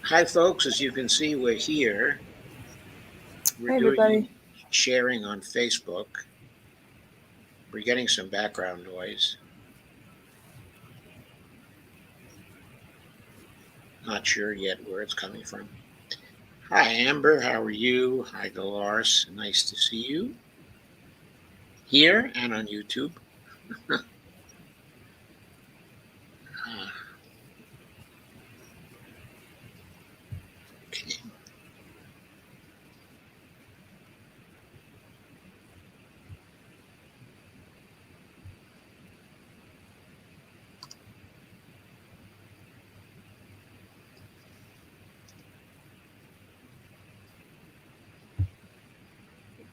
Hi, folks. As you can see, we're here. We're Hey, doing everybody. sharing on Facebook. We're getting some background noise. Not sure yet where it's coming from. Hi, Amber. How are you? Hi, Dolores. Nice to see you here and on YouTube. Uh, okay.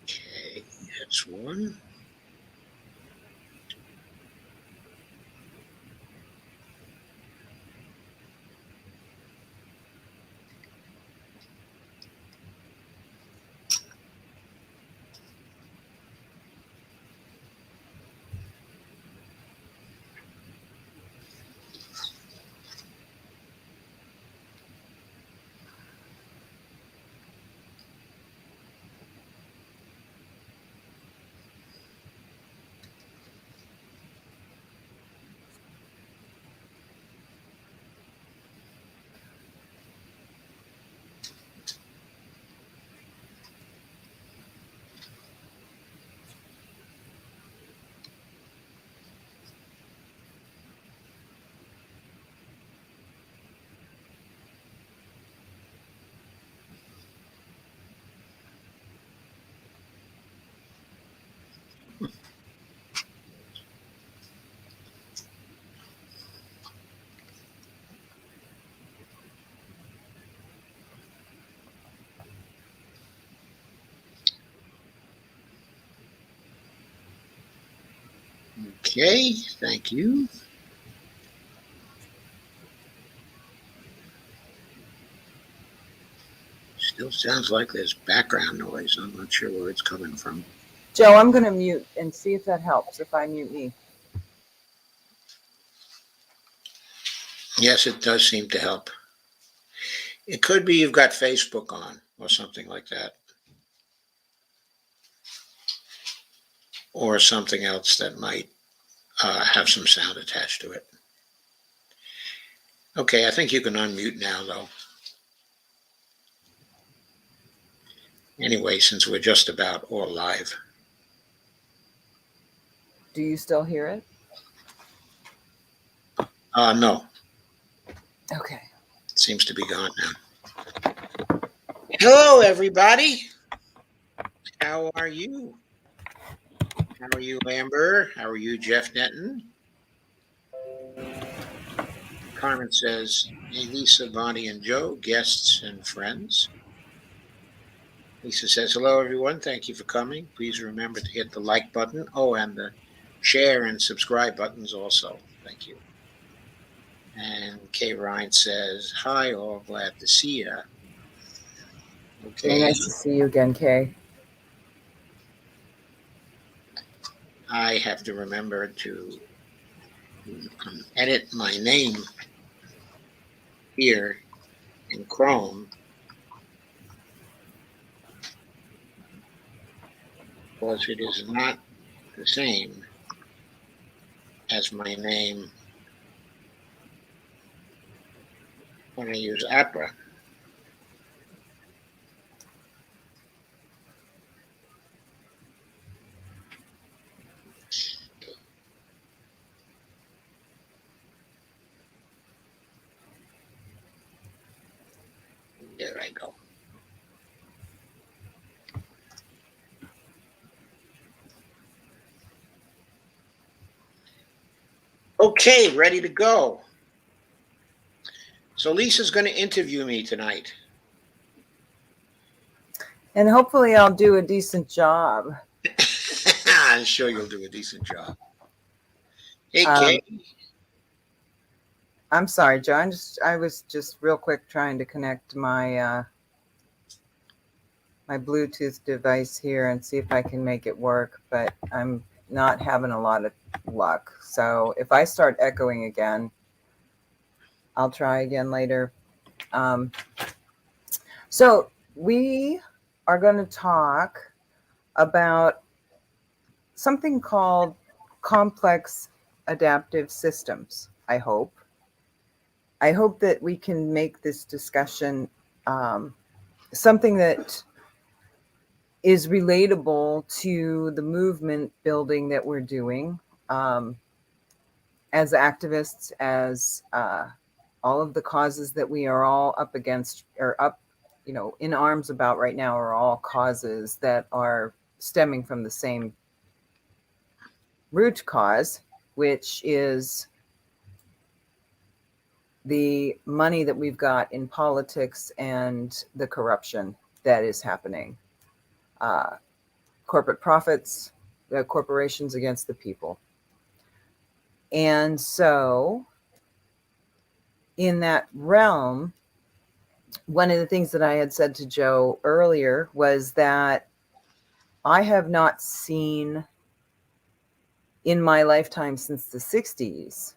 Okay, that's one. Okay, thank you. Still sounds like there's background noise. I'm not sure where it's coming from. Joe, I'm going to mute and see if that helps if I mute me. Yes, it does seem to help. It could be you've got Facebook on or something like that. Or something else that might have some sound attached to it. Okay, I think you can unmute now, though. Anyway, since we're just about all live. Do you still hear it? No. Okay. It seems to be gone now. Hello, everybody. How are you? How are you, Amber? How are you, Jeff Netton? Carmen says, hey, Lisa, Bonnie, and Joe, guests and friends. Lisa says, hello, everyone. Thank you for coming. Please remember to hit the like button. Oh, and the share and subscribe buttons also. Thank you. And Kay Ryan says, hi, all. Glad to see you. Okay. Very nice to see you again, Kay. I have to remember to edit my name here in Chrome because it is not the same as my name when I use Opera. There I go. Okay, ready to go. So Lisa's going to interview me tonight. And hopefully I'll do a decent job. I'm sure you'll do a decent job. Hey, Kay. I'm sorry, Joe. I was just real quick trying to connect my my Bluetooth device here and see if I can make it work, but I'm not having a lot of luck. So if I start echoing again, I'll try again later. So we are going to talk about something called complex adaptive systems, I hope. I hope that we can make this discussion something that is relatable to the movement building that we're doing as activists, as all of the causes that we are all up against or up, in arms about right now are all causes that are stemming from the same root cause, which is the money that we've got in politics and the corruption that is happening. Corporate profits, corporations against the people. And so in that realm, one of the things that I had said to Joe earlier was that I have not seen in my lifetime since the 60s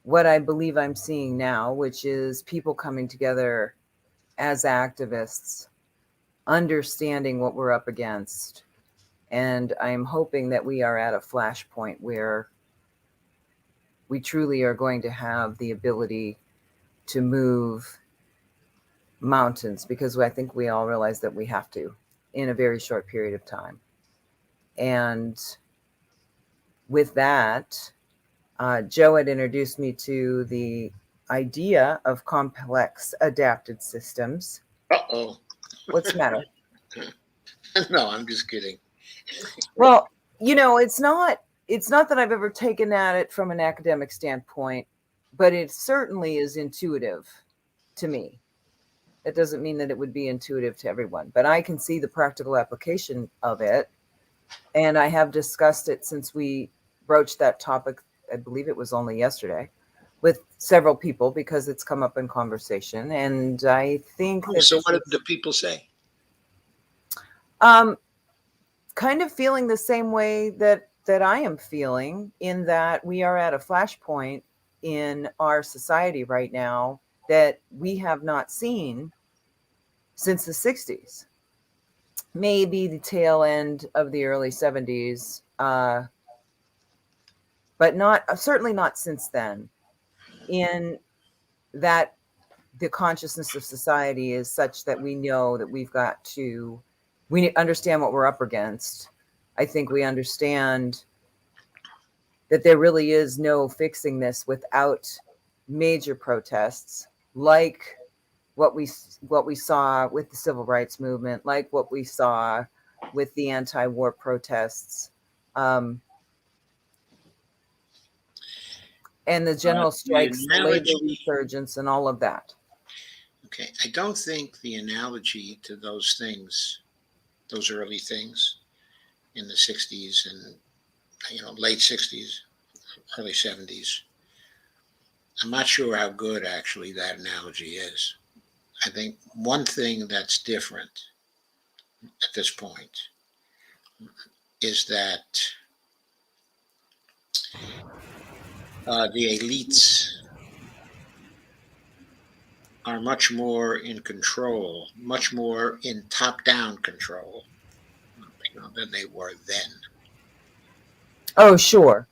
what I believe I'm seeing now, which is people coming together as activists, understanding what we're up against. And I'm hoping that we are at a flashpoint where we truly are going to have the ability to move mountains, because I think we all realize that we have to in a very short period of time. And with that, Joe had introduced me to the idea of complex adapted systems. Uh-oh. What's the matter? No, I'm just kidding. Well, it's not that I've ever taken at it from an academic standpoint, but it certainly is intuitive to me. That doesn't mean that it would be intuitive to everyone, but I can see the practical application of it. And I have discussed it since we broached that topic, I believe it was only yesterday, with several people, because it's come up in conversation. And I think that... So what did the people say? Kind of feeling the same way that I am feeling, in that we are at a flashpoint in our society right now that we have not seen since the 60s. Maybe the tail end of the early 70s, but certainly not since then. In that the consciousness of society is such that we know that we understand what we're up against. I think we understand that there really is no fixing this without major protests, like what we saw with the civil rights movement, like what we saw with the anti-war protests, and the general strikes, the labor resurgence, and all of that. Okay, I don't think the analogy to those things, those early things in the 60s and late 60s, early 70s, I'm not sure how good actually that analogy is. I think one thing that's different at this point is that the elites are much more in control, much more in top-down control, than they were then. Oh, sure.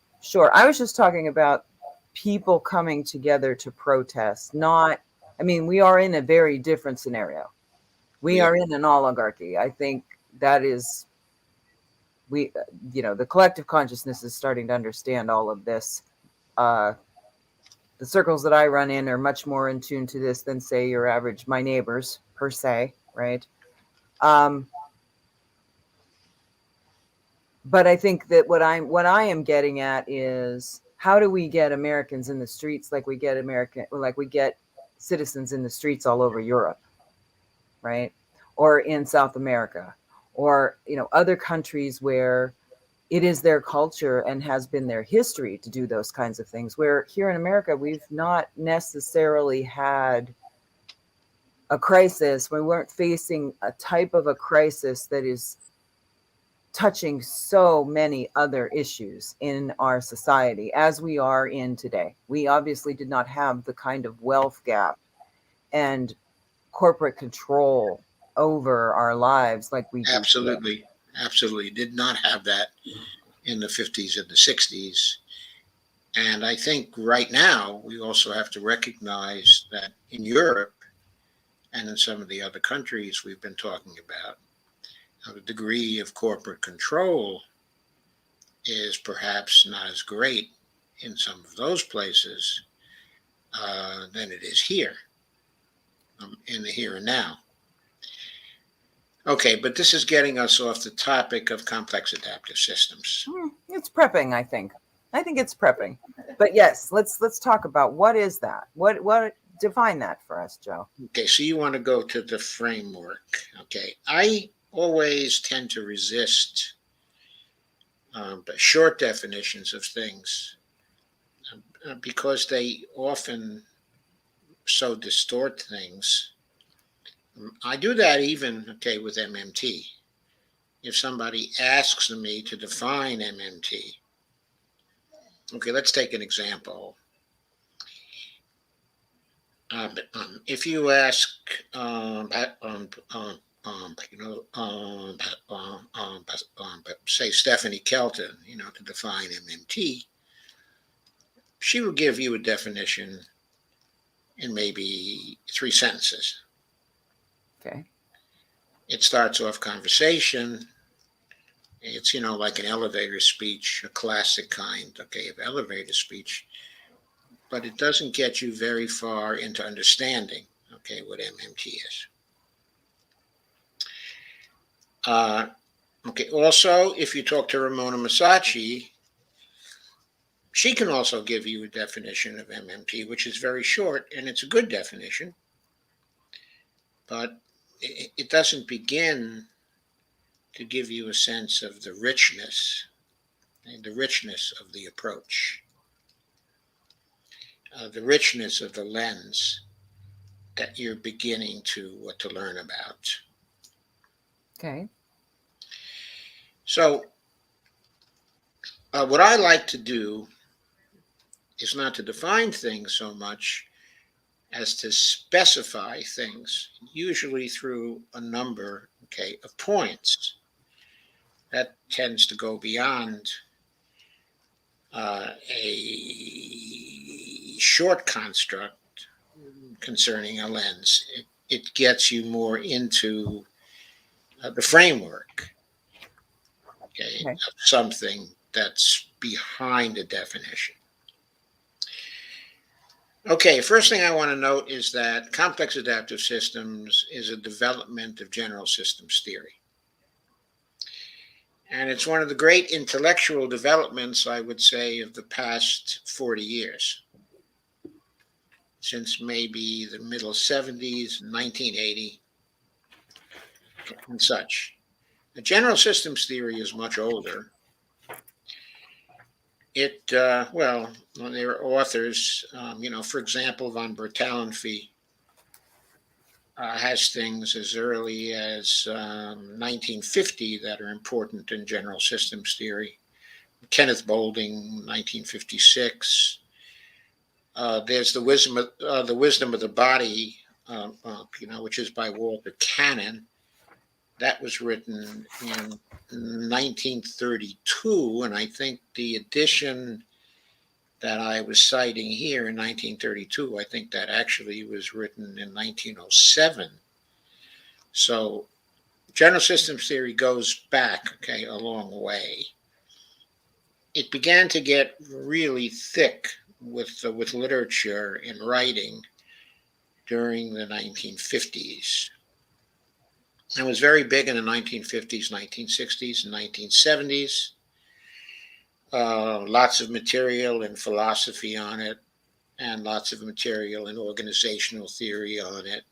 I was just talking about people coming together to protest. We are in a very different scenario. We are in an oligarchy. I think that is, the collective consciousness is starting to understand all of this. The circles that I run in are much more in tune to this than, say, my neighbors per se, right? But I think that what I am getting at is, how do we get Americans in the streets like we get citizens in the streets all over Europe, right? Or in South America, or other countries where it is their culture and has been their history to do those kinds of things, where here in America we've not necessarily had a crisis. We weren't facing a type of a crisis that is touching so many other issues in our society as we are in today. We obviously did not have the kind of wealth gap and corporate control over our lives like we do today. Absolutely did not have that in the 50s and the 60s. And I think right now we also have to recognize that in Europe and in some of the other countries we've been talking about, the degree of corporate control is perhaps not as great in some of those places than it is here, in the here and now. Okay, but this is getting us off the topic of complex adaptive systems. It's prepping, I think. I think it's prepping. But yes, let's talk about what is that? What define that for us, Joe? Okay, so you want to go to the framework. Okay, I always tend to resist short definitions of things because they often so distort things. I do that even, okay, with MMT. If somebody asks me to define MMT, okay, let's take an example. If you ask, say Stephanie Kelton, to define MMT, she will give you a definition in maybe 3 sentences. Okay. It starts off conversation. It's, like an elevator speech, a classic kind, okay, of elevator speech. But it doesn't get you very far into understanding, okay, what MMT is. Okay, also, if you talk to Ramona Masacci, she can also give you a definition of MMT, which is very short, and it's a good definition. But it doesn't begin to give you a sense of the richness of the approach, the richness of the lens that you're beginning to learn about. Okay. So what I like to do is not to define things so much as to specify things, usually through a number, okay, of points. That tends to go beyond a short construct concerning a lens. It gets you more into the framework, okay, of something that's behind a definition. Okay, first thing I want to note is that complex adaptive systems is a development of general systems theory. And it's one of the great intellectual developments, I would say, of the past 40 years, since maybe the middle 70s, 1980, and such. The general systems theory is much older. Well, there are authors, for example, von Bertalanffy has things as early as 1950 that are important in general systems theory. Kenneth Boulding, 1956. There's the wisdom of the body, which is by Walter Cannon. That was written in 1932, and I think the edition that I was citing here in 1932, I think that actually was written in 1907. So general systems theory goes back, okay, a long way. It began to get really thick with literature and writing during the 1950s. It was very big in the 1950s, 1960s, and 1970s. Lots of material in philosophy on it, and lots of material in organizational theory on it.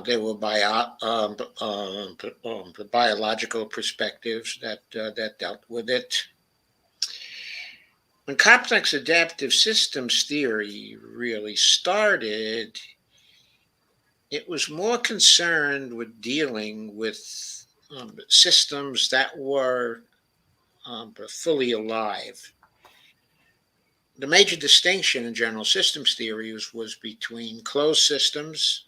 There were biological perspectives that dealt with it. When complex adaptive systems theory really started, it was more concerned with dealing with systems that were fully alive. the major distinction in general systems theory was between closed systems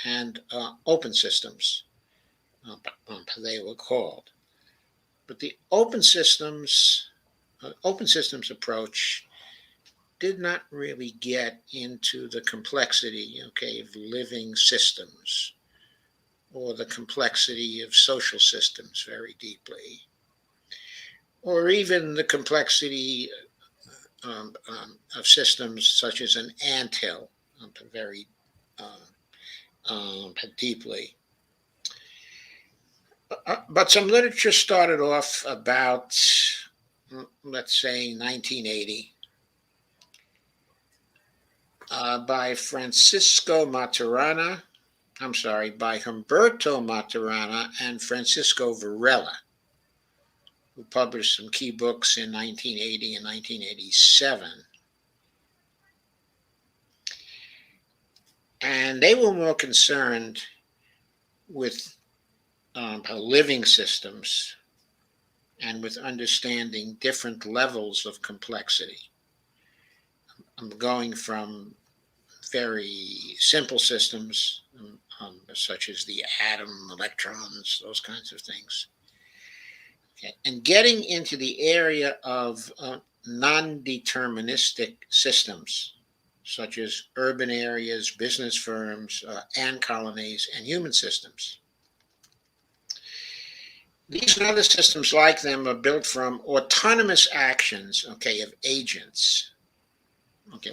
and open systems, they were called. But the open systems approach did not really get into the complexity, of living systems or the complexity of social systems very deeply, or even the complexity of systems such as an anthill very deeply. But some literature started off about, let's say, 1980 by by Humberto Maturana and Francisco Varela, who published some key books in 1980 and 1987. And they were more concerned with living systems and with understanding different levels of complexity. I'm going from very simple systems, such as the atom, electrons, those kinds of things, and getting into the area of non-deterministic systems, such as urban areas, business firms, ant colonies, and human systems. These and other systems like them are built from autonomous actions, of agents.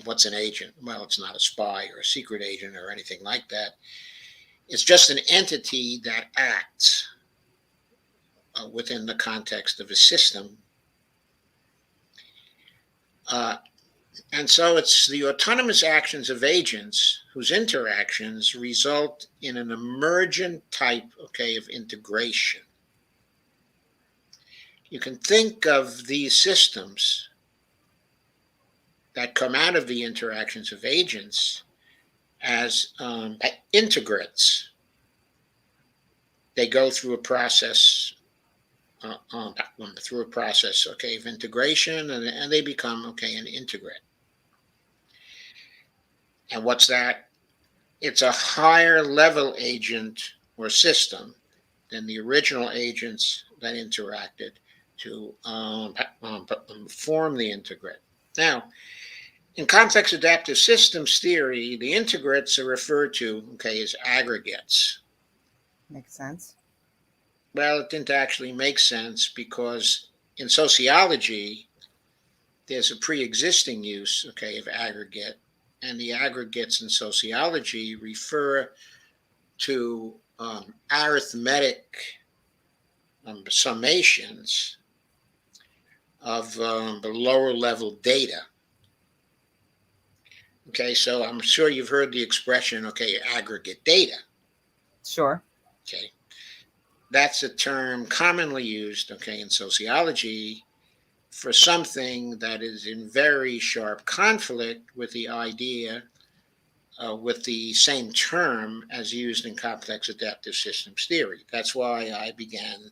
What's an agent? Well, it's not a spy or a secret agent or anything like that. It's just an entity that acts within the context of a system. And so it's the autonomous actions of agents whose interactions result in an emergent type, of integration. You can think of these systems that come out of the interactions of agents as integrates. They go through a process, of integration, and they become, an integrate. And what's that? It's a higher level agent or system than the original agents that interacted to form the integrate. Now, in complex adaptive systems theory, the integrates are referred to, as aggregates. Makes sense. Well, it didn't actually make sense because in sociology, there's a pre-existing use, of aggregate, and the aggregates in sociology refer to arithmetic summations of the lower level data. So I'm sure you've heard the expression, aggregate data. Sure. That's a term commonly used, in sociology for something that is in very sharp conflict with the idea, with the same term as used in complex adaptive systems theory. That's why I began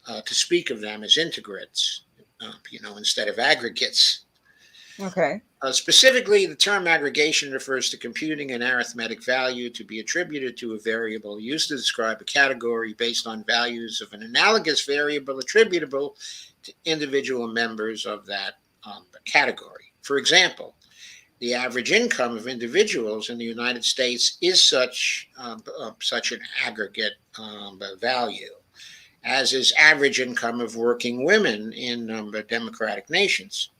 to speak of them as integrates, instead of aggregates. Okay. Specifically, the term aggregation refers to computing an arithmetic value to be attributed to a variable used to describe a category based on values of an analogous variable attributable to individual members of that category. For example, the average income of individuals in the United States is such an aggregate value, as is average income of working women in democratic nations.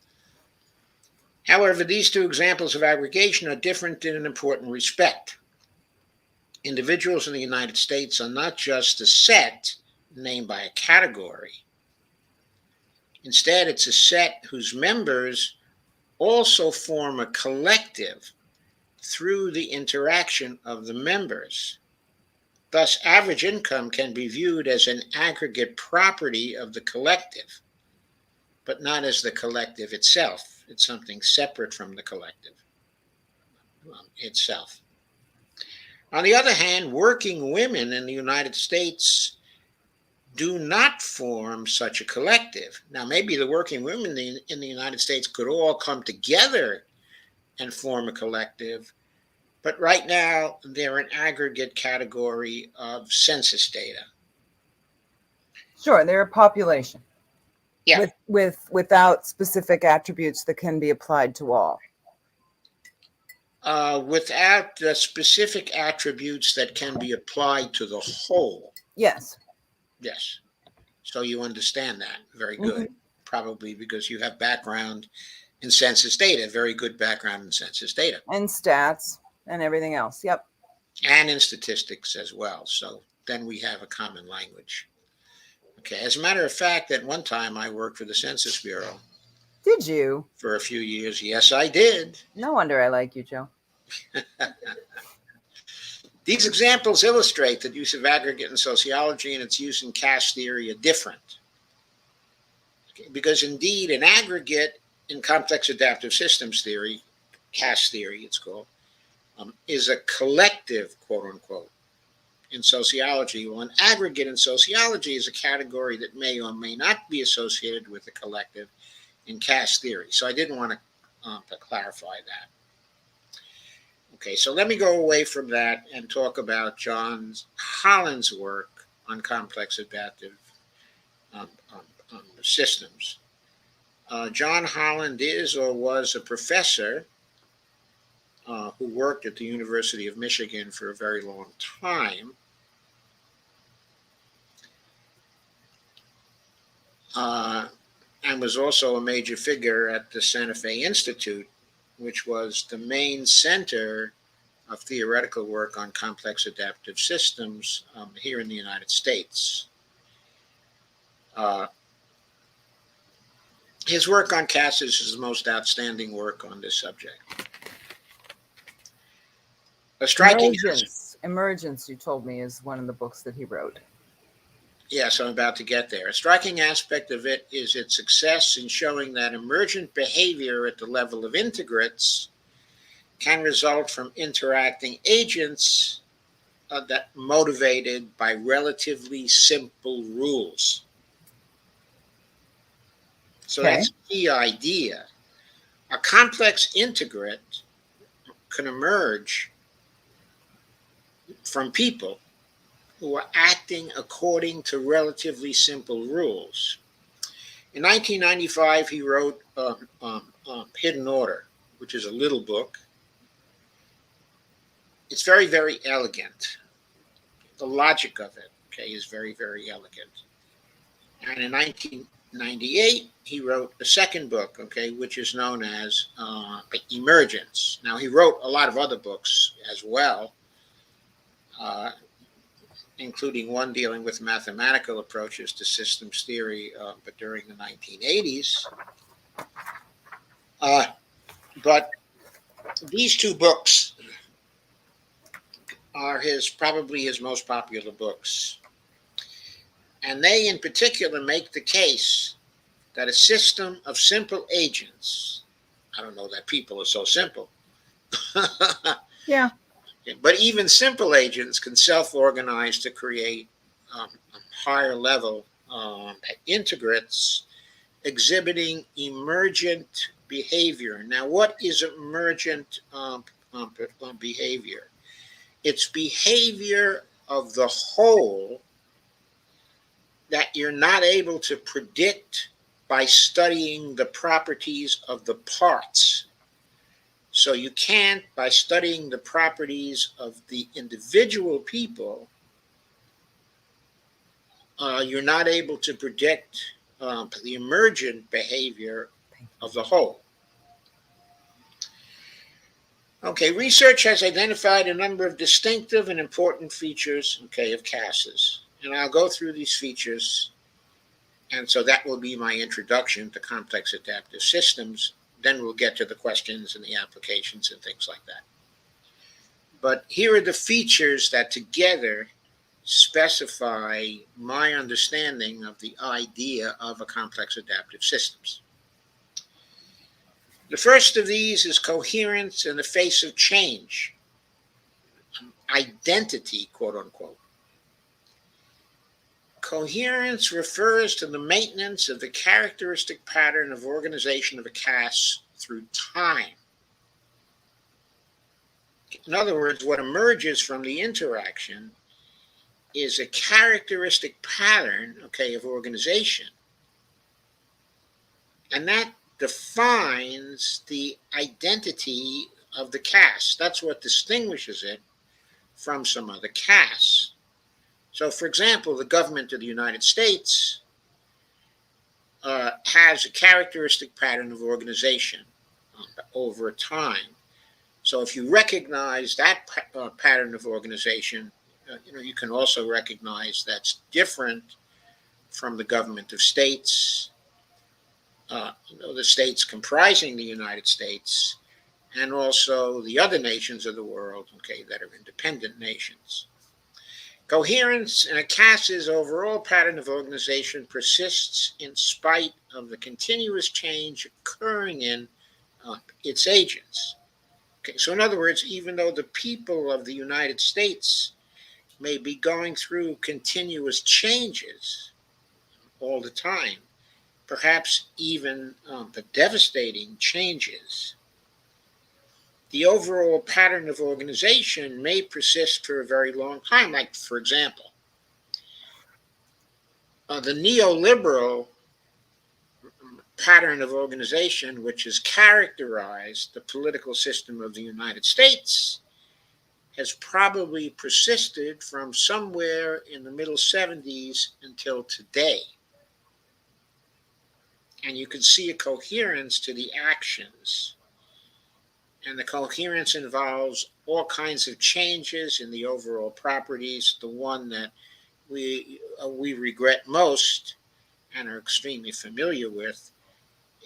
However, these two examples of aggregation are different in an important respect. Individuals in the United States are not just a set named by a category. Instead, it's a set whose members also form a collective through the interaction of the members. Thus, average income can be viewed as an aggregate property of the collective, but not as the collective itself. It's something separate from the collective itself. On the other hand, working women in the United States do not form such a collective. Now, maybe the working women in the United States could all come together and form a collective, but right now they're an aggregate category of census data. Sure, they're a population. Yeah. Without specific attributes that can be applied to all. Without the specific attributes that can be applied to the whole. Yes. Yes. So you understand that. Very good. Mm-hmm. Probably because you have background in census data, very good background in census data. And stats and everything else. Yep. And in statistics as well. So then we have a common language. Okay. As a matter of fact, at one time I worked for the Census Bureau. Did you? For a few years. Yes, I did. No wonder I like you, Joe. These examples illustrate that use of aggregate in sociology and its use in caste theory are different. Okay, because indeed, an aggregate in complex adaptive systems theory, caste theory it's called, is a collective, quote unquote, in sociology. Well, an aggregate in sociology is a category that may or may not be associated with a collective in caste theory. So I didn't want to clarify that. Okay, so let me go away from that and talk about John Holland's work on complex adaptive systems. John Holland is or was a professor who worked at the University of Michigan for a very long time. And was also a major figure at the Santa Fe Institute, which was the main center of theoretical work on complex adaptive systems here in the United States. His work on castes is his most outstanding work on this subject. A striking Emergence, you told me, is one of the books that he wrote. Yes, I'm about to get there. A striking aspect of it is its success in showing that emergent behavior at the level of integrates can result from interacting agents that motivated by relatively simple rules. So that's the key idea. A complex integrate can emerge from people who are acting according to relatively simple rules. In 1995, he wrote Hidden Order, which is a little book. It's very, very elegant. The logic of it, is very, very elegant. And in 1998, he wrote a second book, which is known as Emergence. Now, he wrote a lot of other books as well, including one dealing with mathematical approaches to systems theory, but during the 1980s. But these two books are probably his most popular books. And they, in particular, make the case that a system of simple agents, I don't know that people are so simple. Yeah. But even simple agents can self-organize to create higher level integrates exhibiting emergent behavior. Now, what is emergent behavior? It's behavior of the whole that you're not able to predict by studying the properties of the parts. So you can't, by studying the properties of the individual people, you're not able to predict the emergent behavior of the whole. Okay, research has identified a number of distinctive and important features, of castes. And I'll go through these features. And so that will be my introduction to complex adaptive systems. Then we'll get to the questions and the applications and things like that. But here are the features that together specify my understanding of the idea of a complex adaptive systems. The first of these is coherence in the face of change, identity, quote unquote. Coherence refers to the maintenance of the characteristic pattern of organization of a caste through time. In other words, what emerges from the interaction is a characteristic pattern, of organization. And that defines the identity of the caste. That's what distinguishes it from some other castes. So, for example, the government of the United States has a characteristic pattern of organization over time. So if you recognize that pattern of organization, you can also recognize that's different from the government of states, the states comprising the United States, and also the other nations of the world, that are independent nations. Coherence in a caste's overall pattern of organization persists in spite of the continuous change occurring in its agents. So in other words, even though the people of the United States may be going through continuous changes all the time, perhaps even the devastating changes, the overall pattern of organization may persist for a very long time. Like, for example, the neoliberal pattern of organization, which has characterized the political system of the United States, has probably persisted from somewhere in the middle 70s until today. And you can see a coherence to the actions. And the coherence involves all kinds of changes in the overall properties. The one that we regret most and are extremely familiar with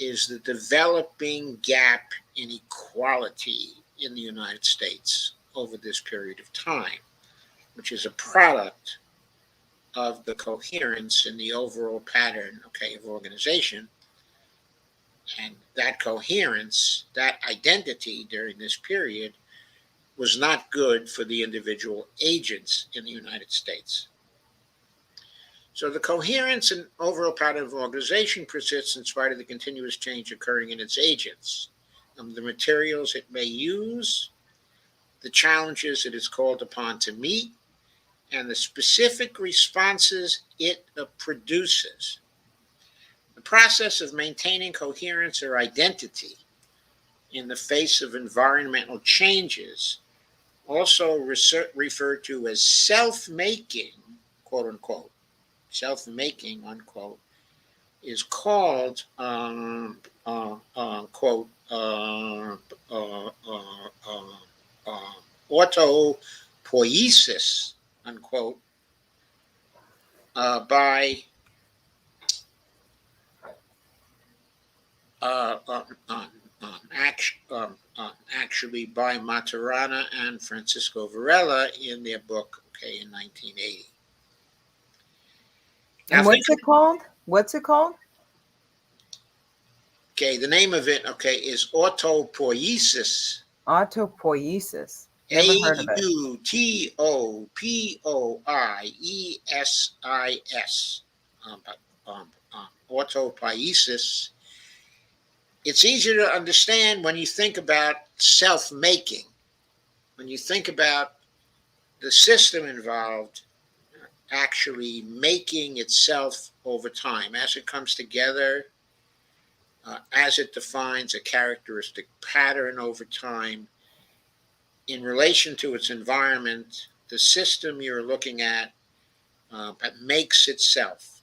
is the developing gap in equality in the United States over this period of time, which is a product of the coherence in the overall pattern, of organization. And that coherence, that identity during this period was not good for the individual agents in the United States. So the coherence and overall pattern of organization persists in spite of the continuous change occurring in its agents, the materials it may use, the challenges it is called upon to meet, and the specific responses it produces. The process of maintaining coherence or identity in the face of environmental changes, also referred to as self-making, quote unquote, self-making, unquote, is called, quote, autopoiesis, unquote, by actually by Maturana and Francisco Varela in their book, in 1980. And what's it called? What's it called? The name of it, is autopoiesis. Autopoiesis. Never heard of it. Autopoiesis. Autopoiesis. It's easier to understand when you think about self-making, when you think about the system involved actually making itself over time as it comes together, as it defines a characteristic pattern over time in relation to its environment. The system you're looking at makes itself.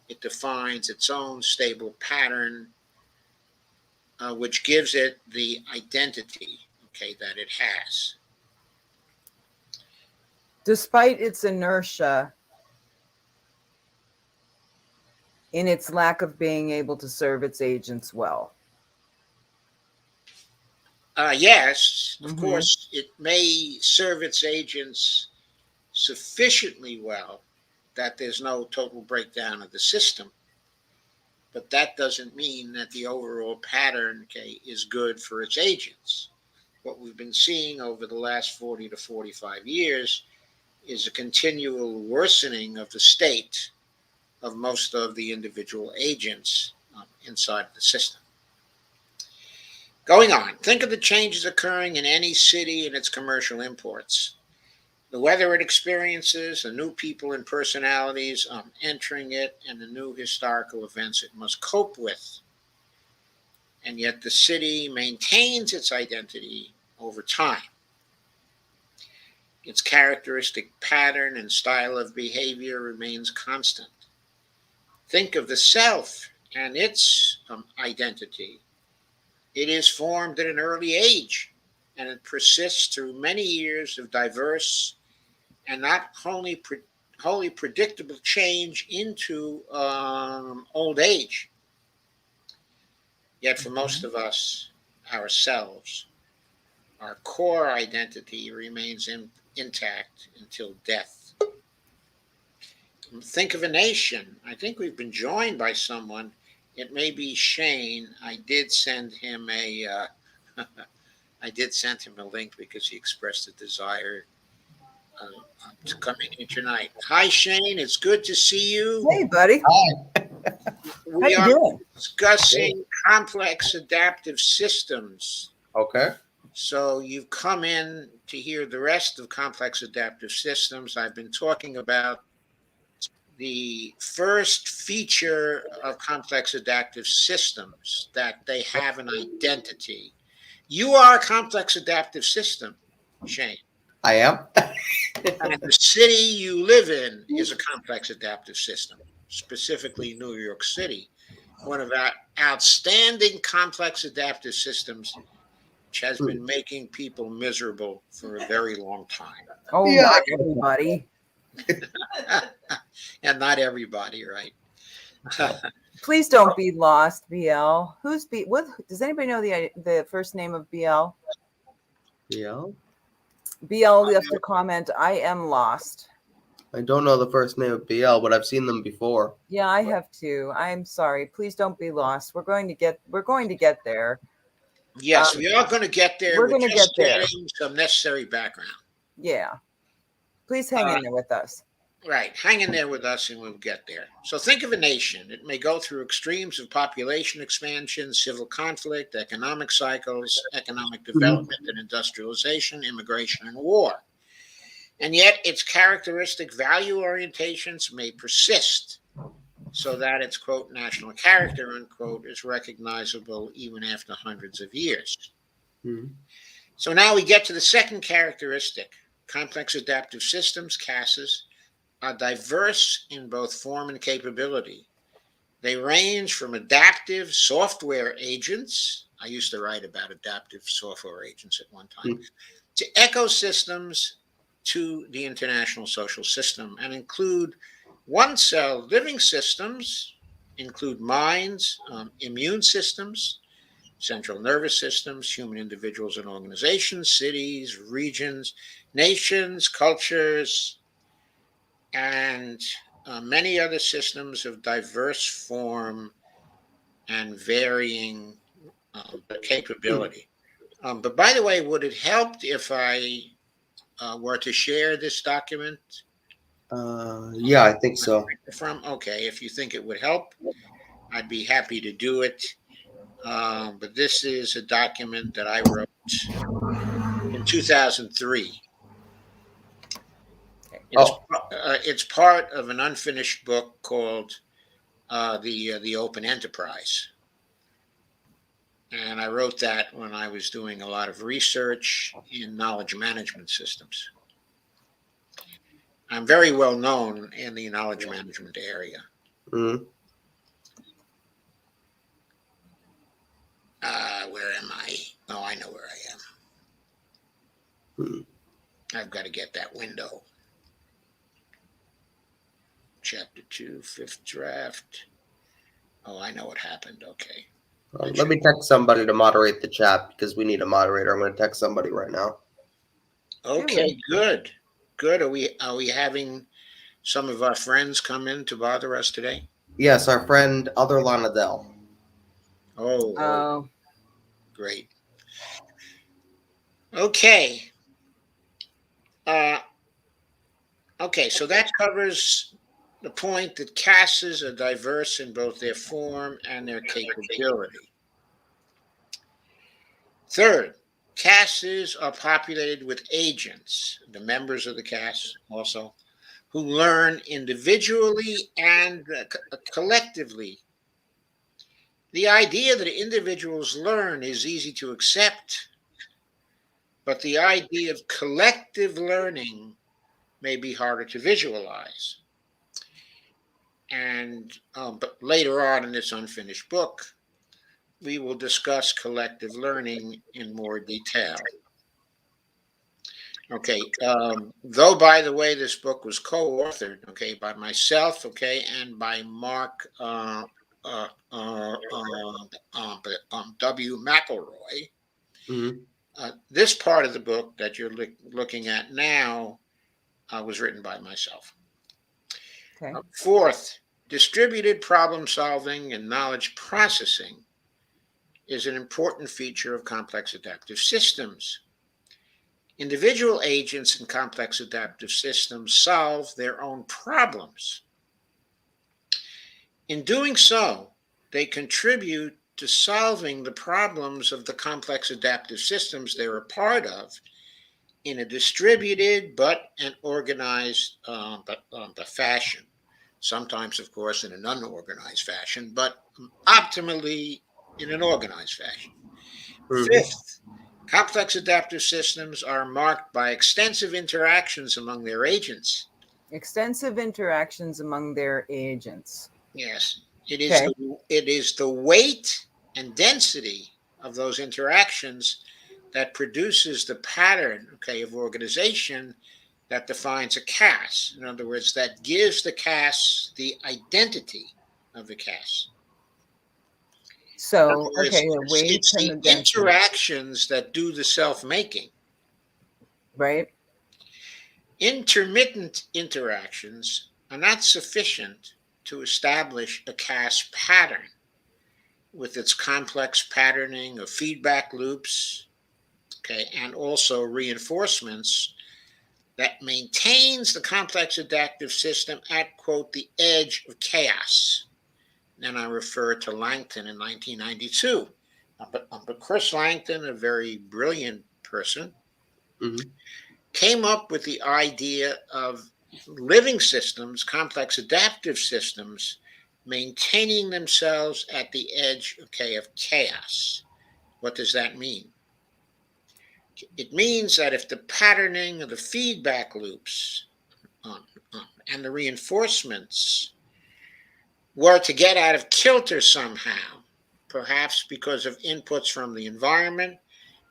It defines its own stable pattern, which gives it the identity, that it has. Despite its inertia in its lack of being able to serve its agents well. Yes, of course, it may serve its agents sufficiently well that there's no total breakdown of the system. But that doesn't mean that the overall pattern, is good for its agents. What we've been seeing over the last 40 to 45 years is a continual worsening of the state of most of the individual agents inside the system. Going on, think of the changes occurring in any city and its commercial imports. The weather it experiences, the new people and personalities entering it, and the new historical events it must cope with. And yet the city maintains its identity over time. Its characteristic pattern and style of behavior remains constant. Think of the self and its identity. It is formed at an early age, and it persists through many years of diverse and not wholly predictable change into old age. Yet for most of us, ourselves, our core identity remains intact until death. Think of a nation. I think we've been joined by someone. It may be Shane. I did send him a link because he expressed a desire to come in here tonight. Hi, Shane. It's good to see you. Hey, buddy. Hi. How We you are doing? discussing complex adaptive systems. Okay. So you've come in to hear the rest of complex adaptive systems. I've been talking about the first feature of complex adaptive systems, that they have an identity. You are a complex adaptive system, Shane. I am. And the city you live in is a complex adaptive system, specifically New York City, one of our outstanding complex adaptive systems, which has been making people miserable for a very long time. Oh, Yeah. not everybody. And not everybody, right? Please don't be lost, BL. Who's B? What does anybody know the first name of BL? Yeah. BL left a comment. I am lost. I don't know the first name of BL, but I've seen them before. Yeah, I have too. I'm sorry. Please don't be lost. We're going to get there. Yes, we are going to get there. We're going to just get there. getting some necessary background. Yeah. Please hang in there with us. Right. Hang in there with us and we'll get there. So think of a nation. It may go through extremes of population expansion, civil conflict, economic cycles, economic development and industrialization, immigration, and war. And yet its characteristic value orientations may persist so that its, quote, national character, unquote, is recognizable even after hundreds of years. Mhm. So now we get to the second characteristic. Complex adaptive systems, CASs, are diverse in both form and capability. They range from adaptive software agents. I used to write about adaptive software agents at one time, to ecosystems, to the international social system, and include one-cell living systems, include minds, immune systems, central nervous systems, human individuals and organizations, cities, regions, nations, cultures, and many other systems of diverse form and varying capability. But by the way, would it help if I were to share this document? Yeah, I think so. Okay, if you think it would help, I'd be happy to do it. But this is a document that I wrote in 2003. It's part of an unfinished book called the Open Enterprise. And I wrote that when I was doing a lot of research in knowledge management systems. I'm very well known in the knowledge management area. Mm-hmm. Where am I? Oh, I know where I am. I've got to get that window. Chapter 2, 5th draft. Oh, I know what happened. Okay. Let me text somebody to moderate the chat because we need a moderator. I'm going to text somebody right now. Okay, good. Good. Are we having some of our friends come in to bother us today? Yes, our friend Other Lanadell. Oh, great. Okay. Okay, so that covers the point that castes are diverse in both their form and their capability. Third, castes are populated with agents, the members of the caste also, who learn individually and collectively. The idea that individuals learn is easy to accept, but the idea of collective learning may be harder to visualize. And but later on in this unfinished book, we will discuss collective learning in more detail. Okay, though, by the way, this book was co-authored, okay, by myself, okay, and by Mark W. McElroy. Mm-hmm. This part of the book that you're looking at now was written by myself. Okay. Fourth, distributed problem solving and knowledge processing is an important feature of complex adaptive systems. Individual agents in complex adaptive systems solve their own problems. In doing so, they contribute to solving the problems of the complex adaptive systems they're a part of in a distributed but an organized fashion. Sometimes, of course, in an unorganized fashion, but optimally in an organized fashion. Mm-hmm. Fifth, complex adaptive systems are marked by extensive interactions among their agents. Extensive interactions among their agents. Yes, it is the weight and density of those interactions that produces the pattern, okay, of organization that defines a caste. In other words, that gives the caste the identity of the caste. So, Words, okay, the weight it's and the the density, interactions that do the self-making. right? Intermittent interactions are not sufficient to establish a caste pattern with its complex patterning of feedback loops, okay, and also reinforcements that maintains the complex adaptive system at, quote, the edge of chaos. And I refer to Langton in 1992. But Chris Langton, a very brilliant person, Mm-hmm. came up with the idea of living systems, complex adaptive systems, maintaining themselves at the edge, okay, of chaos. What does that mean? It means that if the patterning of the feedback loops and the reinforcements were to get out of kilter somehow, perhaps because of inputs from the environment,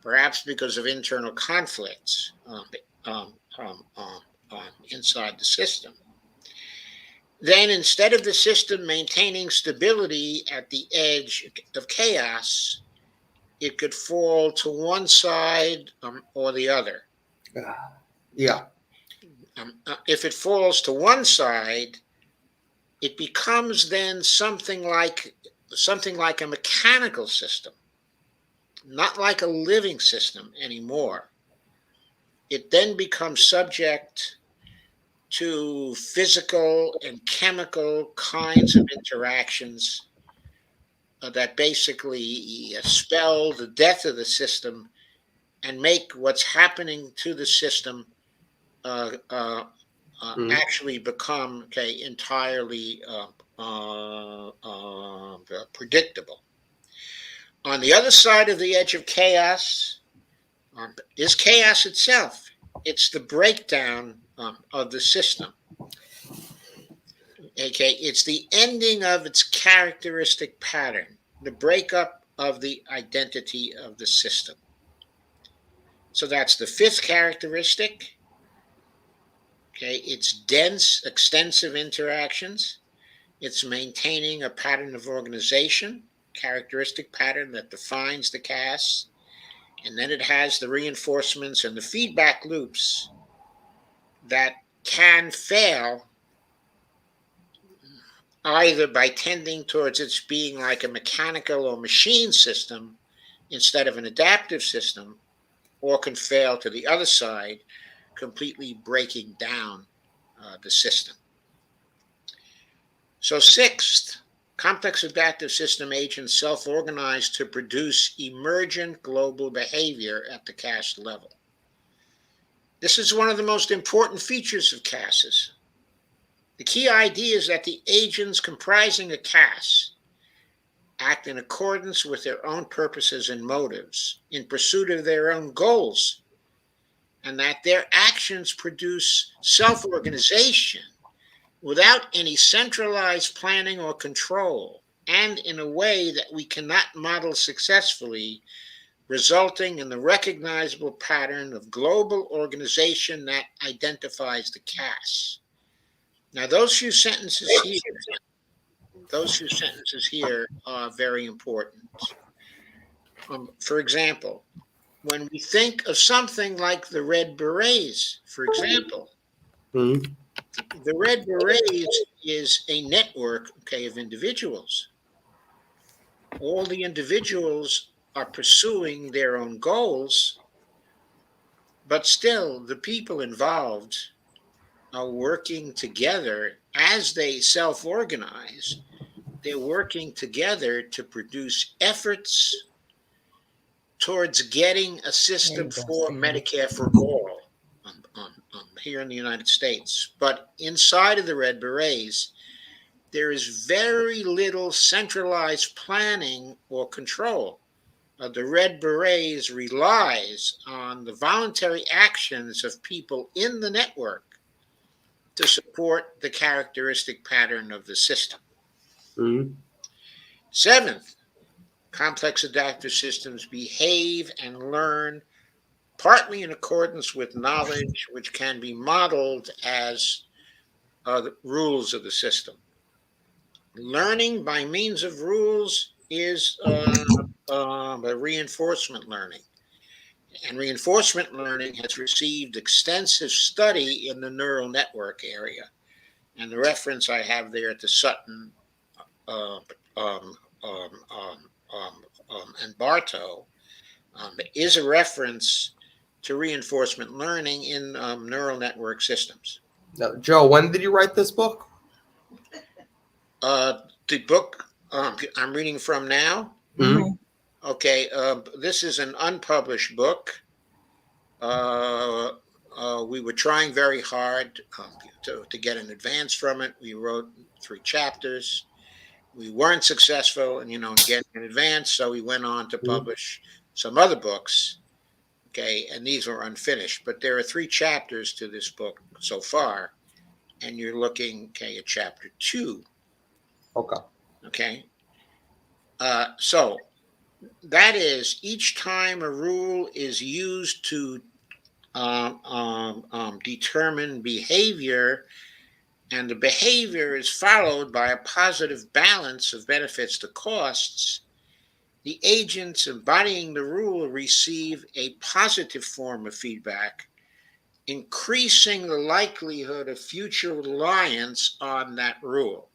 perhaps because of internal conflicts inside the system, then instead of the system maintaining stability at the edge of chaos, it could fall to one side or the other. Yeah. If it falls to one side, it becomes then something like a mechanical system, not like a living system anymore. It then becomes subject to physical and chemical kinds of interactions that basically spell the death of the system and make what's happening to the system actually become entirely predictable. On the other side of the edge of chaos is chaos itself. It's the breakdown of the system. Okay, it's the ending of its characteristic pattern, the breakup of the identity of the system. So that's the fifth characteristic. Okay, it's dense, extensive interactions. It's maintaining a pattern of organization, characteristic pattern that defines the caste. And then it has the reinforcements and the feedback loops that can fail either by tending towards its being like a mechanical or machine system instead of an adaptive system, or can fail to the other side, completely breaking down the system. So sixth, complex adaptive system agents self-organize to produce emergent global behavior at the caste level. This is one of the most important features of castes. The key idea is that the agents comprising a caste act in accordance with their own purposes and motives in pursuit of their own goals, and that their actions produce self-organization without any centralized planning or control, and in a way that we cannot model successfully, resulting in the recognizable pattern of global organization that identifies the caste. Now, those few sentences here are very important. For example, when we think of something like the Red Berets, for example, Mm-hmm. the Red Berets is a network, of individuals. All the individuals are pursuing their own goals, but still the people involved are working together as they self-organize. They're working together to produce efforts towards getting a system for Medicare for all here in the United States. But inside of the Red Berets, there is very little centralized planning or control. The Red Berets relies on the voluntary actions of people in the network to support the characteristic pattern of the system. Mm-hmm. Seventh, complex adaptive systems behave and learn partly in accordance with knowledge which can be modeled as the rules of the system. Learning by means of rules is a reinforcement learning. And reinforcement learning has received extensive study in the neural network area. And the reference I have there to Sutton and Bartow is a reference to reinforcement learning in neural network systems. Now, Joe, when did you write this book? The book I'm reading from now. Mm-hmm. Okay, this is an unpublished book. We were trying very hard to get an advance from it. We wrote 3 chapters. We weren't successful in getting an advance, so we went on to publish some other books. Okay, and these were unfinished. But there are 3 chapters to this book so far, and you're looking at chapter 2. Okay. So that is, each time a rule is used to determine behavior, and the behavior is followed by a positive balance of benefits to costs, the agents embodying the rule receive a positive form of feedback, increasing the likelihood of future reliance on that rule.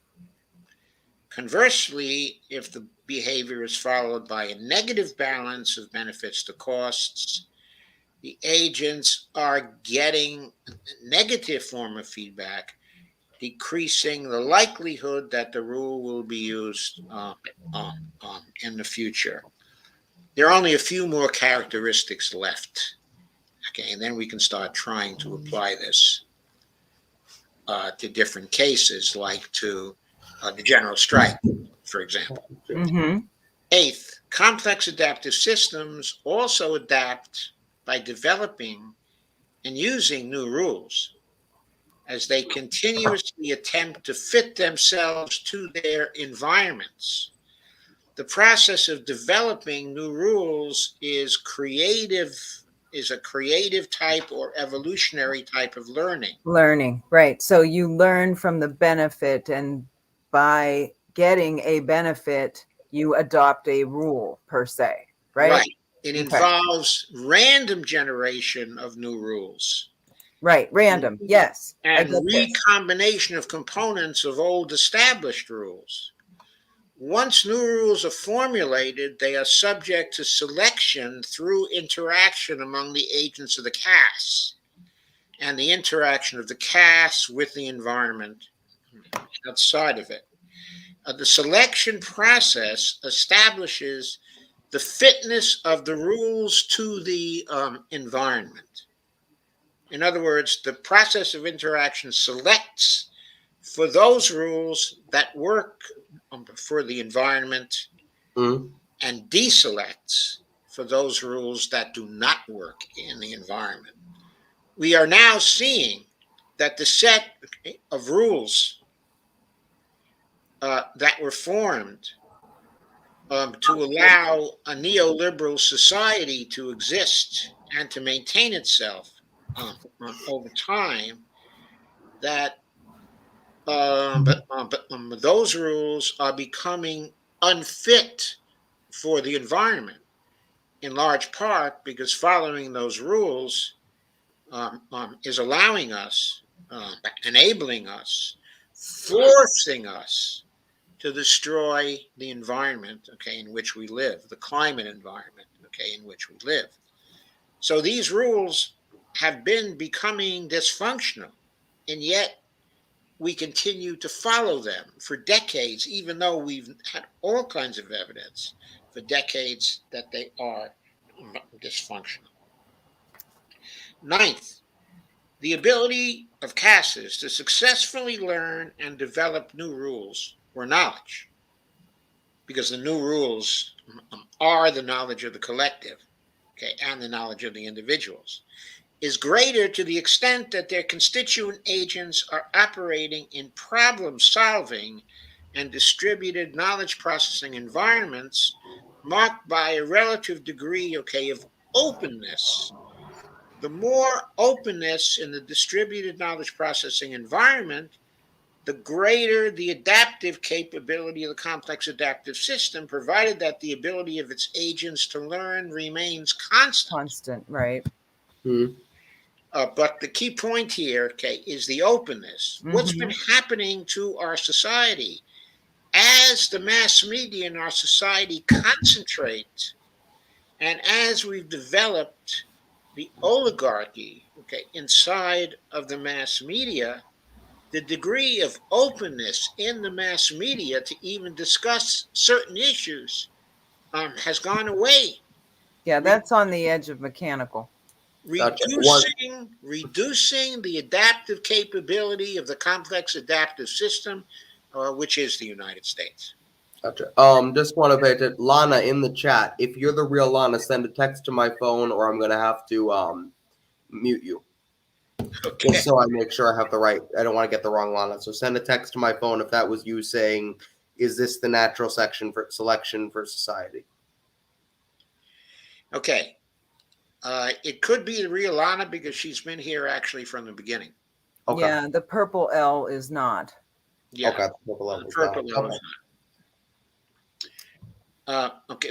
Conversely, if the behavior is followed by a negative balance of benefits to costs, the agents are getting a negative form of feedback, decreasing the likelihood that the rule will be used in the future. There are only a few more characteristics left. Okay, and then we can start trying to apply this to different cases, like to the general strike, for example. Mm-hmm. Eighth, complex adaptive systems also adapt by developing and using new rules as they continuously attempt to fit themselves to their environments. The process of developing new rules is a creative type or evolutionary type of learning. Learning, right. So you learn from the benefit, and by getting a benefit, you adopt a rule per se, right? Right. It involves random generation of new rules. Right, random, yes. And recombination of components of old established rules. Once new rules are formulated, they are subject to selection through interaction among the agents of the caste and the interaction of the caste with the environment outside of it. The selection process establishes the fitness of the rules to the environment. In other words, the process of interaction selects for those rules that work for the environment and deselects for those rules that do not work in the environment. We are now seeing that the set of rules that were formed to allow a neoliberal society to exist and to maintain itself over time, that those rules are becoming unfit for the environment, in large part because following those rules is allowing us, enabling us, forcing us to destroy the environment, in which we live, the climate environment, in which we live. So these rules have been becoming dysfunctional, and yet we continue to follow them for decades, even though we've had all kinds of evidence for decades that they are dysfunctional. Ninth, the ability of castes to successfully learn and develop new rules or knowledge, because the new rules are the knowledge of the collective, and the knowledge of the individuals, is greater to the extent that their constituent agents are operating in problem-solving and distributed knowledge processing environments marked by a relative degree, of openness. The more openness in the distributed knowledge processing environment, the greater the adaptive capability of the complex adaptive system, provided that the ability of its agents to learn remains constant. Constant, right. But the key point here, is the openness. What's been happening to our society as the mass media in our society concentrate, and as we've developed the oligarchy, inside of the mass media, the degree of openness in the mass media to even discuss certain issues has gone away. Yeah, that's on the edge of mechanical. Reducing the adaptive capability of the complex adaptive system, which is the United States. Gotcha. Just want to pay attention. Lana in the chat, if you're the real Lana, send a text to my phone or I'm going to have to mute you. Okay. Just so I make sure I have the right, I don't want to get the wrong Lana. So send a text to my phone if that was you saying, is this the natural selection for society? Okay. It could be the real Lana because she's been here actually from the beginning. Okay. Yeah, the purple L is not. Yeah. Okay. Purple L is not. Okay.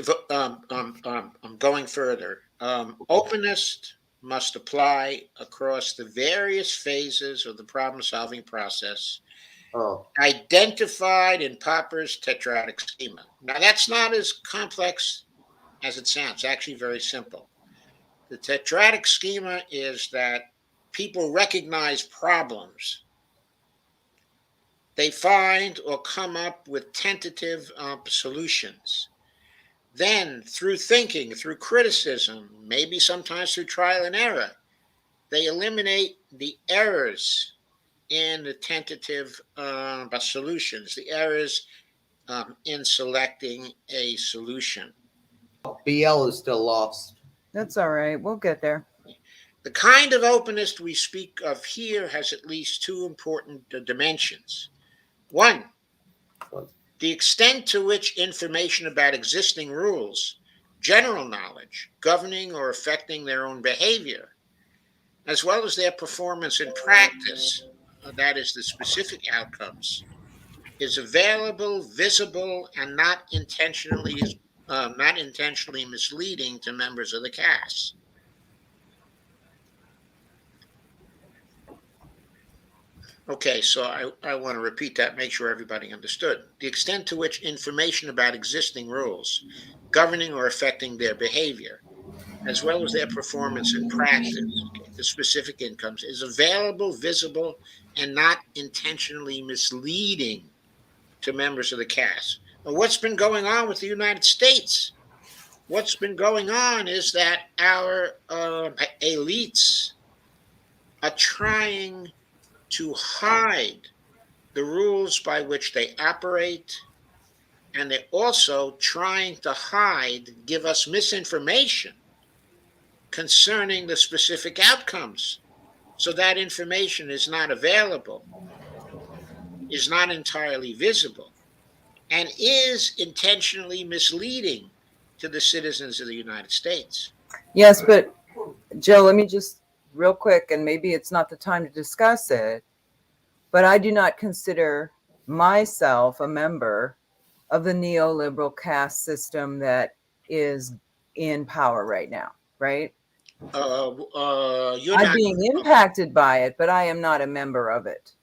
I'm going further. Openness must apply across the various phases of the problem-solving process identified in Popper's tetradic schema. Now, that's not as complex as it sounds. It's actually very simple. The tetradic schema is that people recognize problems. They find or come up with tentative solutions. Then, through thinking, through criticism, maybe sometimes through trial and error, they eliminate the errors in the tentative solutions, the errors in selecting a solution. BL is still lost. That's all right. We'll get there. The kind of openness we speak of here has at least two important dimensions. One, the extent to which information about existing rules, general knowledge, governing or affecting their own behavior, as well as their performance in practice, that is, the specific outcomes, is available, visible, and not intentionally misleading to members of the caste. Okay, so I want to repeat that, make sure everybody understood. The extent to which information about existing rules, governing or affecting their behavior, as well as their performance in practice, the specific incomes, is available, visible, and not intentionally misleading to members of the caste. But what's been going on with the United States? What's been going on is that our elites are trying to hide the rules by which they operate, and they're also trying to give us misinformation concerning the specific outcomes. So that information is not available, is not entirely visible, and is intentionally misleading to the citizens of the United States. Yes, but Joe, let me just real quick, and maybe it's not the time to discuss it, but I do not consider myself a member of the neoliberal caste system that is in power right now, right? You're I'm not. being impacted by it, but I am not a member of it.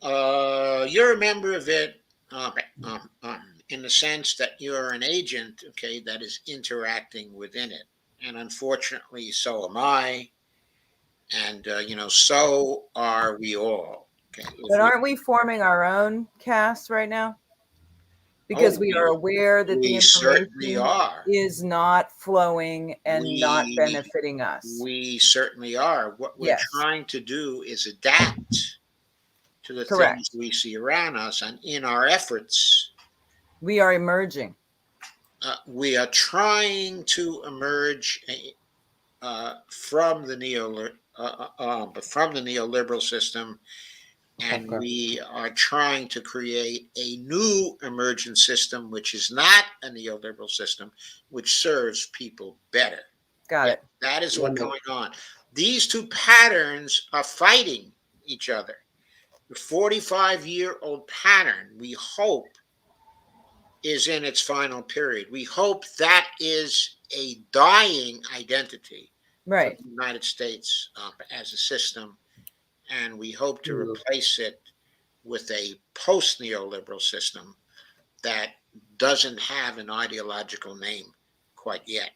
You're a member of it in the sense that you're an agent, okay, that is interacting within it, and unfortunately, so am I, and so are we all. Okay, But aren't we forming our own caste right now? Because we are aware that the we certainly information are. is not flowing and not benefiting us. We certainly are. What we're trying to do is adapt to the things we see around us, and in our efforts, we are emerging. We are trying to emerge from the neoliberal system, and we are trying to create a new emergent system, which is not a neoliberal system, which serves people better. Got it. That is what's going on. These two patterns are fighting each other. The 45-year-old pattern, we hope, is in its final period. We hope that is a dying identity for the United States as a system, and we hope to replace it with a post-neoliberal system that doesn't have an ideological name quite yet.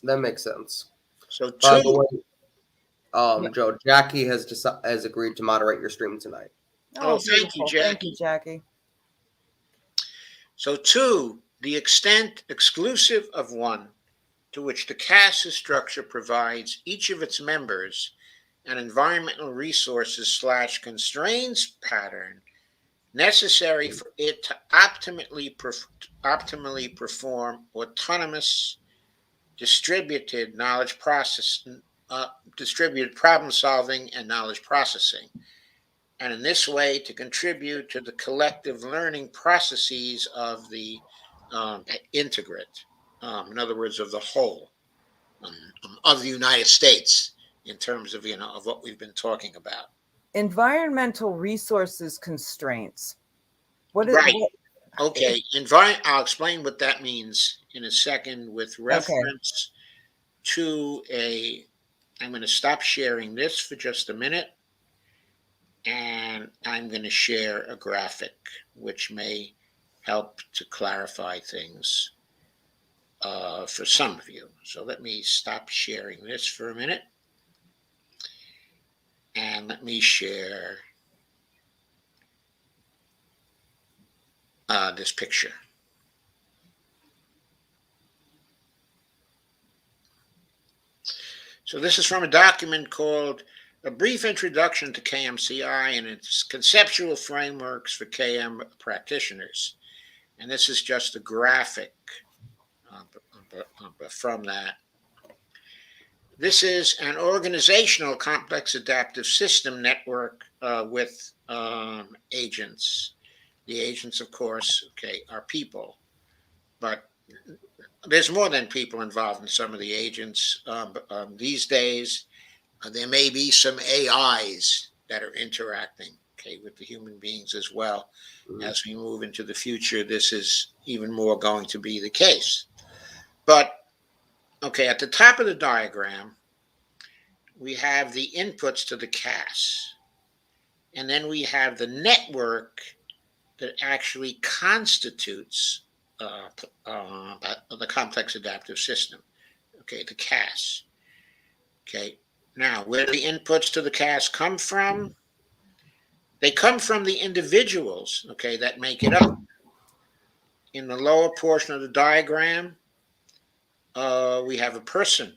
That makes sense. So, by the way, Joe, Jackie has agreed to moderate your stream tonight. Oh, thank you, Jackie. Thank you, Jackie. So, 2, the extent exclusive of 1 to which the caste structure provides each of its members an environmental resources / constraints pattern necessary for it to optimally perform autonomous, distributed knowledge processing, distributed problem solving and knowledge processing, and in this way to contribute to the collective learning processes of the integrate, in other words, of the whole, of the United States, in terms of of what we've been talking about. Environmental resources constraints. What is right? Okay, I'll explain what that means in a second with reference to I'm going to stop sharing this for just a minute, and I'm going to share a graphic which may help to clarify things for some of you. So let me stop sharing this for a minute, and let me share this picture. So this is from a document called A Brief Introduction to KMCI and its Conceptual Frameworks for KM Practitioners. And this is just a graphic from that. This is an organizational complex adaptive system network with agents. The agents, of course, are people, but there's more than people involved in some of the agents. These days, there may be some AIs that are interacting, with the human beings as well. Mm-hmm. As we move into the future, this is even more going to be the case. But, at the top of the diagram, we have the inputs to the CAS. And then we have the network that actually constitutes the complex adaptive system, the CAS. Now, where do the inputs to the CAS come from? They come from the individuals, okay, that make it up. In the lower portion of the diagram, we have a person.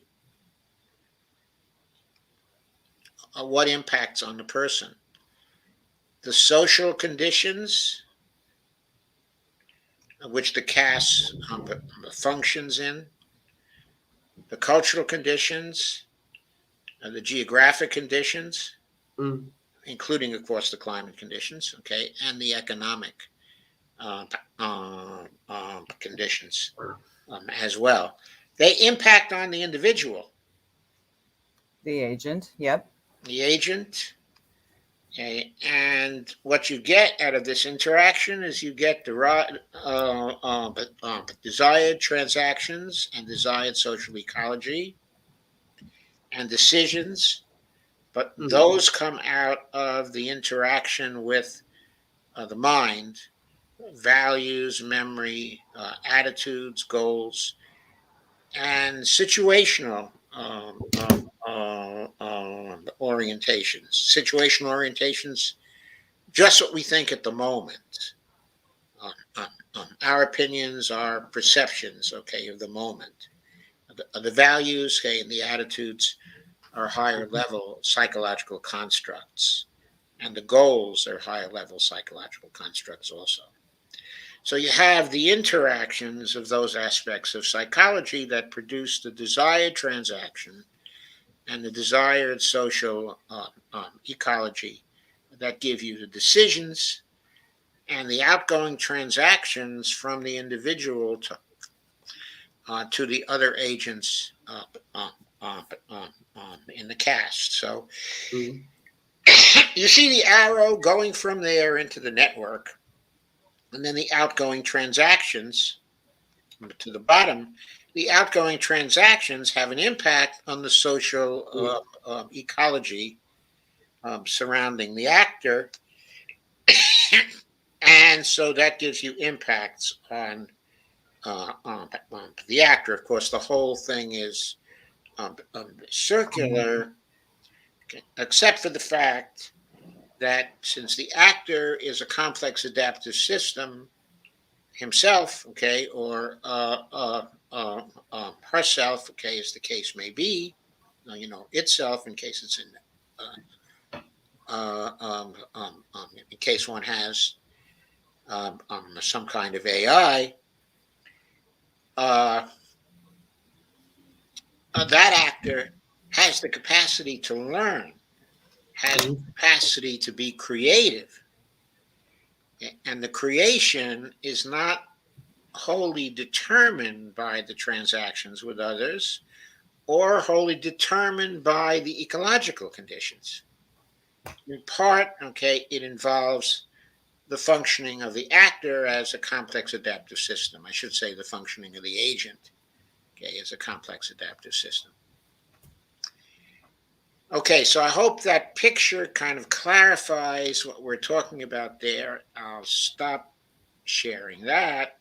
What impacts on the person? The social conditions which the caste functions in, the cultural conditions, the geographic conditions, including, of course, the climate conditions, okay, and the economic conditions as well. They impact on the individual. The agent, yep. The agent. Okay, and what you get out of this interaction is you get desired transactions and desired social ecology and decisions, but those come out of the interaction with the mind, values, memory, attitudes, goals, and situational orientations. Situational orientations, just what we think at the moment. Our opinions, our perceptions, okay, of the moment. The values, okay, and the attitudes are higher level psychological constructs. And the goals are higher level psychological constructs also. So you have the interactions of those aspects of psychology that produce the desired transaction and the desired social ecology that give you the decisions and the outgoing transactions from the individual to the other agents in the caste. So you see the arrow going from there into the network, and then the outgoing transactions to the bottom. The outgoing transactions have an impact on the social ecology surrounding the actor. And so that gives you impacts on the actor. Of course, the whole thing is circular, except for the fact that since the actor is a complex adaptive system himself, okay, or herself, okay, as the case may be, itself, in case it's in case one has some kind of AI, that actor has the capacity to learn, has the capacity to be creative. And the creation is not wholly determined by the transactions with others or wholly determined by the ecological conditions. In part, okay, it involves the functioning of the actor as a complex adaptive system. I should say the functioning of the agent, okay, as a complex adaptive system. Okay, so I hope that picture kind of clarifies what we're talking about there. I'll stop sharing that,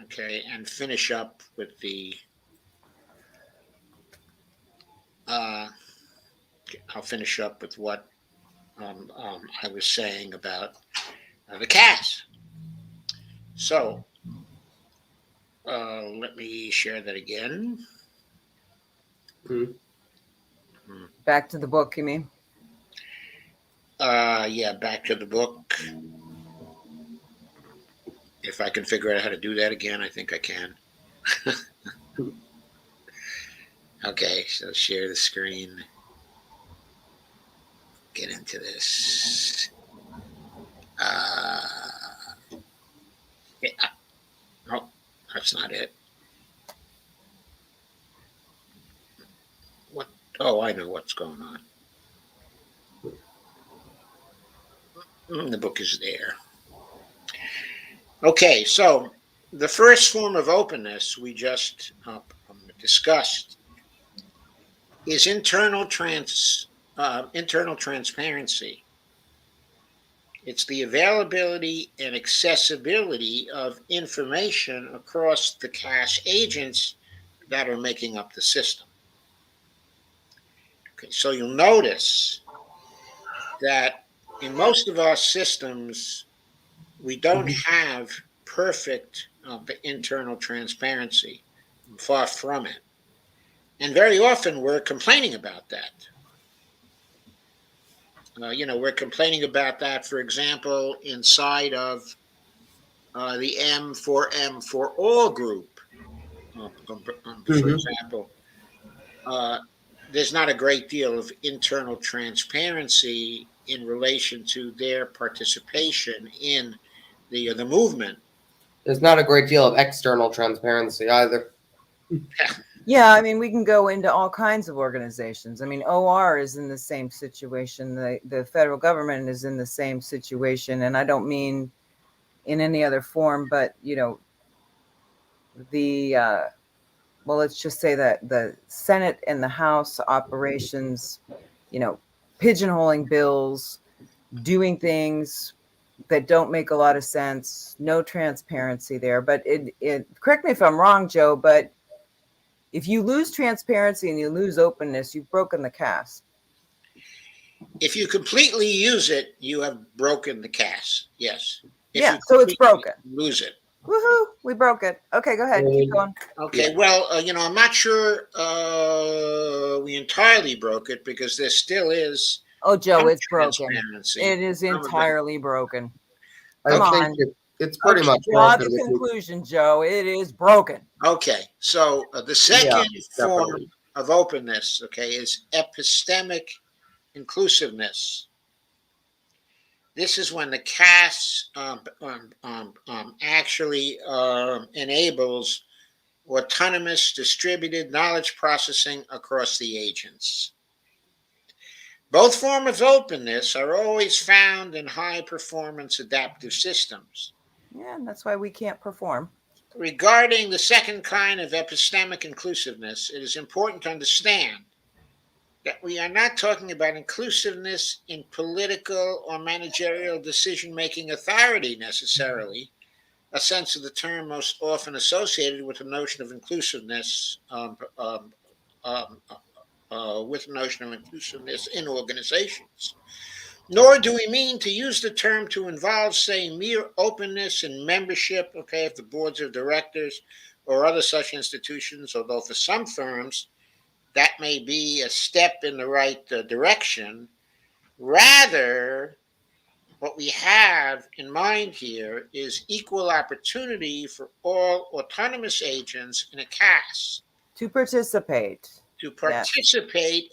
okay, and finish up with the, I'll finish up with what I was saying about the cast. So let me share that again. Back to the book, you mean? Yeah, back to the book. If I can figure out how to do that again, I think I can. Okay, so share the screen. Get into this. Yeah. Oh, that's not it. What? Oh, I know what's going on. The book is there. Okay, so the first form of openness we just discussed is internal transparency. It's the availability and accessibility of information across the cache agents that are making up the system. Okay, so you'll notice that in most of our systems, we don't have perfect internal transparency. Far from it. And very often we're complaining about that. We're complaining about that, for example, inside of the M for all group. For example, there's not a great deal of internal transparency in relation to their participation in the movement. There's not a great deal of external transparency either. Yeah, I mean, we can go into all kinds of organizations. I mean, OR is in the same situation. The federal government is in the same situation. And I don't mean in any other form, but, well, let's just say that the Senate and the House operations, pigeonholing bills, doing things that don't make a lot of sense, no transparency there. But it correct me if I'm wrong, Joe, but if you lose transparency and you lose openness, you've broken the cast. If you completely use it, you have broken the cast. Yes. So it's broken. Lose it. Woohoo! We broke it. Okay, go ahead. Keep going. Okay. Well, I'm not sure we entirely broke it because there still is. Oh, Joe, it's broken. It is entirely broken. Come I think it's pretty much draw broken. the conclusion, Joe. It is broken. Okay. So the second form of openness, is epistemic inclusiveness. This is when the cast actually enables autonomous distributed knowledge processing across the agents. Both forms of openness are always found in high-performance adaptive systems. Yeah, and that's why we can't perform. Regarding the second kind of epistemic inclusiveness, it is important to understand that we are not talking about inclusiveness in political or managerial decision-making authority necessarily, a sense of the term most often associated with the notion of inclusiveness in organizations. Nor do we mean to use the term to involve, say, mere openness in membership, of the boards of directors or other such institutions, although for some firms that may be a step in the right direction. Rather, what we have in mind here is equal opportunity for all autonomous agents in a cast to participate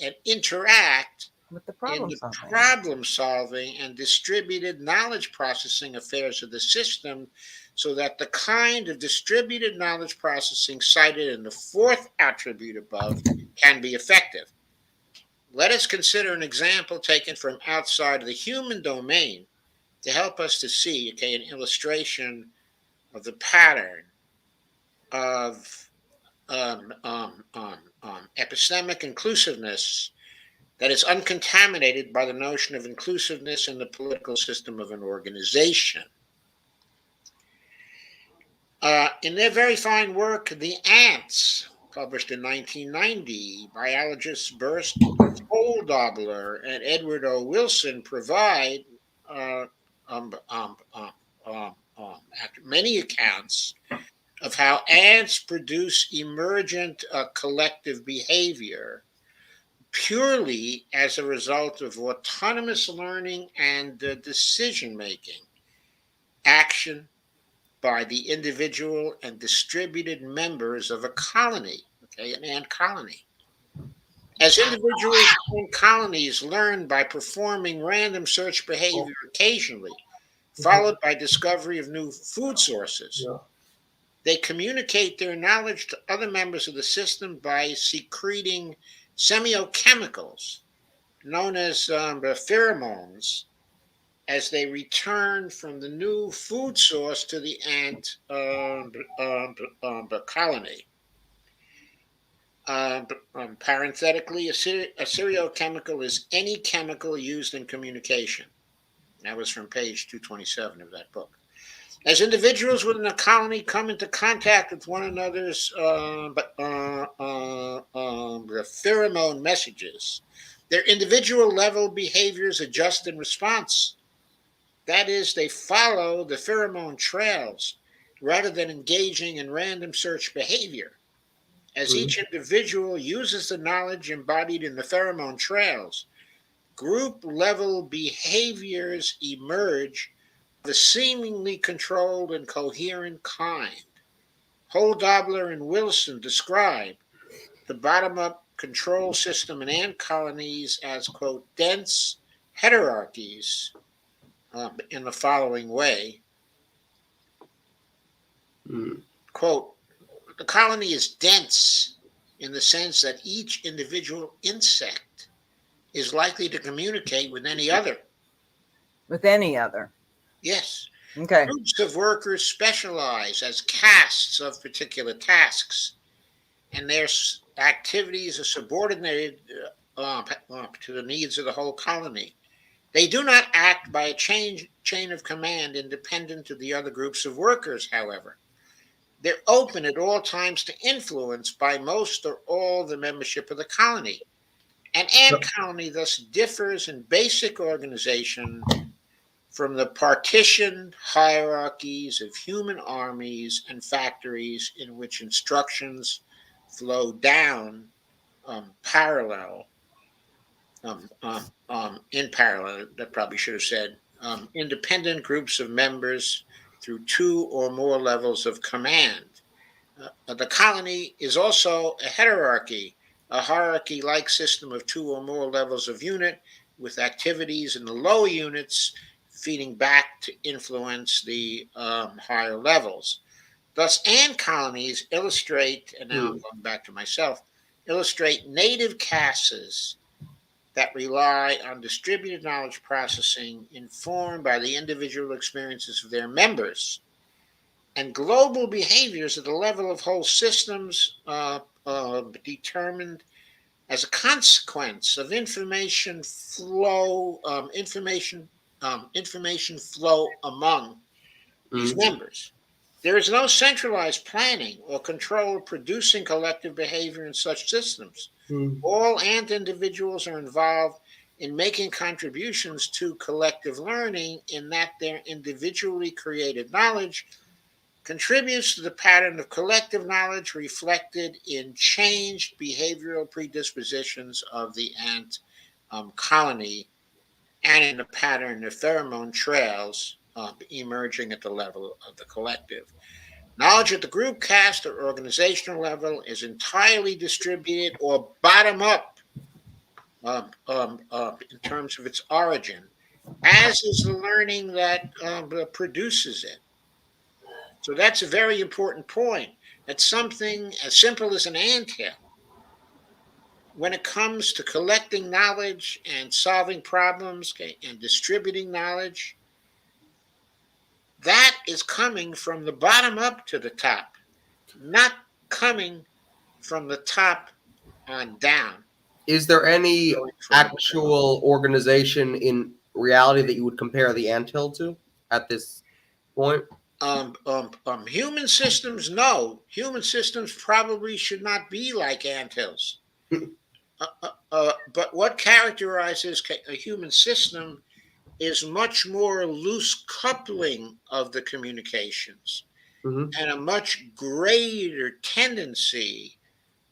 and interact with the problem solving and distributed knowledge processing affairs of the system, so that the kind of distributed knowledge processing cited in the fourth attribute above can be effective. Let us consider an example taken from outside of the human domain to help us to see, an illustration of the pattern of epistemic inclusiveness that is uncontaminated by the notion of inclusiveness in the political system of an organization. In their very fine work, The Ants, published in 1990, biologists Burst Holdobler and Edward O. Wilson provide many accounts of how ants produce emergent collective behavior purely as a result of autonomous learning and decision-making, action by the individual and distributed members of a colony, an ant colony. As individuals and colonies learn by performing random search behavior occasionally, followed by discovery of new food sources, they communicate their knowledge to other members of the system by secreting semiochemicals known as pheromones as they return from the new food source to the ant colony. Parenthetically, a seriochemical is any chemical used in communication. That was from page 227 of that book. As individuals within a colony come into contact with one another's pheromone messages, Their individual level behaviors adjust in response. That is, they follow the pheromone trails rather than engaging in random search behavior. As each individual uses the knowledge embodied in the pheromone trails, group level behaviors emerge of a seemingly controlled and coherent kind. Holdobler and Wilson describe the bottom up control system in ant colonies as, quote, dense hierarchies in the following way. Quote, the colony is dense in the sense that each individual insect is likely to communicate with any other. With any other. Yes. Okay. Groups of workers specialize as castes of particular tasks, and their activities are subordinated to the needs of the whole colony. They do not act by a chain of command independent of the other groups of workers, however. They're open at all times to influence by most or all the membership of the colony. An ant colony thus differs in basic organization from the partitioned hierarchies of human armies and factories in which instructions flow down in parallel, that probably should have said, independent groups of members through two or more levels of command. The colony is also a hierarchy, a hierarchy-like system of two or more levels of unit with activities in the lower units feeding back to influence the higher levels. Thus, ant colonies illustrate, and now I'm going back to myself, illustrate native castes that rely on distributed knowledge processing informed by the individual experiences of their members, and global behaviors at the level of whole systems determined as a consequence of information flow among these members. There is no centralized planning or control producing collective behavior in such systems. All ant individuals are involved in making contributions to collective learning in that their individually created knowledge contributes to the pattern of collective knowledge reflected in changed behavioral predispositions of the ant colony and in the pattern of pheromone trails emerging at the level of the collective. Knowledge at the group, caste, or organizational level is entirely distributed or bottom up in terms of its origin, as is the learning that produces it. So that's a very important point. That something as simple as an anthill, when it comes to collecting knowledge and solving problems and distributing knowledge, that is coming from the bottom up to the top, not coming from the top on down. Is there any actual organization in reality that you would compare the anthill to at this point? Human systems, no. Human systems probably should not be like anthills. But what characterizes a human system is much more loose coupling of the communications and a much greater tendency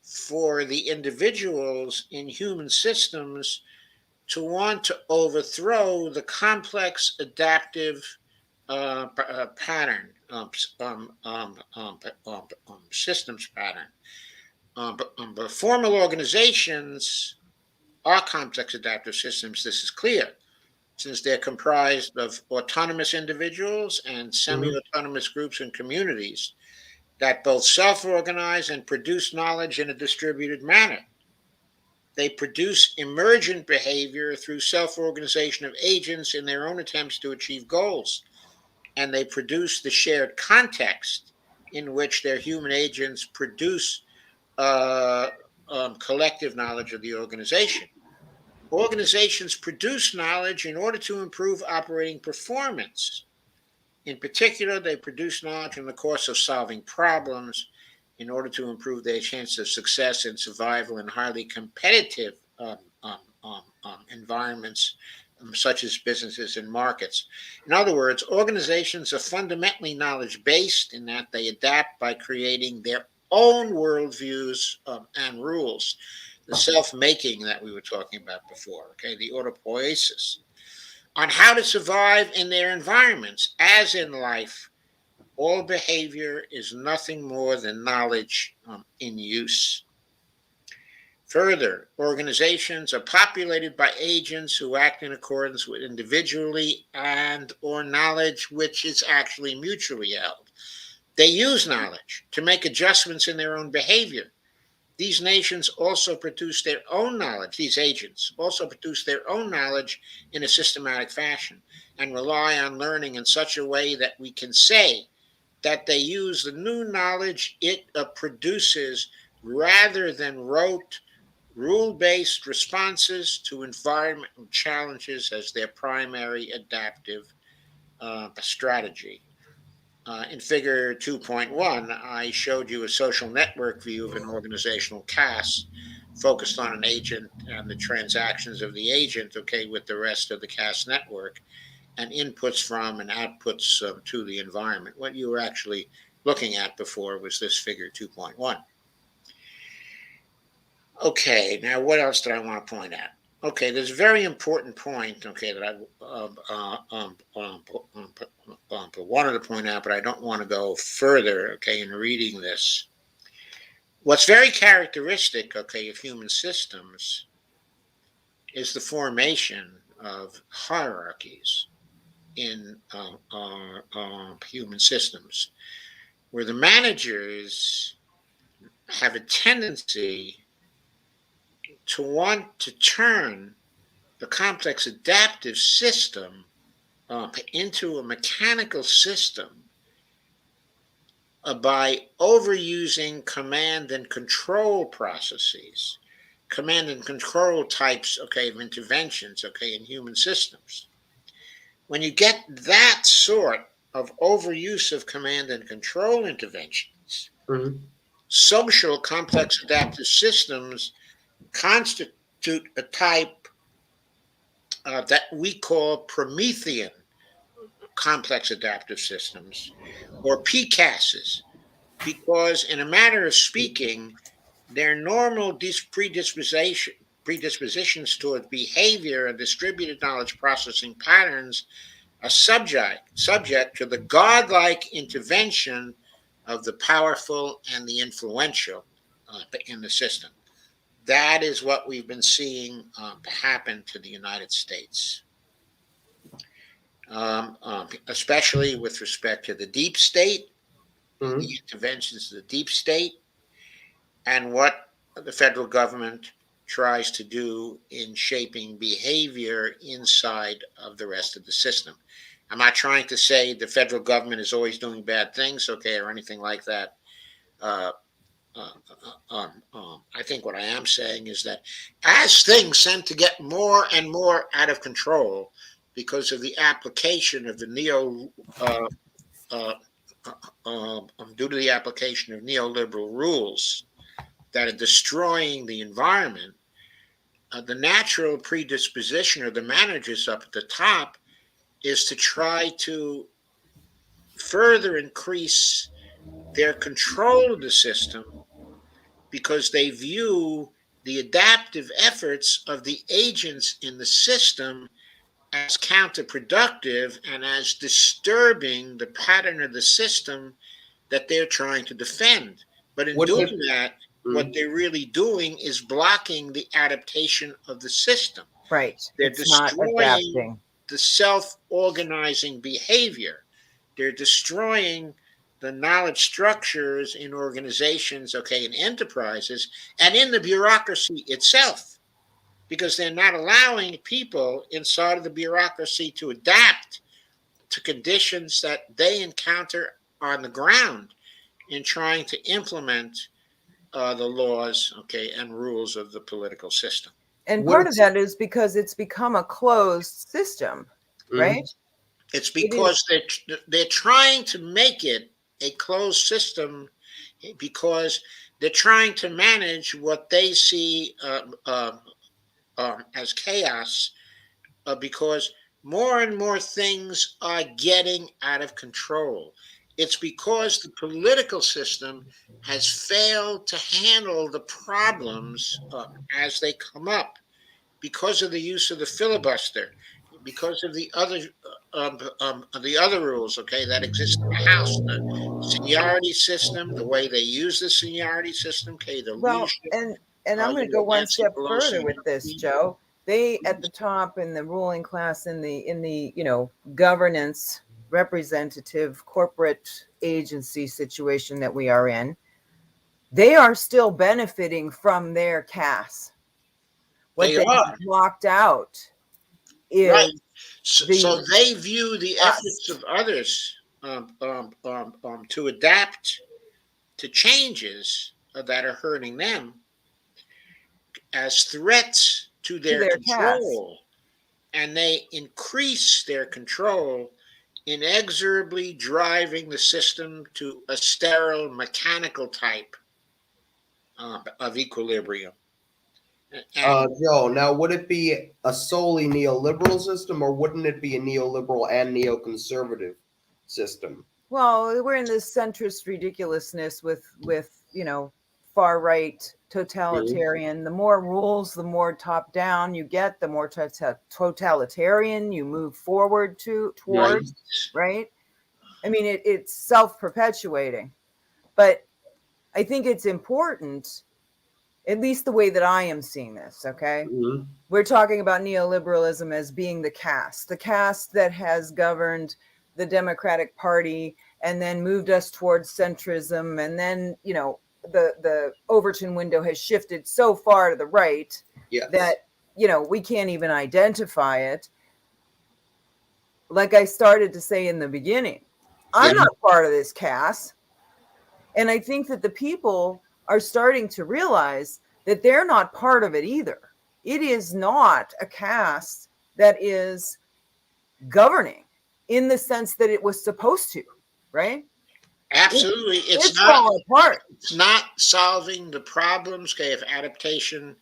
for the individuals in human systems to want to overthrow the complex adaptive pattern, systems pattern. But formal organizations are complex adaptive systems. This is clear, since they're comprised of autonomous individuals and semi-autonomous groups and communities that both self-organize and produce knowledge in a distributed manner. They produce emergent behavior through self-organization of agents in their own attempts to achieve goals. And they produce the shared context in which their human agents produce collective knowledge of the organization. Organizations produce knowledge in order to improve operating performance. In particular, they produce knowledge in the course of solving problems in order to improve their chance of success and survival in highly competitive environments, such as businesses and markets. In other words, organizations are fundamentally knowledge-based in that they adapt by creating their own worldviews and rules. The self-making that we were talking about before, okay, the autopoiesis, on how to survive in their environments. As in life, all behavior is nothing more than knowledge in use. Further, organizations are populated by agents who act in accordance with individually and or knowledge which is actually mutually held. They use knowledge to make adjustments in their own behavior. These nations also produce their own knowledge, these agents also produce their own knowledge in a systematic fashion and rely on learning in such a way that we can say that they use the new knowledge it produces rather than rote, rule-based responses to environmental challenges as their primary adaptive strategy. In figure 2.1, I showed you a social network view of an organizational caste focused on an agent and the transactions of the agent, okay, with the rest of the caste network, and inputs from and outputs to the environment. What you were actually looking at before was this figure 2.1. Okay, now what else did I want to point out? Okay, there's a very important point, okay, that I wanted to point out, but I don't want to go further, okay, in reading this. What's very characteristic, okay, of human systems is the formation of hierarchies in human systems, where the managers have a tendency to want to turn the complex adaptive system into a mechanical system by overusing command and control processes, command and control types, okay, of interventions, okay, in human systems. When you get that sort of overuse of command and control interventions, social complex adaptive systems constitute a type that we call Promethean complex adaptive systems, or PCASs, because in a manner of speaking, their normal predispositions toward behavior and distributed knowledge processing patterns are subject to the godlike intervention of the powerful and the influential in the system. That is what we've been seeing happen to the United States, especially with respect to the deep state, the interventions of the deep state, and what the federal government tries to do in shaping behavior inside of the rest of the system. I'm not trying to say the federal government is always doing bad things, okay, or anything like that. I think what I am saying is that as things tend to get more and more out of control because of the application of the due to the application of neoliberal rules that are destroying the environment, the natural predisposition of the managers up at the top is to try to further increase their control of the system, because they view the adaptive efforts of the agents in the system as counterproductive and as disturbing the pattern of the system that they're trying to defend. But in doing that, what they're really doing is blocking the adaptation of the system. Right. They're It's not destroying adapting. the self-organizing behavior. They're destroying the knowledge structures in organizations, okay, in enterprises, and in the bureaucracy itself, because they're not allowing people inside of the bureaucracy to adapt to conditions that they encounter on the ground in trying to implement the laws, okay, and rules of the political system. And part of that is because it's become a closed system, right? It's because they're trying to make it a closed system because they're trying to manage what they see as chaos because more and more things are getting out of control. It's because the political system has failed to handle the problems as they come up because of the use of the filibuster, because of the other rules, okay, that exist in the House, the seniority system, the way they use the seniority system, okay, the Well, leadership. and I'm going to go one Nancy step Pelosi, further with this, Joe. They at the top in the ruling class in the governance representative corporate agency situation that we are in, they are still benefiting from their caste. What they they are have blocked out right. is So the they view the efforts us. of others to adapt to changes that are hurting them as threats to To their their caste. control, and they increase their control, inexorably driving the system to a sterile mechanical type of equilibrium. And Joe, now would it be a solely neoliberal system, or wouldn't it be a neoliberal and neoconservative system? Well, we're in this centrist ridiculousness with far right totalitarian. The more rules, the more top down you get, the more totalitarian you move forward Right. towards, right? I mean, it's self-perpetuating, but I think it's important, at least the way that I am seeing this. Okay, Mhm. we're talking about neoliberalism as being the caste that has governed the Democratic Party and then moved us towards centrism. And then, the Overton window has shifted so far to the right Yes. that, we can't even identify it. Like I started to say in the beginning, I'm Yeah. not part of this caste. And I think that the people are starting to realize that they're not part of it either. It is not a caste that is governing in the sense that it was supposed to, right? absolutely, It's falling apart. it's not solving the problems, okay, of adaptation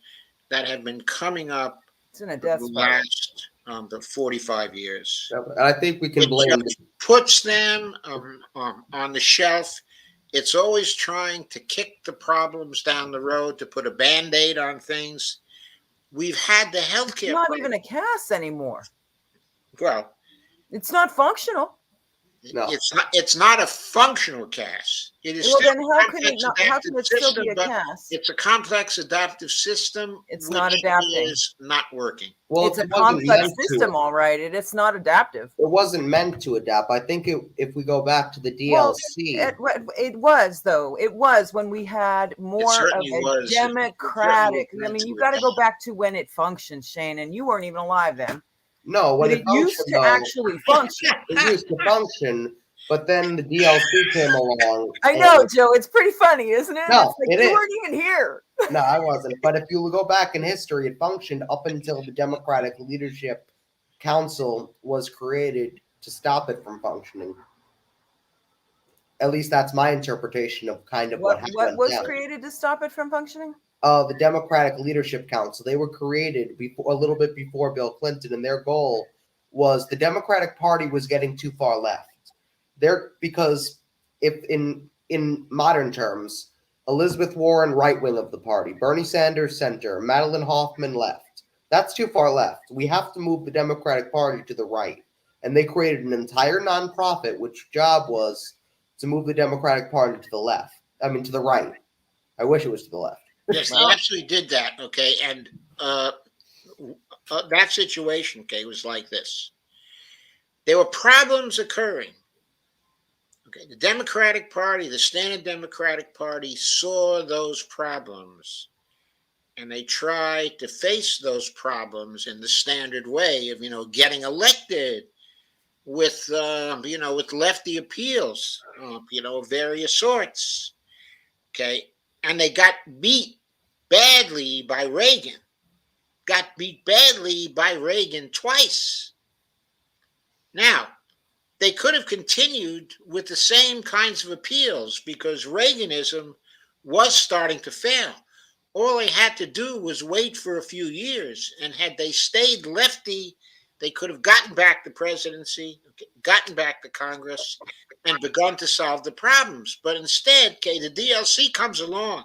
that have been coming up It's in a for death the spiral. last the 45 years. And I think we can It blame. just puts them on the shelf. It's always trying to kick the problems down the road, to put a band-aid on things. We've had the It's healthcare not problem. even a caste anymore. Well, It's not functional. No. it's not a functional caste. It is Well, still then a how can complex adaptive it still system, be a but caste? it's a complex adaptive system It's which not adapting. is not working. Well, It's a it wasn't complex meant system, to. all right. It's not adaptive. It wasn't meant to adapt. I think if we go back to the Well, DLC, it was, though. It was when we had It more of certainly a was. It certainly democratic. was I meant mean, to you got to adapt. go back to when it functioned, Shane, and you weren't even alive then. no, when But it it used functioned to though, actually function. it used to function. But then the DLC came along. I know, Joe. It's pretty funny, isn't it? No, It's like it you is. weren't even here. No, I wasn't. But if you go back in history, it functioned up until the Democratic Leadership Council was created to stop it from functioning. At least that's my interpretation of kind of what What went was down. created to stop it from functioning? The Democratic Leadership Council. They were created before, a little bit before Bill Clinton, and their goal was the Democratic Party was getting too far left. Because if in modern terms, Elizabeth Warren right wing of the party, Bernie Sanders center, Madeline Hoffman left. That's too far left. We have to move the Democratic Party to the right, and they created an entire nonprofit which job was to move the Democratic Party to the left. I mean, to the right. I wish it was to the left. Yes, they actually did that. Okay, and that situation, okay, was like this. There were problems occurring. Okay, the Democratic Party, the standard Democratic Party, saw those problems, and they tried to face those problems in the standard way of getting elected with with lefty appeals, of various sorts. Okay, and they got beat badly by Reagan. Got beat badly by Reagan twice. Now, they could have continued with the same kinds of appeals because Reaganism was starting to fail. all they had to do was wait for a few years. And had they stayed lefty, they could have gotten back the presidency, gotten back the Congress, and begun to solve the problems. But instead, okay, the DLC comes along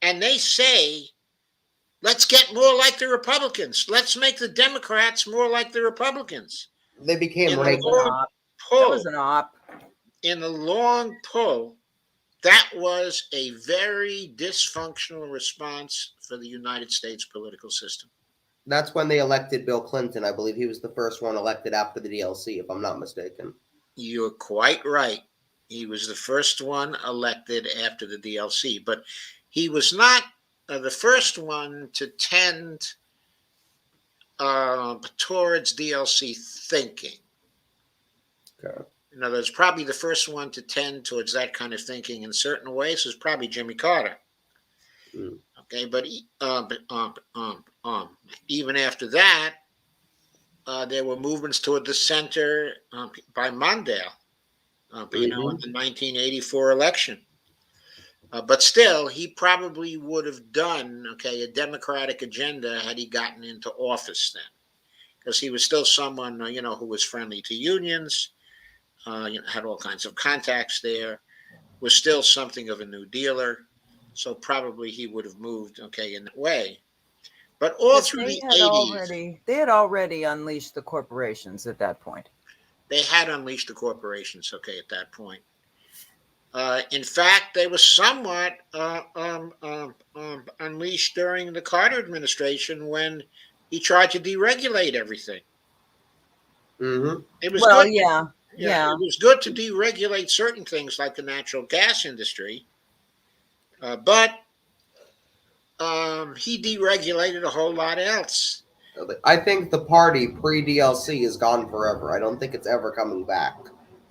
and they say, let's get more like the Republicans. Let's make the Democrats more like the Republicans. They became In the right. long That was pull, an op. in the long pull, that was a very dysfunctional response for the United States political system. That's when they elected Bill Clinton. I believe he was the first one elected after the DLC, if I'm not mistaken. You're quite right. He was the first one elected after the DLC, but he was not the first one to tend towards DLC thinking. Okay. In other words, probably the first one to tend towards that kind of thinking in certain ways was probably Jimmy Carter. Mm. Okay, but even after that, there were movements toward the center by Mondale, in the 1984 election. But still, he probably would have done, a Democratic agenda had he gotten into office then. Because he was still someone, who was friendly to unions, had all kinds of contacts there, was still something of a New Dealer. So probably he would have moved, in that way. But all through the 80s, they had already unleashed the corporations at that point. They had unleashed the corporations, at that point. In fact, they were somewhat unleashed during the Carter administration when he tried to deregulate everything. Mm-hmm. It was good. Yeah. It was good to deregulate certain things like the natural gas industry, but he deregulated a whole lot else. I think the party pre-DLC is gone forever. I don't think it's ever coming back.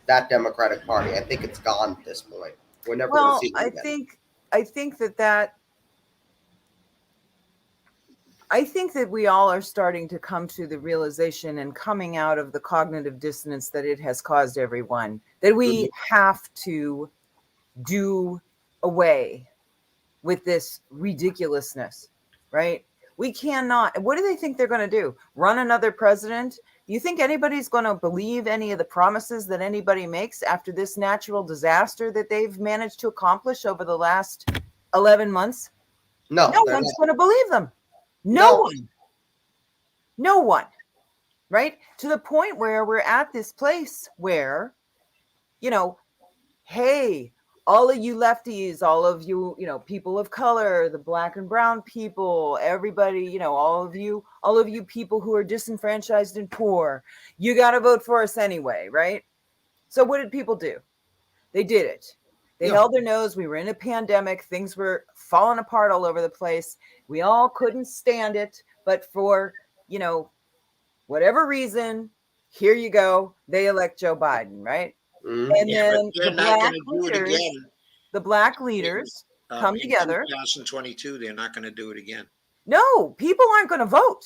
That Democratic Party, I think it's gone at this point. We're never going to see it again. I think that we all are starting to come to the realization and coming out of the cognitive dissonance that it has caused everyone, that we have to do away with this ridiculousness, right? We cannot. What do they think they're going to do? Run another president? Do you think anybody's going to believe any of the promises that anybody makes after this natural disaster that they've managed to accomplish over the last 11 months? No one's going to believe them. No one. Right? To the point where we're at this place where, hey, all of you lefties, all of you, people of color, the black and brown people, everybody, all of you people who are disenfranchised and poor, you got to vote for us anyway, right? So what did people do? They did it. They held their nose. We were in a pandemic. Things were falling apart all over the place. We all couldn't stand it. But for, whatever reason, here you go. They elect Joe Biden, right? Mm-hmm. And then the black leaders come together. 2022, they're not going to do it again. No, people aren't going to vote.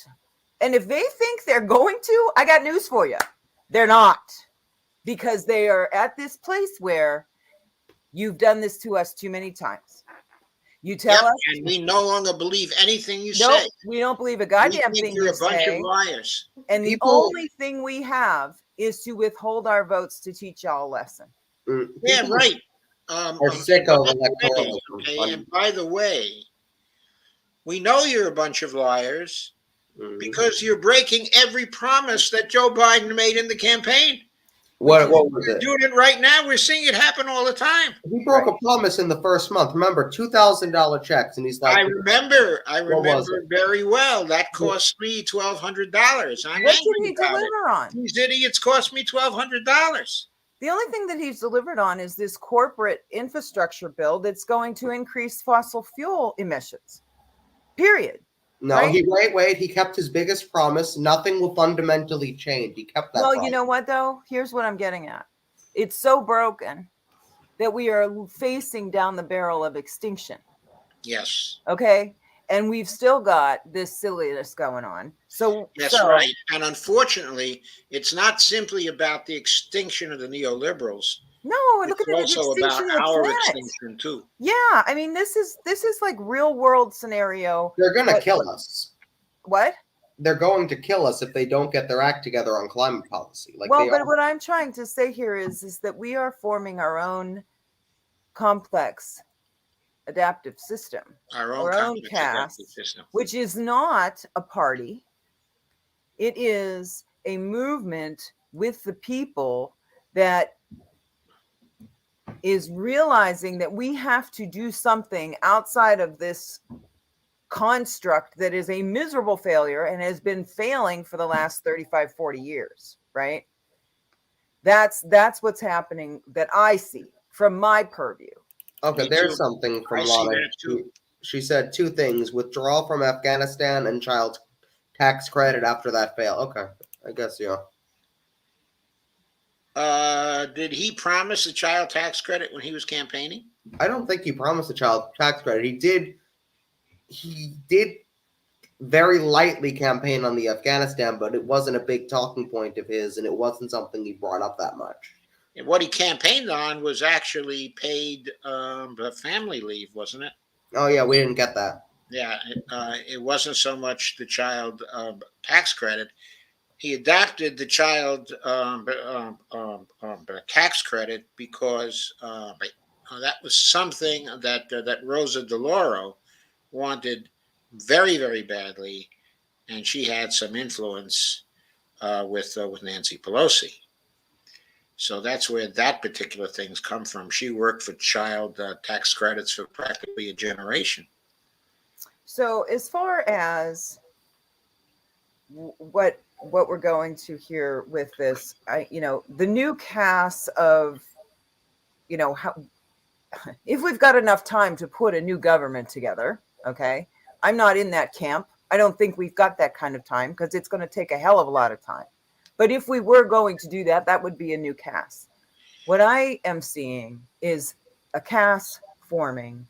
And if they think they're going to, I got news for you. They're not. Because they are at this place where you've done this to us too many times. You tell us. And we no longer believe anything you nope, say. We don't believe a goddamn thing you say. You're a bunch of liars. And the only thing we have is to withhold our votes to teach y'all a lesson. Yeah, right. We're sick of electoralism. And by the way, we know you're a bunch of liars because you're breaking every promise that Joe Biden made in the campaign. What was We're it? doing it right now. We're seeing it happen all the time. He broke a promise in the first month. Remember, $2,000 checks, and he's like, I remember very well. That cost me $1,200. What did he deliver on? These idiots cost me $1,200. The only thing that he's delivered on is this corporate infrastructure bill that's going to increase fossil fuel emissions. Period. No, right? Wait. He kept his biggest promise. Nothing will fundamentally change. He kept that promise. You know what, though? Here's what I'm getting at. It's so broken that we are facing down the barrel of extinction. Yes. Okay? And we've still got this silliness going on. That's right. And unfortunately, it's not simply about the extinction of the neoliberals. No, look It's at the also extinction about of the our planet. extinction too. Yeah, I mean, this is like real world scenario. They're going to But- kill us. What? They're going to kill us if they don't get their act together on climate policy. Like Well, they but are. what I'm trying to say here is that we are forming our own complex adaptive system, Our own our own complex adaptive caste, system. which is not a party. It is a movement with the people that is realizing that we have to do something outside of this construct that is a miserable failure and has been failing for the last 35, 40 years, right? That's what's happening that I see from my purview. Okay, Me there's too. something from I see Lana. that too. She said two things: withdrawal from Afghanistan and child tax credit after that fail. Okay, I guess yeah. Did he promise a child tax credit when he was campaigning? I don't think he promised a child tax credit. He did. He did very lightly campaign on the Afghanistan, but it wasn't a big talking point of his, and it wasn't something he brought up that much. And what he campaigned on was actually paid family leave, wasn't it? Oh yeah, we didn't get that. Yeah, it wasn't so much the child tax credit. He adopted the child tax credit because that was something that Rosa DeLauro wanted very, very badly, and she had some influence with Nancy Pelosi. So that's where that particular thing's come from. She worked for child tax credits for practically a generation. So as far as what we're going to hear with this, the new cast of, how, if we've got enough time to put a new government together, okay, I'm not in that camp. I don't think we've got that kind of time because it's going to take a hell of a lot of time. But if we were going to do that, that would be a new cast. What I am seeing is a cast forming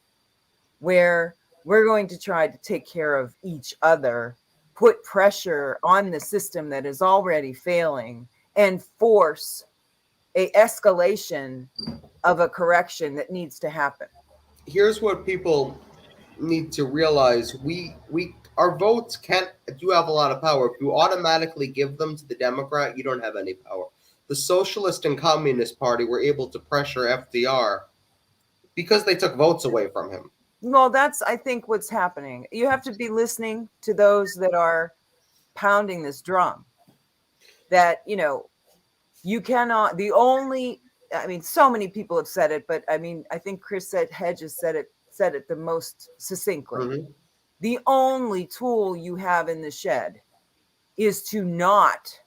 where we're going to try to take care of each other, put pressure on the system that is already failing, and force a escalation of a correction that needs to happen. Here's what people need to realize: our votes do have a lot of power. If you automatically give them to the Democrat, you don't have any power. The Socialist and Communist Party were able to pressure FDR because they took votes away from him. Well, that's, I think, what's happening. You have to be listening to those that are pounding this drum. That, you cannot, so many people have said it, but I think Chris Hedges said it the most succinctly. Mm-hmm. The only tool you have in the shed is to not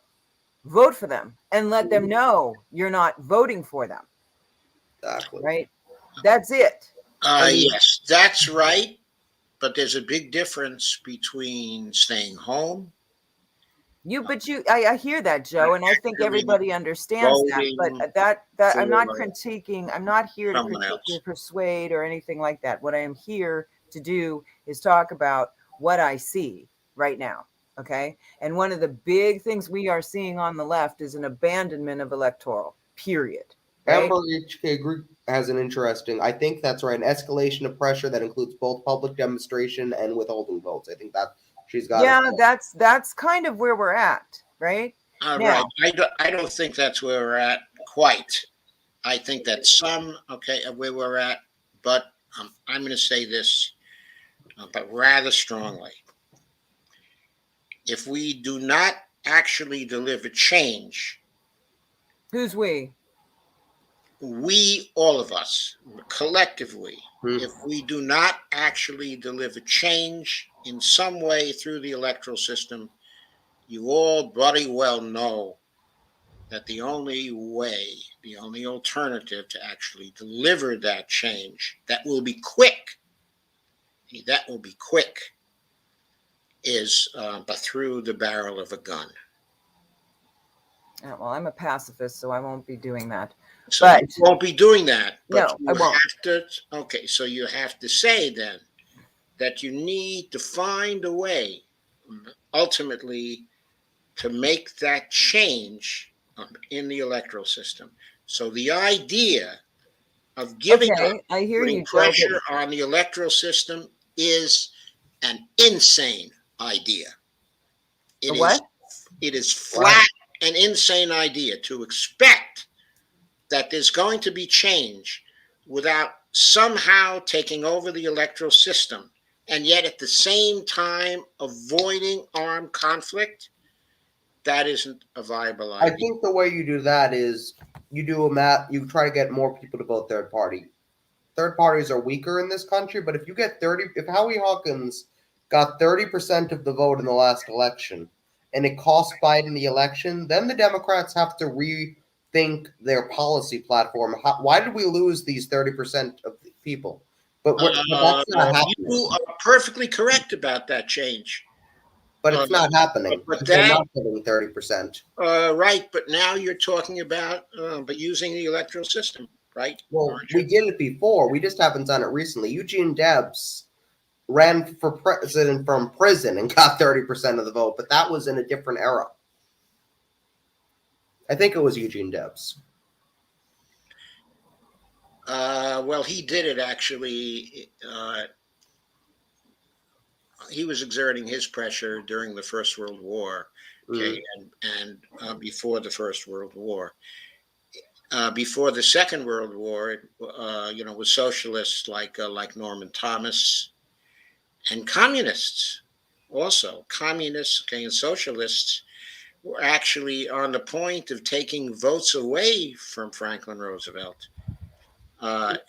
vote for them and let them know you're not voting for them. Exactly. Right? That's it. Yes, that's right. But there's a big difference between staying home. I hear that, Joe, and I think everybody understands that. But that I'm not critiquing. I'm not here to critique or persuade or anything like that. What I am here to do is talk about what I see right now. Okay, and one of the big things we are seeing on the left is an abandonment of electoral. Period. Right? Amber HK Group has an interesting. I think that's right. An escalation of pressure that includes both public demonstration and withholding votes. I think that. She's got that's kind of where we're at, right? Right. I don't think that's where we're at quite. I think that's where we're at, but I'm going to say this, but rather strongly. If we do not actually deliver change, who's we? We, all of us, collectively, if we do not actually deliver change in some way through the electoral system, you all bloody well know that the only way, the only alternative to actually deliver that change that will be quick, is but through the barrel of a gun. Oh, well, I'm a pacifist, so I won't be doing that. So you won't be doing that. But no, I won't. So you have to say then that you need to find a way, ultimately, to make that change in the electoral system, So the idea of giving up, Okay, I hear putting you, Joe. pressure on the electoral system is an insane idea. But It what? is flat an insane idea to expect that there's going to be change without somehow taking over the electoral system, and yet at the same time avoiding armed conflict. That isn't a viable I idea. think the way you do that is you do a map. You try to get more people to vote third party. Third parties are weaker in this country, but if you get 30, if Howie Hawkins got 30% of the vote in the last election, and it cost Biden the election, then the Democrats have to rethink their policy platform. Why did we lose these 30% of the people? But that's not happening. You are perfectly correct about that change. But it's not happening. But They're that, not getting 30%. right, but now you're talking about but using the electoral system, right? Well, we did it before. We just haven't done it recently. Eugene Debs ran for president from prison and got 30% of the vote, but that was in a different era. I think it was Eugene Debs. Well, he did it actually. He was exerting his pressure during the First World War, okay, and before the First World War. Before the Second World War, with socialists like Norman Thomas and communists also. Communists, okay, and socialists were actually on the point of taking votes away from Franklin Roosevelt.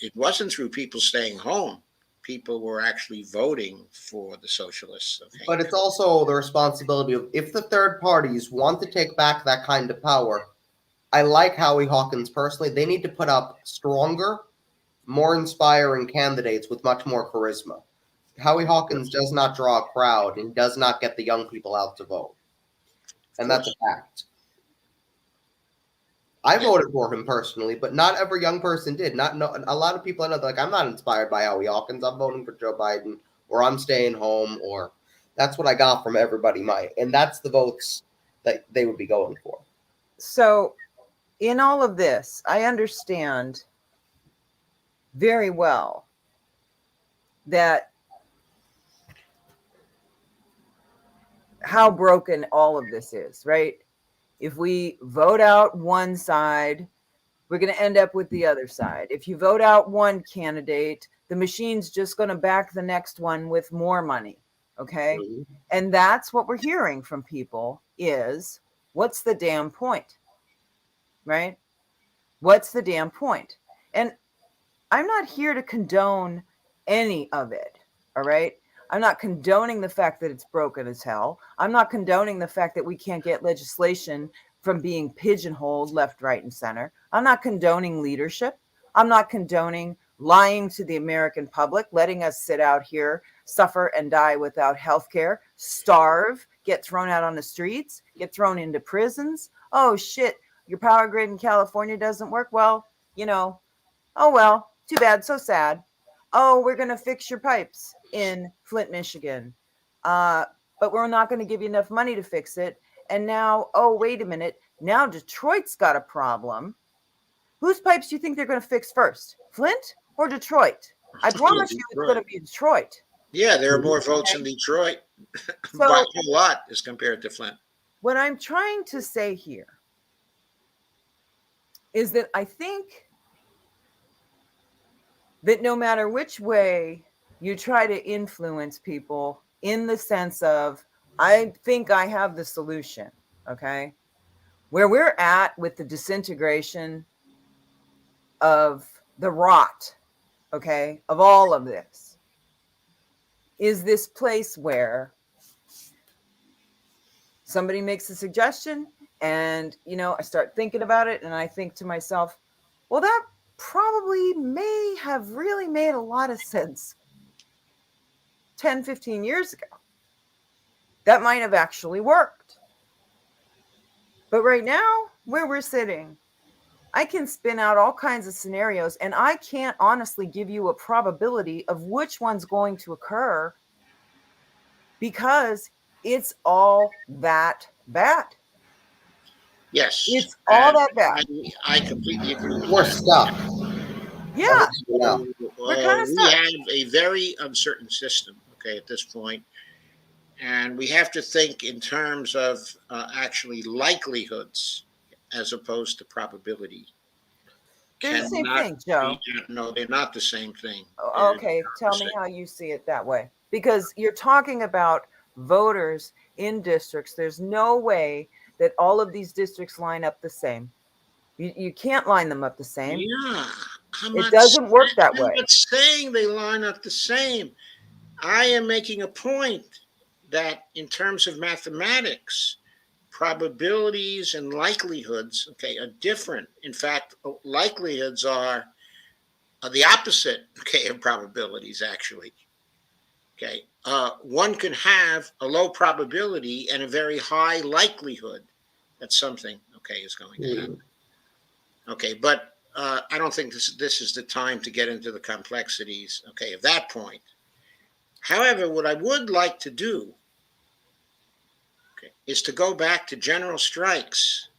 It wasn't through people staying home. People were actually voting for the socialists. Okay? But it's also the responsibility of, if the third parties want to take back that kind of power, I like Howie Hawkins personally. They need to put up stronger, more inspiring candidates with much more charisma. Howie Hawkins does not draw a crowd and does not get the young people out to vote. And that's a fact. I voted for him personally, but not every young person did. A lot of people I know, like, I'm not inspired by Howie Hawkins. I'm voting for Joe Biden, or I'm staying home, or that's what I got from everybody. And that's the votes that they would be going for. So, in all of this, I understand very well that how broken all of this is, right? If we vote out one side, we're going to end up with the other side. If you vote out one candidate, the machine's just going to back the next one with more money, okay? Mm-hmm. And that's what we're hearing from people is, what's the damn point, right? What's the damn point? And I'm not here to condone any of it, all right? I'm not condoning the fact that it's broken as hell. I'm not condoning the fact that we can't get legislation from being pigeonholed left, right, and center. I'm not condoning leadership. I'm not condoning lying to the American public, letting us sit out here, suffer and die without health care, starve, get thrown out on the streets, get thrown into prisons. Oh, shit, your power grid in California doesn't work. Well, oh, well, too bad, so sad. Oh, we're going to fix your pipes in Flint, Michigan. But we're not going to give you enough money to fix it. And now, oh, wait a minute. Now Detroit's got a problem. Whose pipes do you think they're going to fix first? Flint or Detroit? I promise you it's going to be Detroit. Yeah, there are more votes in Detroit by a whole lot as compared to Flint. What I'm trying to say here is that I think that no matter which way you try to influence people, in the sense of, I think I have the solution, okay? Where we're at with the disintegration of the rot, okay, of all of this, is this place where somebody makes a suggestion and, I start thinking about it and I think to myself, well, that probably may have really made a lot of sense 10, 15 years ago. That might have actually worked. But right now, where we're sitting, I can spin out all kinds of scenarios and I can't honestly give you a probability of which one's going to occur because it's all that bad. Yes. It's all And that bad. I completely agree with We're that. stuck. Yeah, No. we're kind of We stuck. have a very uncertain system, okay, at this point, and we have to think in terms of actually likelihoods as opposed to probability. They're the same Cannot thing, Joe. be, no, they're not the same thing. Okay, They're tell the me same. how you see it that way. Because you're talking about voters in districts. There's no way that all of these districts line up the same. You can't line them up the same. Yeah, It doesn't work that I'm way. not saying they line up the same. I am making a point that in terms of mathematics, probabilities and likelihoods, okay, are different. In fact, likelihoods are the opposite, okay, of probabilities, actually. Okay. One can have a low probability and a very high likelihood that something, okay, is going to happen. Okay, but I don't think this is the time to get into the complexities, okay, of that point. However, what I would like to do, okay, is to go back to general strikes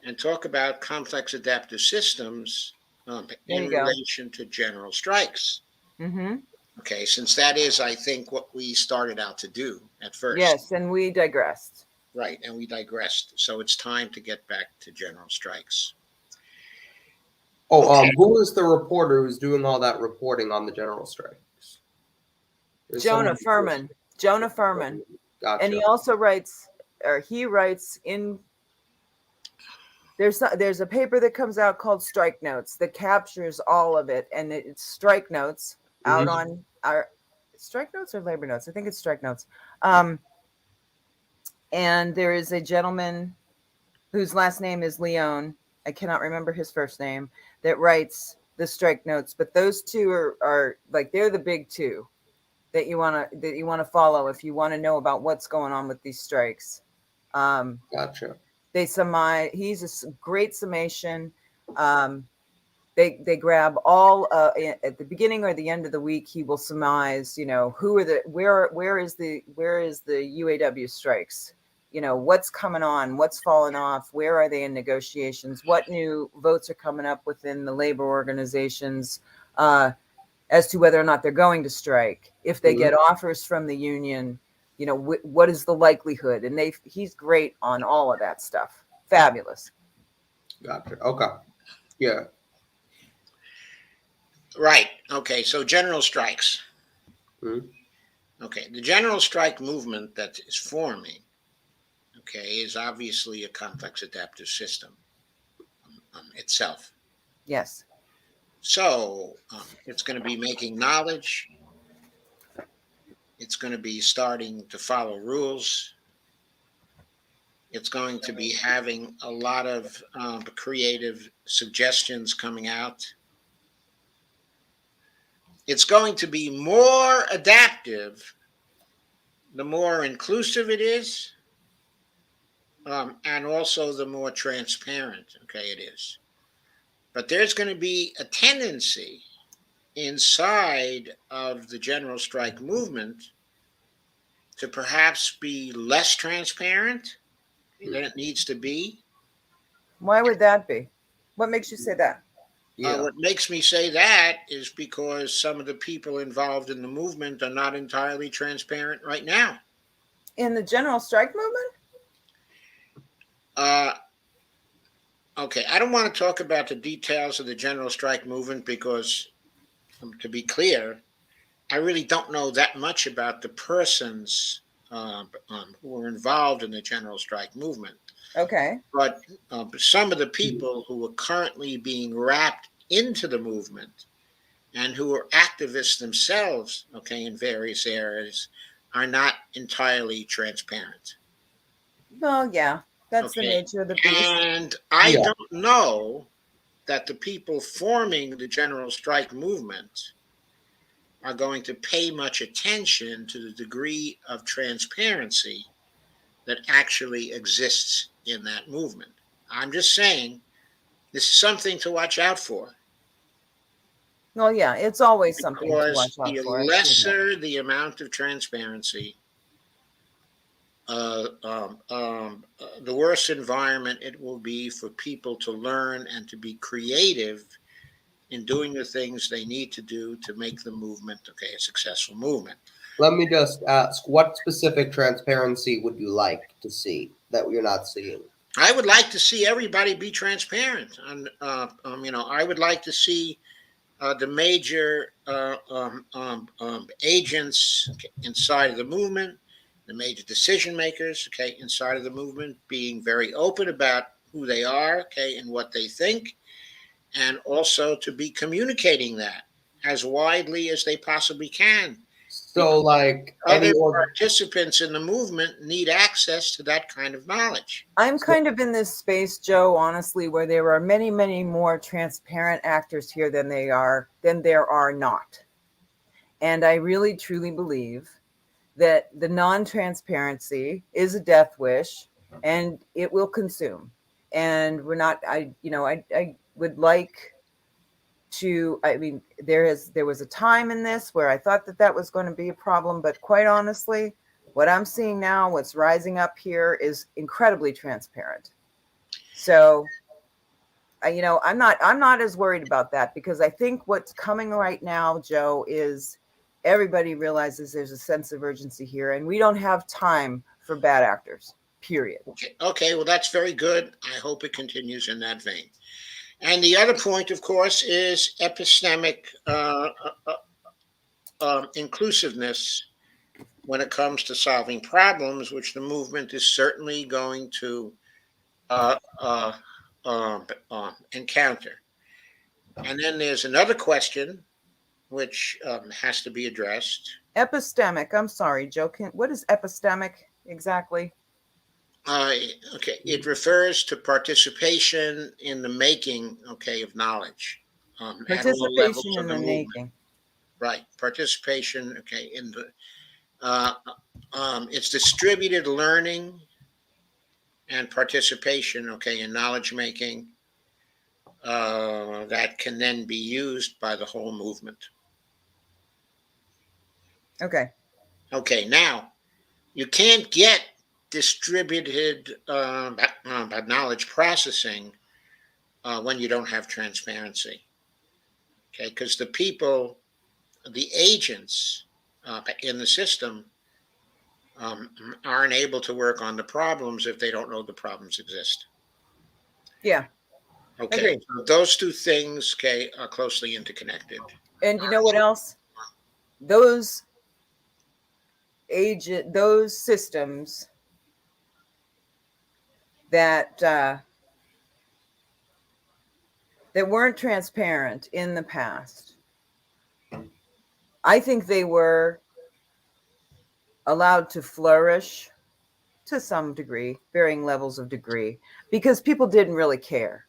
and talk about complex adaptive systems There in you go. relation to general strikes. Mm-hmm. Okay, since that is, I think, what we started out to do at first. Yes, and we digressed. Right, and we digressed. So it's time to get back to general strikes. Oh, Okay. who is the reporter who's doing all that reporting on the general strikes? There's Jonah someone- Furman. Jonah Furman. Gotcha. And he also writes, or he writes in. There's a paper that comes out called Strike Notes that captures all of it, and it's Strike Notes out on our Strike Notes or Labor Notes. I think it's Strike Notes. And there is a gentleman whose last name is Leone. I cannot remember his first name, that writes the Strike Notes. But those two are like, they're the big two that you want to follow if you want to know about what's going on with these strikes. Gotcha. They summarize. He's a great summation. They grab all at the beginning or the end of the week. He will surmise, who are where is the UAW strikes? What's coming on, what's falling off, where are they in negotiations, what new votes are coming up within the labor organizations as to whether or not they're going to strike. If they get offers from the union, what is the likelihood? And he's great on all of that stuff. Fabulous. Gotcha. Okay. Yeah. Right. Okay. So general strikes. Mhm. Okay. The general strike movement that is forming, okay, is obviously a complex adaptive system itself. Yes. So it's going to be making knowledge. It's going to be starting to follow rules. It's going to be having a lot of creative suggestions coming out. It's going to be more adaptive the more inclusive it is, and also the more transparent, okay, it is. But there's going to be a tendency inside of the general strike movement to perhaps be less transparent than it needs to be. Why would that be? What makes you say that? Yeah. What makes me say that is because some of the people involved in the movement are not entirely transparent right now. In the general strike movement? Okay, I don't want to talk about the details of the general strike movement because, to be clear, I really don't know that much about the persons who were involved in the general strike movement. Okay. But some of the people who are currently being wrapped into the movement and who are activists themselves, okay, in various areas, are not entirely transparent. Well, yeah, that's the Okay, nature of the beast. and I Yeah. don't know that the people forming the general strike movement are going to pay much attention to the degree of transparency that actually exists in that movement. I'm just saying this is something to watch out for. Well, yeah, it's always something to watch Because out the for. lesser the amount of transparency, the worse environment it will be for people to learn and to be creative in doing the things they need to do to make the movement, okay, a successful movement. Let me just ask, what specific transparency would you like to see that you're not seeing? I would like to see everybody be transparent. And, I would like to see the major agents inside of the movement, the major decision makers, okay, inside of the movement, being very open about who they are, okay, and what they think, and also to be communicating that as widely as they possibly can. So, like Other participants in the movement need access to that kind of knowledge. I'm kind of in this space, Joe, honestly, where there are many, many more transparent actors here than there are not. And I really truly believe that the non-transparency is a death wish and it will consume. And we're not, I would like to, I mean, there was a time in this where I thought that was going to be a problem, but quite honestly, what I'm seeing now, what's rising up here is incredibly transparent. So, I'm not as worried about that, because I think what's coming right now, Joe, is everybody realizes there's a sense of urgency here, and we don't have time for bad actors, period. Okay, well, that's very good. I hope it continues in that vein. And the other point, of course, is epistemic inclusiveness when it comes to solving problems, which the movement is certainly going to encounter. And then there's another question which has to be addressed. Epistemic. I'm sorry, Joe. What is epistemic exactly? Okay, it refers to participation in the making, okay, of knowledge. Participation in the making. Right, participation, okay, in the it's distributed learning and participation, okay, in knowledge making that can then be used by the whole movement. Okay. Okay, now you can't get distributed knowledge processing when you don't have transparency. Okay, because the people, the agents in the system aren't able to work on the problems if they don't know the problems exist. Yeah. Okay, so those two things, okay, are closely interconnected. And you know what else? Those systems that weren't transparent in the past, I think they were allowed to flourish to some degree, varying levels of degree, because people didn't really care.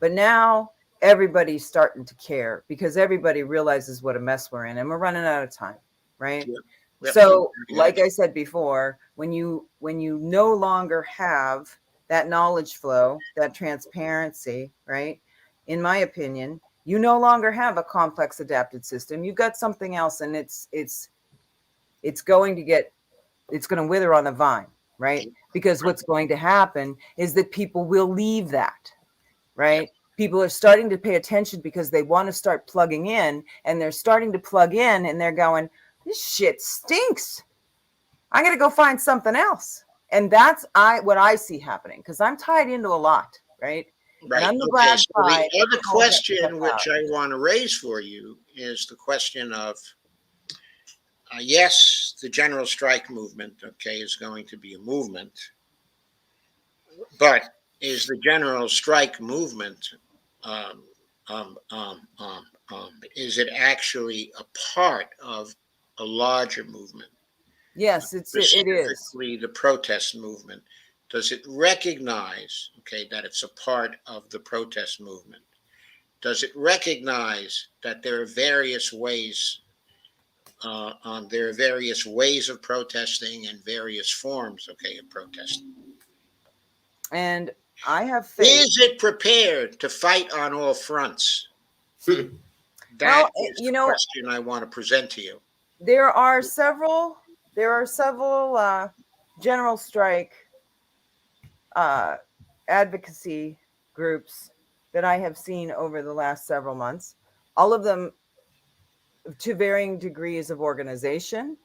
But now everybody's starting to care, because everybody realizes what a mess we're in, and we're running out of time, right? Yep. So, like I said before, when you no longer have that knowledge flow, that transparency, right? In my opinion, you no longer have a complex adapted system. You've got something else, and it's going to wither on the vine, right? Because what's going to happen is that people will leave that, right? People are starting to pay attention because they want to start plugging in, and they're starting to plug in, and they're going, this shit stinks. I'm going to go find something else. And that's what I see happening, because I'm tied into a lot, right? Right. And I'm the okay, so side. The other question which I want to raise for you is the question of, yes, the general strike movement, okay, is going to be a movement, but is the general strike movement, is it actually a part of a larger movement? Yes, it is. Specifically, the protest movement. Does it recognize, okay, that it's a part of the protest movement? Does it recognize that there are various ways? There are various ways of protesting and various forms, okay, of protesting. And I have faith. Is it prepared to fight on all fronts? That is the question I want to present to you. There are several general strike advocacy groups that I have seen over the last several months, all of them to varying degrees of organization,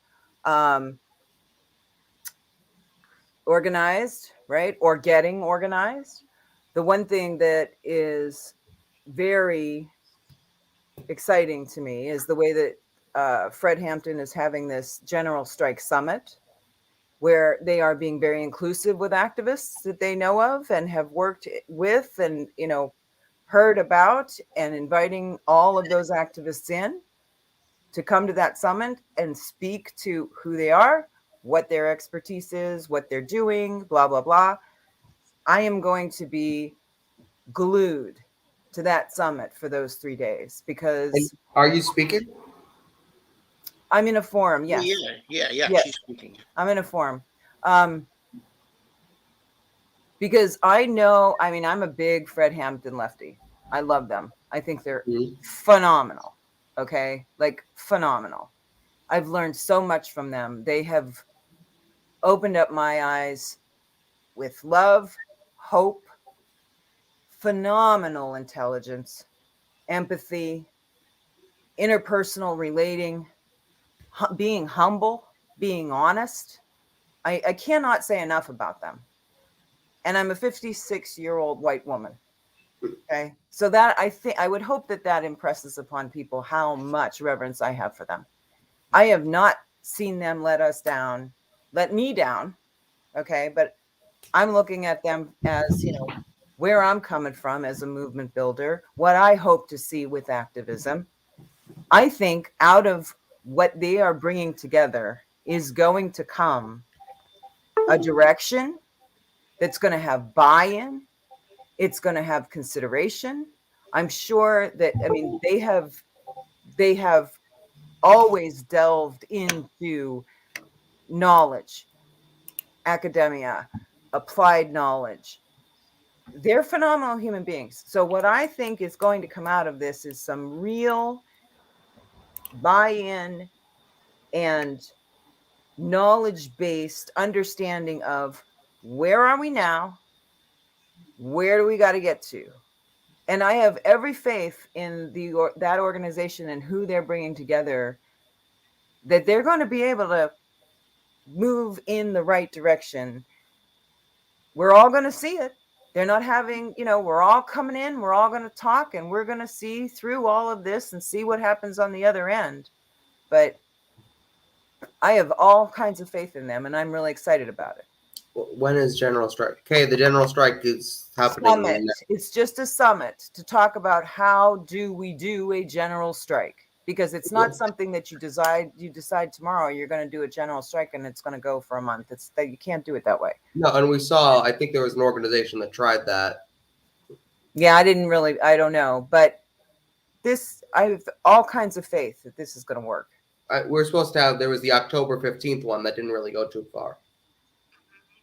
organized, right? Or getting organized. The one thing that is very exciting to me is the way that Fred Hampton is having this general strike summit, where they are being very inclusive with activists that they know of and have worked with and, heard about, and inviting all of those activists in to come to that summit and speak to who they are, what their expertise is, what they're doing, blah, blah, blah. I am going to be glued to that summit for those 3 days And because are you speaking? I'm in a forum. Yes. Yeah. Yes. She's speaking. I'm in a forum. Because I'm a big Fred Hampton lefty. I love them. I think they're phenomenal. Okay. Like phenomenal. I've learned so much from them. They have opened up my eyes with love, hope, phenomenal intelligence, empathy, interpersonal relating, being humble, being honest. I cannot say enough about them. And I'm a 56-year-old white woman. Okay. So that I would hope that impresses upon people how much reverence I have for them. I have not seen them let me down. Okay. But I'm looking at them as, where I'm coming from as a movement builder, what I hope to see with activism. I think out of what they are bringing together is going to come a direction that's going to have buy-in. It's going to have consideration. I'm sure that, they have always delved into knowledge, academia, applied knowledge. They're phenomenal human beings. So what I think is going to come out of this is some real buy-in and knowledge-based understanding of where are we now? Where do we got to get to? And I have every faith in that organization and who they're bringing together, that they're going to be able to move in the right direction. We're all going to see it. They're not having, we're all coming in, we're all going to talk, and we're going to see through all of this and see what happens on the other end. But I have all kinds of faith in them, and I'm really excited about it. When is General Strike? Okay, the General Strike is happening. Summit. It's just a summit to talk about how do we do a general strike, because it's not something that you decide tomorrow you're going to do a general strike and it's going to go for a month. It's that you can't do it that way. No, and we saw, I think there was an organization that tried that. Yeah, I don't know, but I have all kinds of faith that this is going to work. We're supposed to have, there was the October 15th one that didn't really go too far.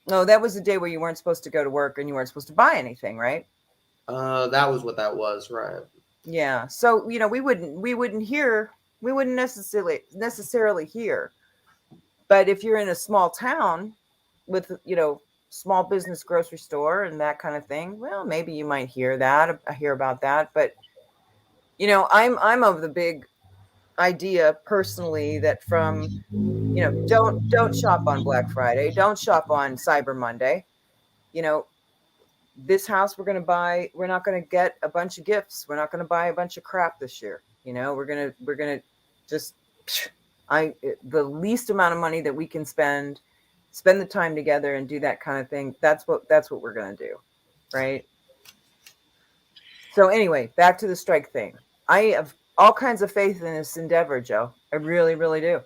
No, that was the day where you weren't supposed to go to work and you weren't supposed to buy anything, right? That was what that was, right? Yeah. So, we wouldn't necessarily hear. But if you're in a small town with, small business grocery store and that kind of thing, well, maybe you might hear about that. But, I'm of the big idea personally that from, don't shop on Black Friday, don't shop on Cyber Monday. This house we're not going to get a bunch of gifts. We're not going to buy a bunch of crap this year. We're going to just, the least amount of money that we can spend the time together and do that kind of thing. That's what we're going to do. Right. So anyway, back to the strike thing. I have all kinds of faith in this endeavor, Joe. I really, really do.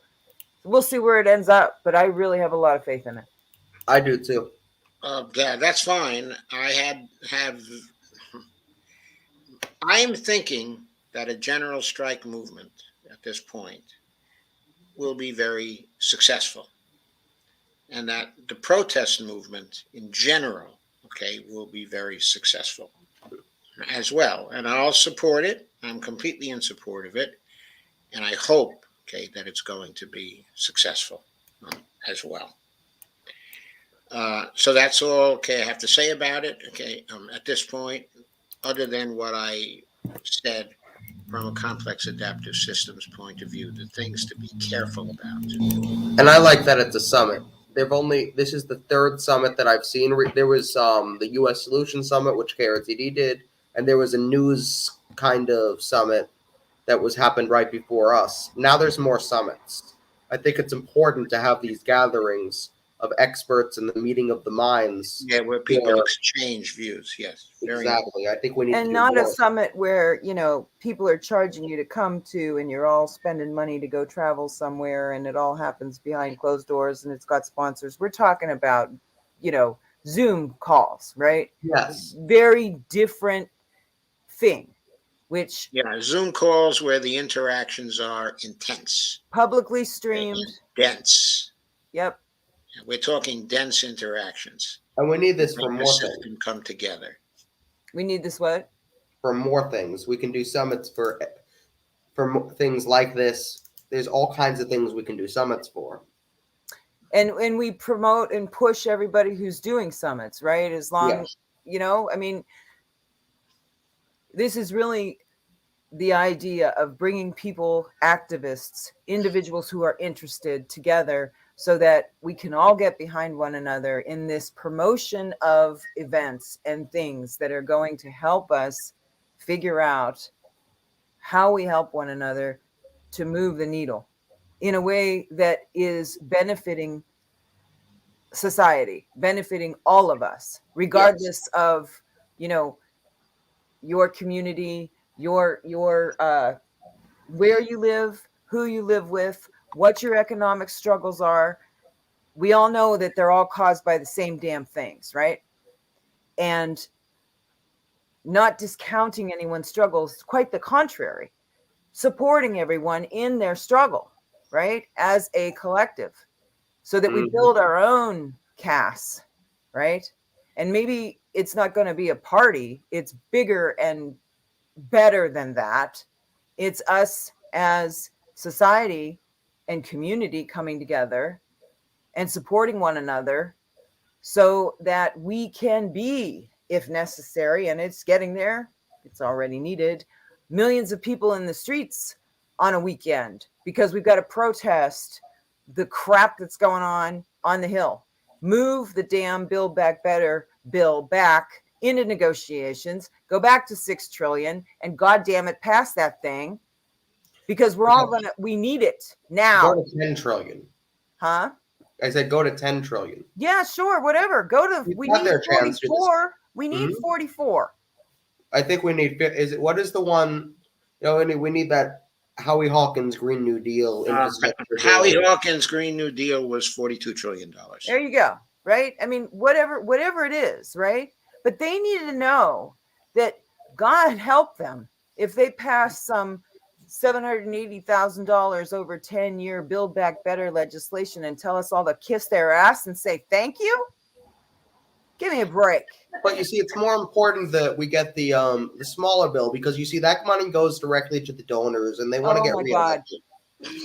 We'll see where it ends up, but I really have a lot of faith in it. I do too. Yeah, that's fine. I'm thinking that a general strike movement at this point will be very successful, and that the protest movement in general, will be very successful as well. And I'll support it. I'm completely in support of it, and I hope, that it's going to be successful as well. So that's all, okay, I have to say about it. Okay, at this point, other than what I said from a complex adaptive systems point of view, the things to be careful about. And I like that it's a summit. This is the third summit that I've seen. There was the U.S. Solution Summit, which KRTD did, and there was a news kind of summit that was happened right before us. Now there's more summits. I think it's important to have these gatherings of experts and the meeting of the minds. Yeah, where people exchange views. Yes, very Exactly. I think we need And to do not more. a summit where, people are charging you to come to and you're all spending money to go travel somewhere and it all happens behind closed doors and it's got sponsors. We're talking about, Zoom calls, right? Yes. Very different thing, which Yeah, Zoom calls where the interactions are intense, publicly streamed. dense. Yep. We're talking dense interactions. And we need this Make for the more system things. come together. We need this what? For more things. We can do summits for things like this. There's all kinds of things we can do summits for. And we promote and push everybody who's doing summits, right? As long, Yes. This is really the idea of bringing people, activists, individuals who are interested together so that we can all get behind one another in this promotion of events and things that are going to help us figure out how we help one another to move the needle in a way that is benefiting society, benefiting all of us, regardless of, your community, your where you live, who you live with, what your economic struggles are. We all know that they're all caused by the same damn things, right? And not discounting anyone's struggles, quite the contrary, supporting everyone in their struggle, right? As a collective, so that we build our own casts, right? And maybe it's not going to be a party. It's bigger and better than that. It's us as society and community coming together and supporting one another so that we can be, if necessary, and it's getting there, it's already needed, millions of people in the streets on a weekend because we've got to protest the crap that's going on the Hill. Move the damn Build Back Better bill back into negotiations, go back to 6 trillion, and goddamn it, pass that thing, because we need it now. Go to 10 trillion. Huh? I said go to 10 trillion. Yeah, sure, whatever. We need 44. We need 44. I think we need, what is the one, we need that Howie Hawkins Green New Deal. Howie Hawkins Green New Deal was $42 trillion. There you go. Right? I mean, whatever it is, right? But they need to know that God help them if they pass some $780,000 over 10-year Build Back Better legislation and tell us all to kiss their ass and say thank you. Give me a break. But you see, it's more important that we get the smaller bill, because you see that money goes directly to the donors and they want to get reelected.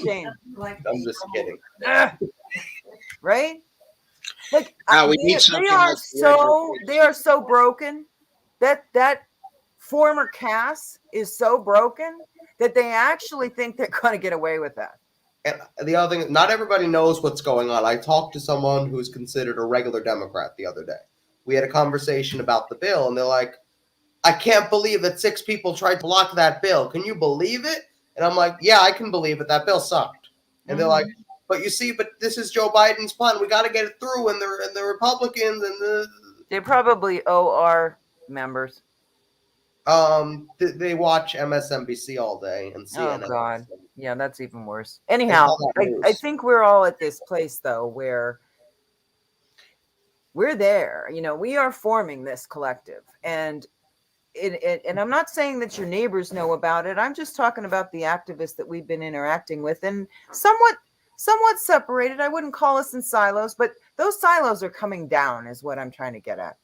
Shame. I'm just kidding. Right? Like they are so broken. That former cast is so broken that they actually think they're going to get away with that. And the other thing, not everybody knows what's going on. I talked to someone who's considered a regular Democrat the other day. We had a conversation about the bill, and they're like, I can't believe that 6 people tried to block that bill. Can you believe it? And I'm like, yeah, I can believe it. That bill sucked. And they're like, but you see, but this is Joe Biden's plan. We got to get it through, and the Republicans and they probably OR members. They watch MSNBC all day and CNN. Oh God, yeah, that's even worse. Anyhow, I think we're all at this place though where we're there. We are forming this collective, and and I'm not saying that your neighbors know about it. I'm just talking about the activists that we've been interacting with, and somewhat separated. I wouldn't call us in silos, but those silos are coming down is what I'm trying to get at.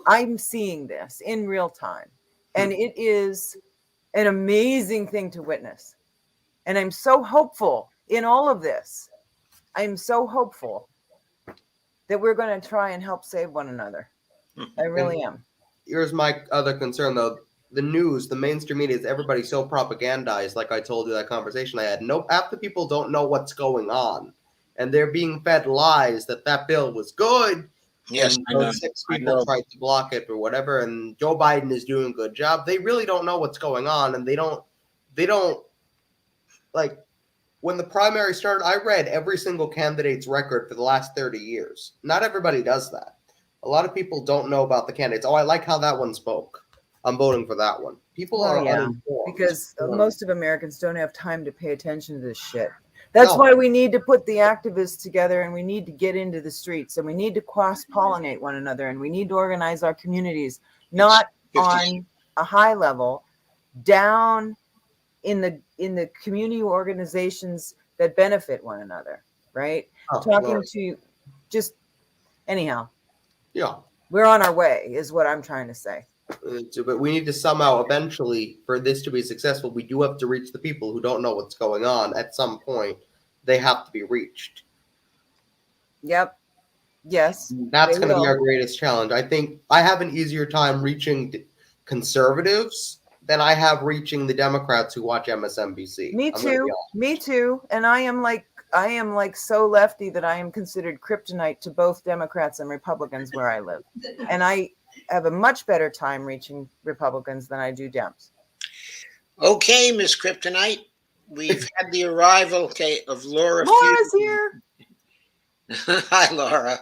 I'm seeing this in real time, and it is an amazing thing to witness. And I'm so hopeful in all of this. I'm so hopeful that we're going to try and help save one another. I really am. Here's my other concern, though. The news, the mainstream media, is everybody so propagandized, like I told you that conversation I had. No, half the people don't know what's going on. And they're being fed lies that bill was good. Yes, and I know. those 6 people tried to block it or whatever, and Joe Biden is doing a good job. They really don't know what's going on, and they don't like when the primary started, I read every single candidate's record for the last 30 years. Not everybody does that. A lot of people don't know about the candidates. Oh, I like how that one spoke. I'm voting for that one. People are uninformed. Because most of Americans don't have time to pay attention to this shit. That's why we need to put the activists together, and we need to get into the streets, and we need to cross-pollinate one another, and we need to organize our communities, not on a high level, down in the community organizations that benefit one another, right? Talking to just anyhow. Yeah. We're on our way, is what I'm trying to say. But we need to somehow, eventually, for this to be successful, we do have to reach the people who don't know what's going on. At some point, they have to be reached. Yep. Yes. That's going to be our greatest challenge. I think I have an easier time reaching conservatives than I have reaching the Democrats who watch MSNBC. Me too. Me too. And I am like so lefty that I am considered kryptonite to both Democrats and Republicans where I live. And I have a much better time reaching Republicans than I do Dems. Okay, Miss Kryptonite. We've had the arrival of Laura. Laura's here. Hi, Laura.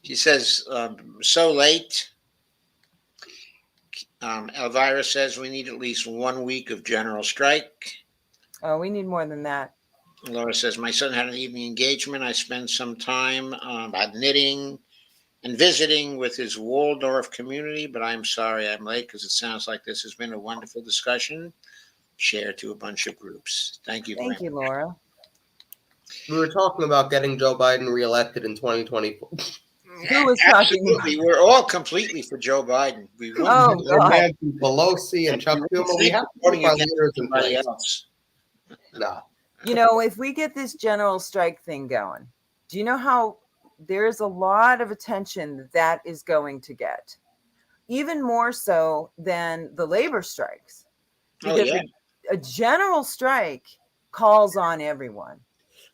She says, so late. Elvira says we need at least 1 week of general strike. Oh, we need more than that. Laura says, my son had an evening engagement. I spent some time knitting and visiting with his Waldorf community, but I'm sorry I'm late because it sounds like this has been a wonderful discussion. Share to a bunch of groups. Thank you. Thank you, Laura. We were talking about getting Joe Biden reelected in 2024. Who was talking? We're all completely for Joe Biden. We God. Nancy Pelosi and Chuck Schumer. We have to put our leaders in place. No. You know, if we get this general strike thing going, do you know how there's a lot of attention that is going to get? Even more so than the labor strikes. Because a general strike calls on everyone.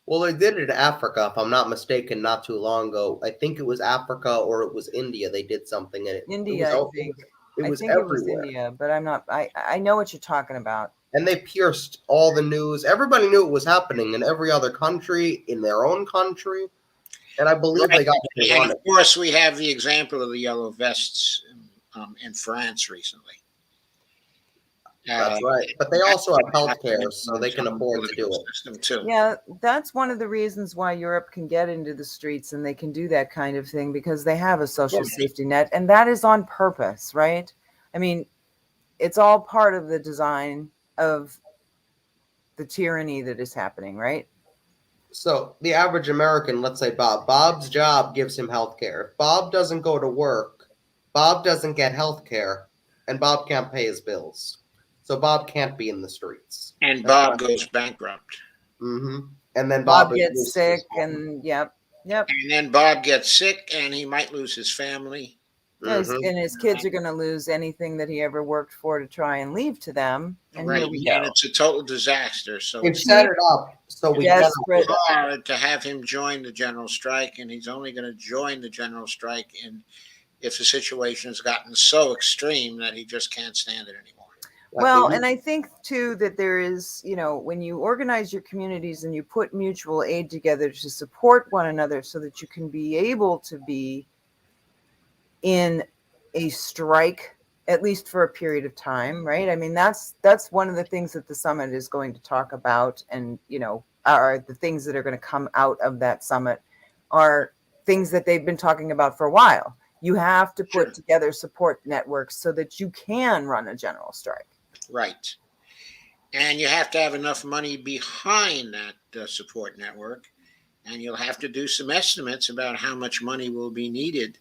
Well, they did it in Africa, if I'm not mistaken, not too long ago. I think it was Africa or it was India. They did something in it. India, I think. It was everywhere. It was India, but I'm not. I know what you're talking about. And they pierced all the news. Everybody knew it was happening in every other country, in their own country. And I believe they got it. And of course, we have the example of the yellow vests in France recently. That's right. But they also have health care, so they can afford to do it. Too. Yeah, that's one of the reasons why Europe can get into the streets and they can do that kind of thing, because they have a social safety net. And that is on purpose, right? I mean, it's all part of the design of the tyranny that is happening, right? So the average American, let's say Bob's job gives him health care. If Bob doesn't go to work, Bob doesn't get health care, and Bob can't pay his bills. So Bob can't be in the streets. And Bob goes bankrupt. Mm-hmm. And then Bob gets sick, and yep. And then Bob gets sick, and he might lose his family. Mm-hmm. And his kids are going to lose anything that he ever worked for to try and leave to them. And right. Here we go. And it's a total disaster. So we've set it up so we desperate hard to have him join the general strike, and he's only going to join the general strike if the situation has gotten so extreme that he just can't stand it anymore. Well, and I think, too, that there is, when you organize your communities and you put mutual aid together to support one another so that you can be able to be in a strike, at least for a period of time, right? I mean, that's one of the things that the summit is going to talk about, and, are the things that are going to come out of that summit are things that they've been talking about for a while. You have to put together support networks so that you can run a general strike. Right. And you have to have enough money behind that support network. And you'll have to do some estimates about how much money will be needed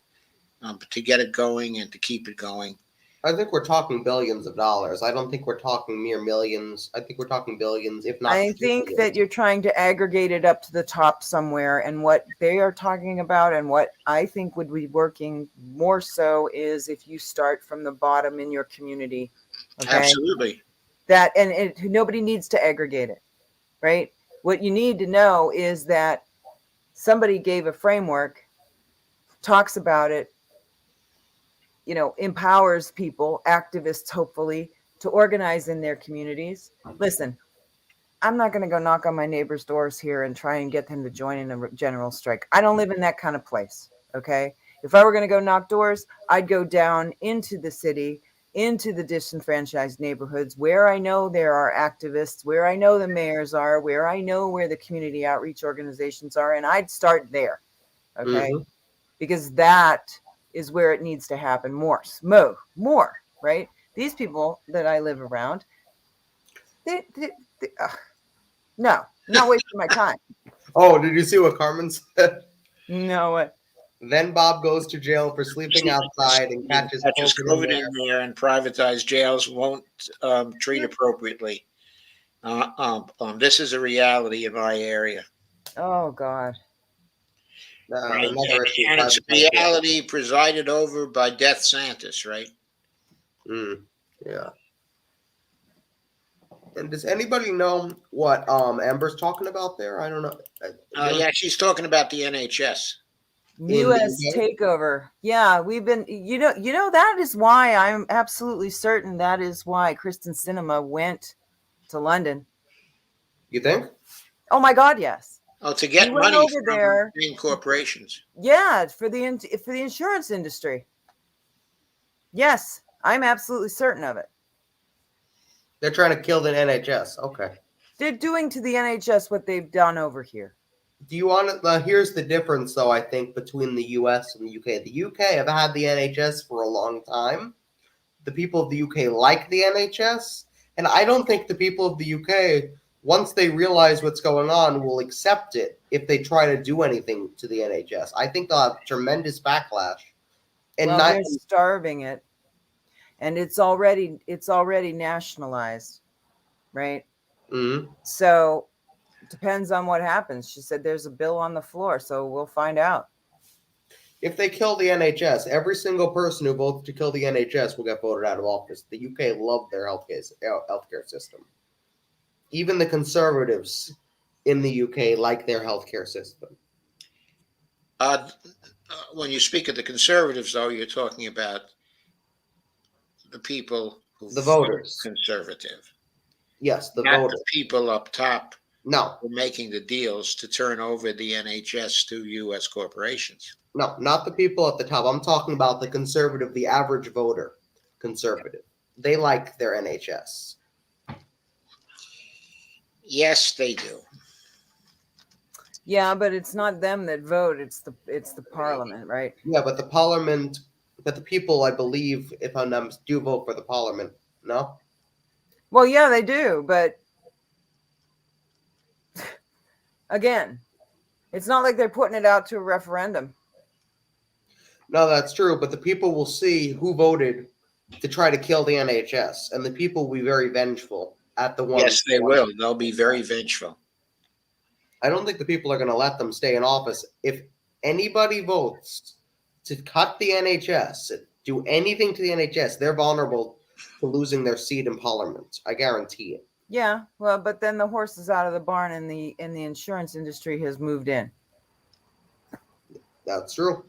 to get it going and to keep it going. I think we're talking billions of dollars. I don't think we're talking mere millions. I think we're talking billions, if not I think trillions. that you're trying to aggregate it up to the top somewhere. And what they are talking about and what I think would be working more so is if you start from the bottom in your community. Okay. Absolutely. Nobody needs to aggregate it, right? What you need to know is that somebody gave a framework, talks about it, empowers people, activists, hopefully, to organize in their communities. Listen, I'm not going to go knock on my neighbor's doors here and try and get them to join in a general strike. I don't live in that kind of place. Okay. If I were going to go knock doors, I'd go down into the city, into the disenfranchised neighborhoods where I know there are activists, where I know the mayors are, where I know where the community outreach organizations are. And I'd start there. Okay. Mhm. Because that is where it needs to happen more, right? These people that I live around, no, I'm not wasting my time. Oh, did you see what Carmen said? No. Then Bob goes to jail for sleeping outside and catches COVID in there. and privatized jails won't treat appropriately. This is a reality in my area. Oh, God. Right? Another issue And it's a privatized jail. reality presided over by Death Santis, right? Yeah. And does anybody know what Amber's talking about there? I don't know. Yeah, she's talking about the NHS. U.S. UK? takeover. Yeah, we've been, that is why I'm absolutely certain that is why Kristen Sinema went to London. You think? Oh, my God, yes. Oh, to get He went money over from there. big corporations. Yeah, for the insurance industry. Yes, I'm absolutely certain of it. They're trying to kill the NHS. Okay. They're doing to the NHS what they've done over here. Do you want to? Here's the difference, though, I think, between the US and the UK. The UK have had the NHS for a long time. The people of the UK like the NHS. And I don't think the people of the UK, once they realize what's going on, will accept it if they try to do anything to the NHS. I think they'll have tremendous backlash. And Well, they're starving it. And it's already nationalized, right? Mhm. So depends on what happens. She said there's a bill on the floor, so we'll find out. If they kill the NHS, every single person who votes to kill the NHS will get voted out of office. The UK love their healthcare system. Even the Conservatives in the UK like their healthcare system. When you speak of the Conservatives, though, you're talking about the people who The vote voters. conservative. Yes, the Not voters. the people up top No, who are making the deals to turn over the NHS to U.S. corporations. no, not the people at the top. I'm talking about the conservative, the average voter conservative. They like their NHS. Yes, they do. Yeah, but it's not them that vote. It's the parliament, right? Yeah, but the parliament, but the people, I believe, if I'm not, do vote for the parliament. No? Well, yeah, they do, but again, it's not like they're putting it out to a referendum. No, that's true, but the people will see who voted to try to kill the NHS, and the people will be very vengeful at the ones. Yes, they will. They'll be very vengeful. I don't think the people are going to let them stay in office. If anybody votes to cut the NHS, do anything to the NHS, they're vulnerable to losing their seat in Parliament. I guarantee it. Yeah, well, but then the horse is out of the barn, and the insurance industry has moved in. That's true.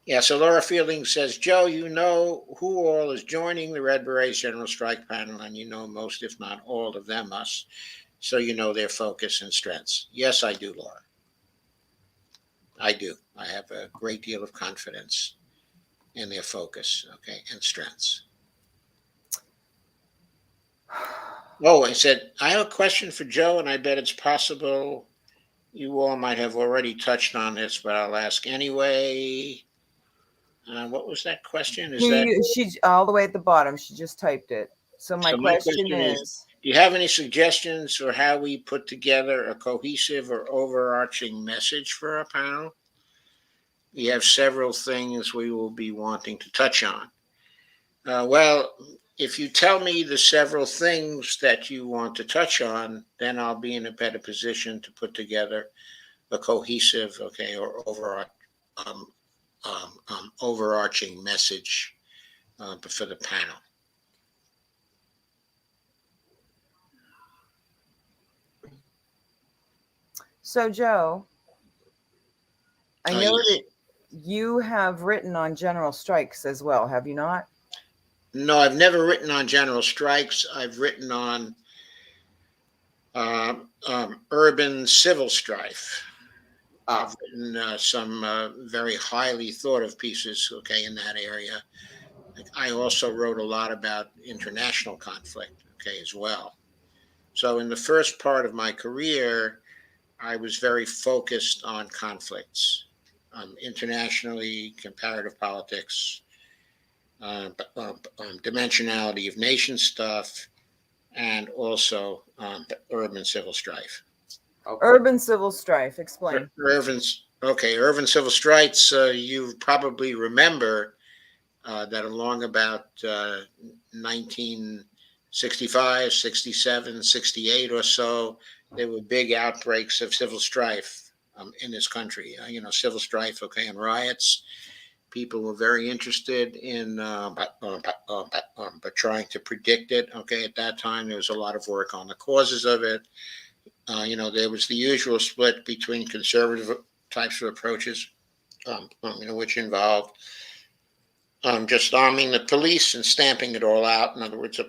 Yeah, so Laura Fielding says, Joe, you know who all is joining the Red Berets General Strike Panel, and you know most, if not all of them, us. So you know their focus and strengths. Yes, I do, Laura. I do. I have a great deal of confidence in their focus, okay, and strengths. Oh, I said, I have a question for Joe, and I bet it's possible you all might have already touched on this, but I'll ask anyway. What was that question? She's all the way at the bottom. She just typed it. So my question is, do you have any suggestions for how we put together a cohesive or overarching message for our panel? We have several things we will be wanting to touch on. Well, if you tell me the several things that you want to touch on, then I'll be in a better position to put together a cohesive, okay, or um, overarching message for the panel. So, Joe, I know Yes. that you have written on general strikes as well, have you not? No, I've never written on general strikes. I've written on urban civil strife. I've written some very highly thought of pieces, okay, in that area. I also wrote a lot about international conflict, okay, as well. So in the first part of my career, I was very focused on conflicts, internationally, comparative politics, dimensionality of nation stuff, and also urban civil strife. Okay. Urban civil strife, explain. Urban civil strife. You probably remember that along about 1965, 67, 68 or so, there were big outbreaks of civil strife in this country. Civil strife, okay, and riots. People were very interested in but trying to predict it. Okay, at that time there was a lot of work on the causes of it. There was the usual split between conservative types of approaches, which involved just arming the police and stamping it all out. In other words,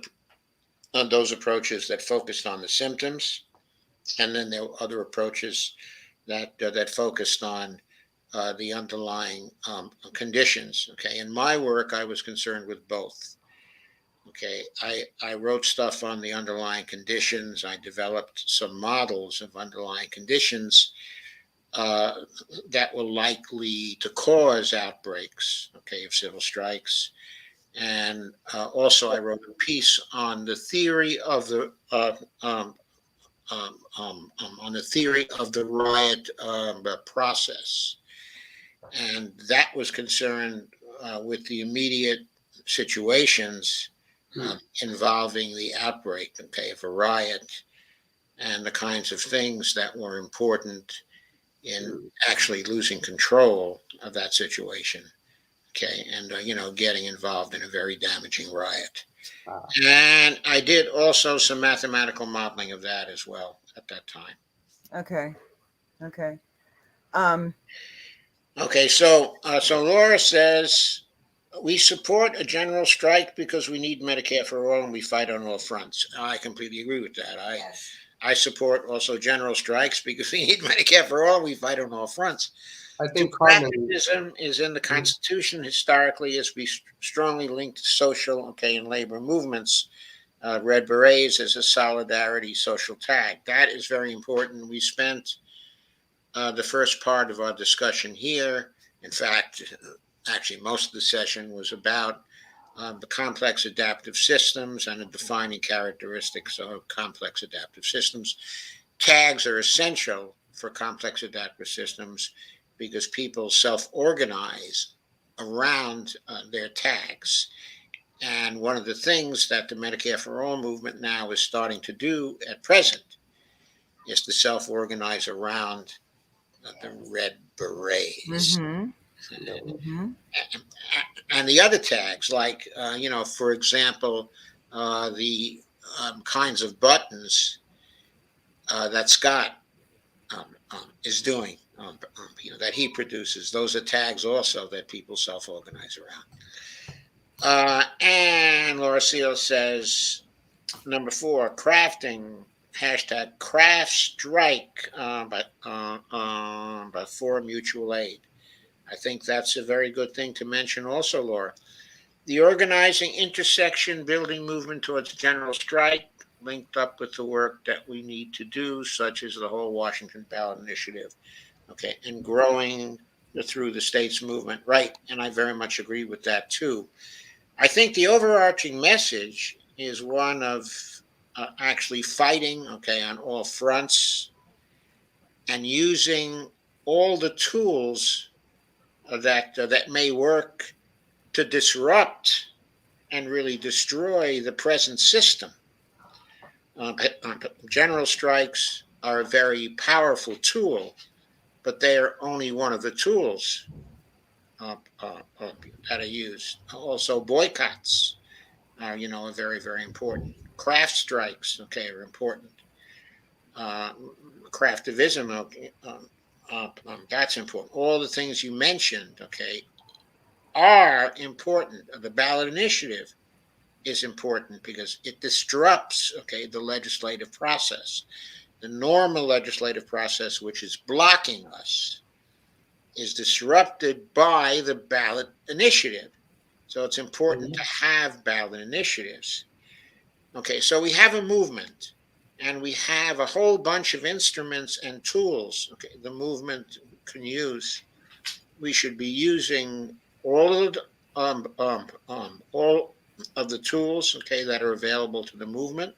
those approaches that focused on the symptoms, and then there were other approaches that focused on the underlying conditions. Okay, in my work, I was concerned with both. Okay, I wrote stuff on the underlying conditions. I developed some models of underlying conditions uh, that were likely to cause outbreaks, okay, of civil strikes. And also, I wrote a piece on the theory of the on the theory of the riot process, and that was concerned with the immediate situations involving the outbreak, okay, of a riot, and the kinds of things that were important in actually losing control of that situation, okay, and getting involved in a very damaging riot. And I did also some mathematical modeling of that as well at that time. Okay. Okay, so Laura says we support a general strike because we need Medicare for all and we fight on all fronts. I completely agree with that. I support also general strikes because we need Medicare for all. We fight on all fronts. I think Carmen. Democratism is in the Constitution historically as we strongly linked to social, okay, and labor movements. Red Berets as a solidarity social tag. That is very important. We spent the first part of our discussion here. In fact, actually, most of the session was about the complex adaptive systems and the defining characteristics of complex adaptive systems. Tags are essential for complex adaptive systems because people self-organize around their tags. And one of the things that the Medicare for All movement now is starting to do at present is to self-organize around the red berets. And the other tags, like, for example, the kinds of buttons that Scott is doing, that he produces. Those are tags also that people self-organize around. And Laura Seal says, number 4, crafting, hashtag craft strike, but for mutual aid. I think that's a very good thing to mention also, Laura. The organizing intersection building movement towards general strike linked up with the work that we need to do, such as the whole Washington ballot initiative, okay, and growing through the states movement, right? And I very much agree with that too. I think the overarching message is one of actually fighting, okay, on all fronts and using all the tools that may work to disrupt and really destroy the present system. General strikes are a very powerful tool, but they are only one of the tools that are used. Also, boycotts are, are very, very important. Craft strikes, okay, are important. Uh, Craftivism, okay, that's important. All the things you mentioned, okay, are important. The ballot initiative is important because it disrupts, okay, the legislative process. The normal legislative process, which is blocking us, is disrupted by the ballot initiative. So it's important to have ballot initiatives. Okay, so we have a movement and we have a whole bunch of instruments and tools, okay, the movement can use. We should be using all of the tools, okay, that are available to the movement,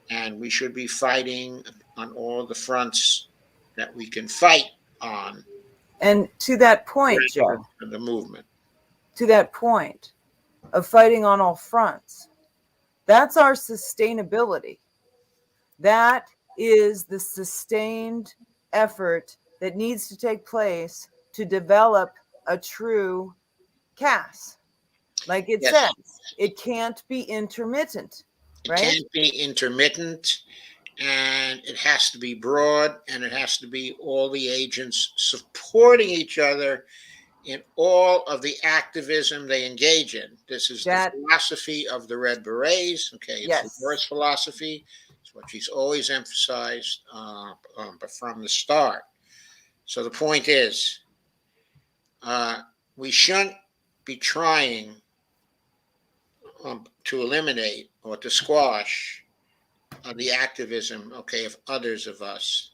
and we should be fighting on all the fronts that we can fight on. And to that point, Joe, The movement. to that point of fighting on all fronts, that's our sustainability. That is the sustained effort that needs to take place to develop a true CAS. Like it says, it can't be intermittent, right? It can't be intermittent, and it has to be broad, and it has to be all the agents supporting each other in all of the activism they engage in. This is the philosophy of the Red Berets. Okay, it's the first philosophy. It's what she's always emphasized, but from the start. So the point is, we shouldn't be trying to eliminate or to squash the activism, okay, of others of us.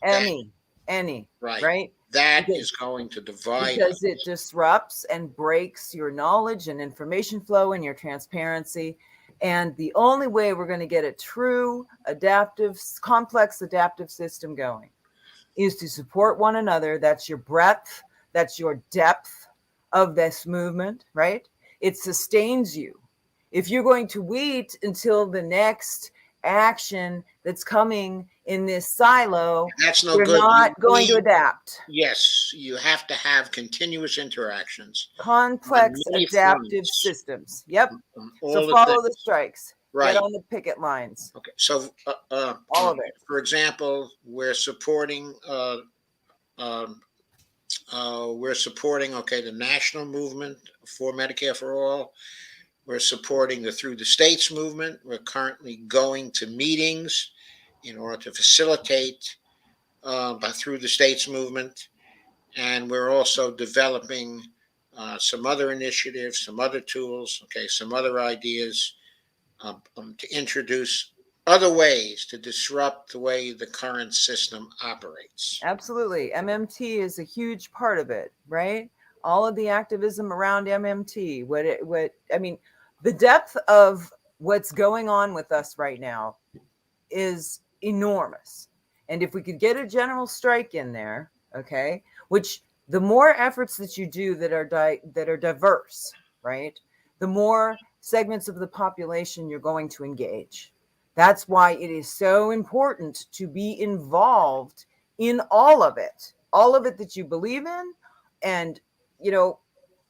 Any, right? That is going to divide because it disrupts and breaks your knowledge and information flow and your transparency. And the only way we're going to get a true complex adaptive system going is to support one another. That's your breadth. That's your depth of this movement, right? It sustains you. If you're going to wait until the next action that's coming in this silo, that's no you're good. not going to adapt. Yes, you have to have continuous interactions. Complex adaptive systems. Yep. So follow the strikes. Right. Get on the picket lines. Okay. So all of it. For example, we're supporting the national movement for Medicare for All. We're supporting the Through the States movement. We're currently going to meetings in order to facilitate Through the States movement. And we're also developing some other initiatives, some other tools, okay, some other ideas to introduce other ways to disrupt the way the current system operates. Absolutely. MMT is a huge part of it, right? All of the activism around MMT, the depth of what's going on with us right now is enormous. And if we could get a general strike in there, okay, which the more efforts that you do that are diverse, right, the more segments of the population you're going to engage. That's why it is so important to be involved in all of it that you believe in. And,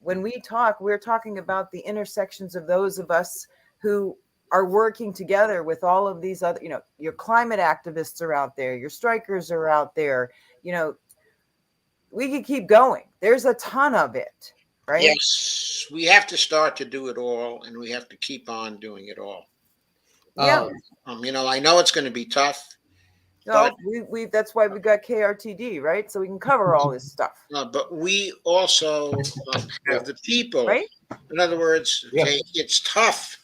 when we talk, we're talking about the intersections of those of us who are working together with all of these other, your climate activists are out there, your strikers are out there, we could keep going. There's a ton of it, right? Yes, we have to start to do it all, and we have to keep on doing it all. Yeah. I know it's going to be tough. No, we that's why we got KRTD, right? So we can cover all this stuff. But we also have the people. Right? In other words, okay, it's tough,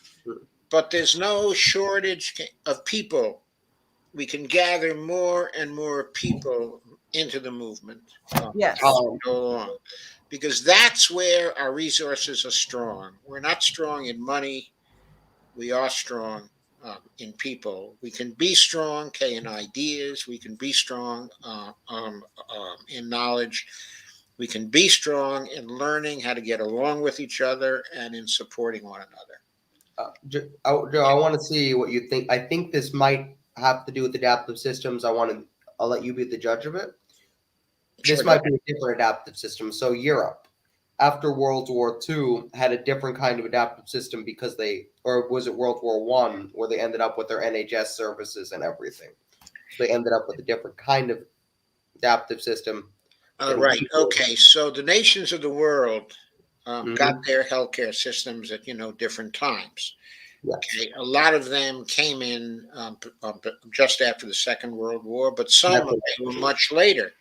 but there's no shortage of people. We can gather more and more people into the movement. Yes. Go along. Because that's where our resources are strong. We're not strong in money. We are strong in people. We can be strong, okay, in ideas. We can be strong in knowledge. We can be strong in learning how to get along with each other and in supporting one another. Joe, I want to see what you think. I think this might have to do with adaptive systems. I'll let you be the judge of it. This Sure, might be a different adaptive system. So Europe, after World War II, had a different kind of adaptive system because or was it World War One, where they ended up with their NHS services and everything. So they ended up with a different kind of adaptive system. right. Okay. So the nations of the world got Mhm. their healthcare systems at different times. Yes. Okay, a lot of them came in just after the Second World War, but some were much later.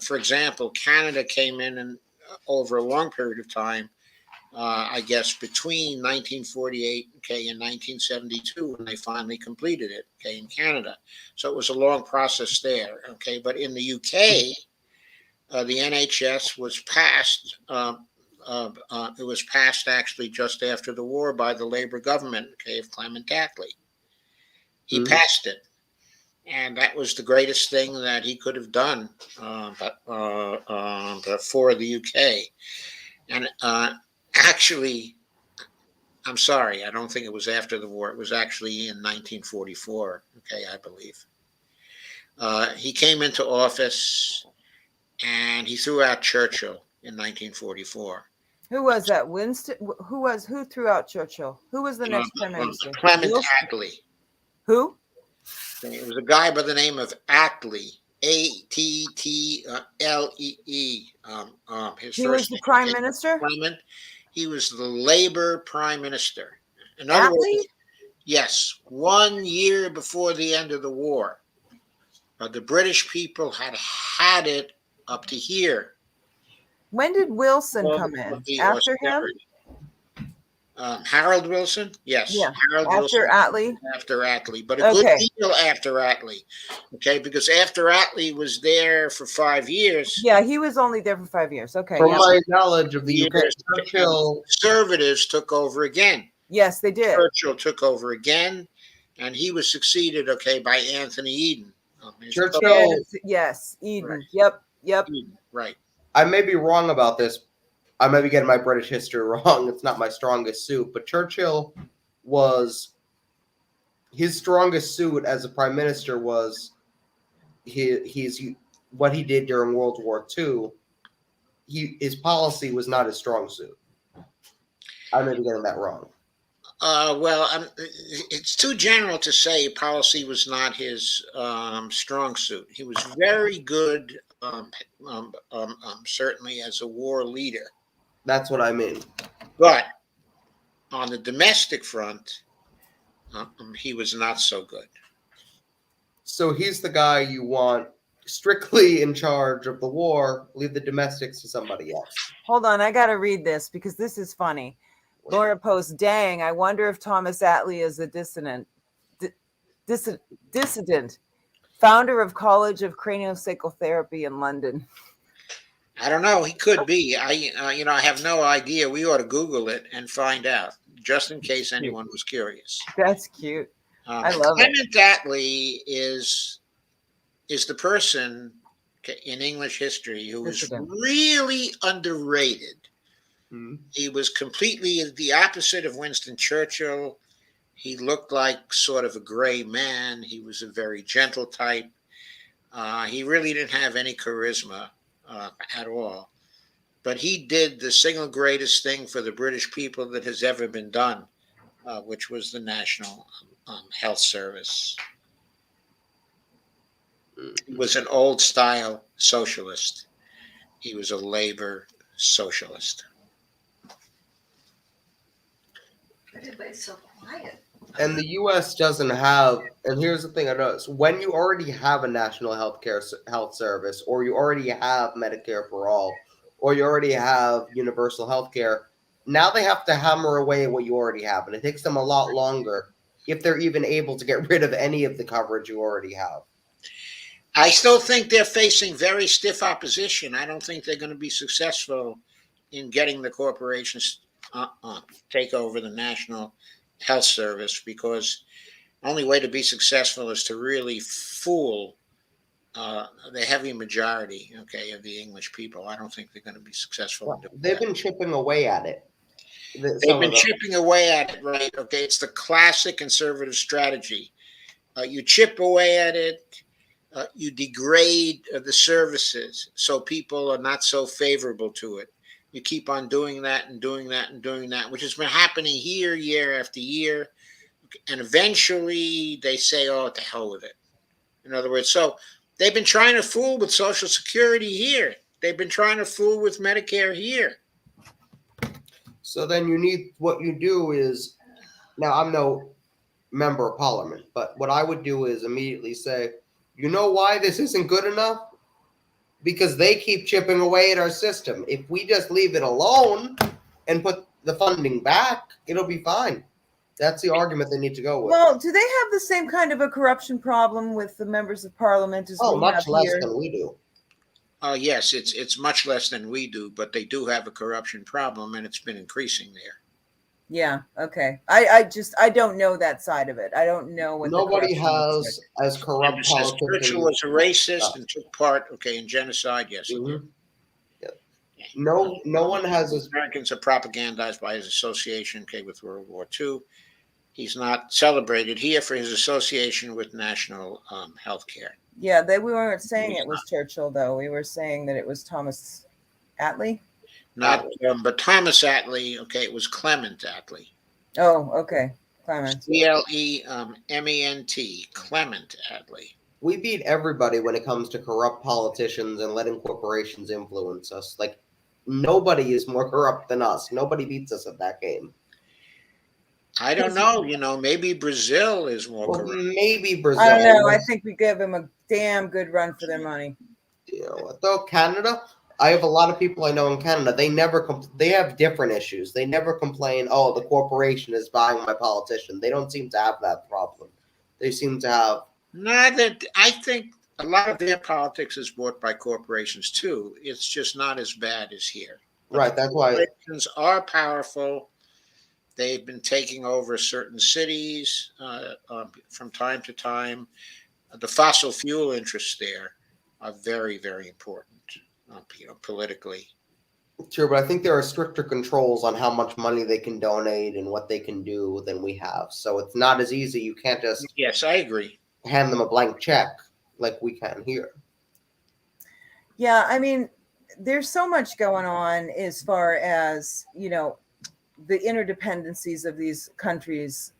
For example, Canada came in and over a long period of time. I guess between 1948, and 1972, when they finally completed it, in Canada. So it was a long process there, But in the UK, the NHS was passed. It was passed actually just after the war by the Labour government, of Clement Attlee. He Mhm. passed it, and that was the greatest thing that he could have done for the UK. And actually, I'm sorry, I don't think it was after the war. It was actually in 1944, I believe. He came into office and he threw out Churchill in 1944. Who was that? Winston? Who threw out Churchill? Who was the next prime minister? Clement Wilson? Attlee. Who? It was a guy by the name of Attlee, Attlee. His He first was the name prime minister? Clement. He was the Labour prime minister. In other Attlee? words, yes, 1 year before the end of the war, the British people had it up to here. When did Wilson Well, come in? the After him? austerity. Harold Wilson? Yes. Yeah. Harold After Wilson Attlee? after Attlee, but a good deal after Attlee. Because after Attlee was there for 5 years. Yeah, he was only there for 5 years. Okay. From Yeah. my knowledge of the UK, years, Churchill. Conservatives took over again. Yes, they did. Churchill took over again, and he was succeeded, by Anthony Eden. Churchill. Yes, Eden. Right. Yep. Eden, right. I may be wrong about this. I may be getting my British history wrong. It's not my strongest suit, but Churchill was his strongest suit as a prime minister was his what he did during World War II. His policy was not his strong suit. I may be getting that wrong. Well, it's too general to say policy was not his strong suit. He was very good, certainly as a war leader. That's what I mean. But on the domestic front, he was not so good. So he's the guy you want strictly in charge of the war. Leave the domestics to somebody else. Hold on, I got to read this because this is funny. Laura posts, dang, I wonder if Thomas Attlee is a dissident, founder of College of Craniosacral Therapy in London. I don't know. He could be. I have no idea. We ought to Google it and find out, just in case anyone was curious. That's cute. I love it. Clement Attlee is the person in English history who was really underrated. Mm-hmm. He was completely the opposite of Winston Churchill. He looked like sort of a gray man. He was a very gentle type. He really didn't have any charisma at all. But he did the single greatest thing for the British people that has ever been done, which was the National Health Service. He was an old-style socialist. He was a labor socialist. Everybody's so quiet. And the U.S. doesn't have, and here's the thing I noticed, when you already have a national health service, or you already have Medicare for all, or you already have universal health care, now they have to hammer away what you already have, and it takes them a lot longer if they're even able to get rid of any of the coverage you already have. I still think they're facing very stiff opposition. I don't think they're going to be successful in getting the corporations take over the National Health Service, because the only way to be successful is to really fool the heavy majority, of the English people. I don't think they're going to be successful. Well, they've been chipping away at it. They've been chipping away at it, right? Okay, it's the classic conservative strategy. You chip away at it, you degrade the services so people are not so favorable to it. You keep on doing that and doing that and doing that, which has been happening here year after year. And eventually they say, oh, to hell with it. In other words, so they've been trying to fool with Social Security here. They've been trying to fool with Medicare here. So then what you do is, now I'm no member of parliament, but what I would do is immediately say, you know why this isn't good enough? Because they keep chipping away at our system. If we just leave it alone and put the funding back, it'll be fine. That's the argument they need to go with. Well, do they have the same kind of a corruption problem with the members of parliament as we have much less here? than we do. Yes, it's much less than we do, but they do have a corruption problem, and it's been increasing there. Yeah. Okay. I don't know that side of it. I don't know what. Nobody has as corrupt politicians. Churchill was a racist and took part, in genocide. Yes, he did. Yeah. No one has as Americans are propagandized by his association, with World War II. He's not celebrated here for his association with national health care. Yeah, we weren't saying it was Churchill, though. We were saying that it was Thomas Attlee. But Thomas Attlee, it was Clement Attlee. Oh, okay. Clement. Clement, Clement Attlee. We beat everybody when it comes to corrupt politicians and letting corporations influence us. Like, nobody is more corrupt than us. Nobody beats us at that game. I don't know. Maybe Brazil is more corrupt. Maybe Brazil. I don't know. I think we give them a damn good run for their money. You know what, though? Canada, I have a lot of people I know in Canada. They never they have different issues. They never complain, oh, the corporation is buying my politician. They don't seem to have that problem. They seem to have. I think a lot of their politics is bought by corporations too. It's just not as bad as here. Right. That's why corporations are powerful. They've been taking over certain cities from time to time. The fossil fuel interests there are very, very important, politically. Sure, but I think there are stricter controls on how much money they can donate and what they can do than we have. So it's not as easy. You can't just Yes, I agree. hand them a blank check like we can here. Yeah, I mean, there's so much going on as far as, the interdependencies of these countries,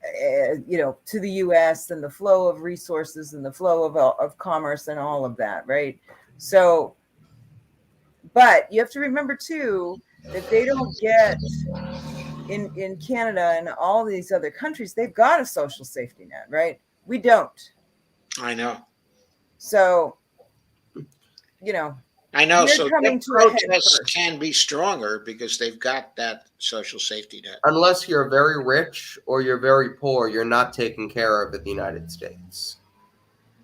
to the U.S. and the flow of resources and the flow of commerce and all of that, right? So, but you have to remember too that they don't get in Canada and all these other countries, they've got a social safety net, right? We don't. I know. So, I know. They're So coming their to a head protests first. can be stronger because they've got that social safety net. Unless you're very rich or you're very poor, you're not taken care of in the United States.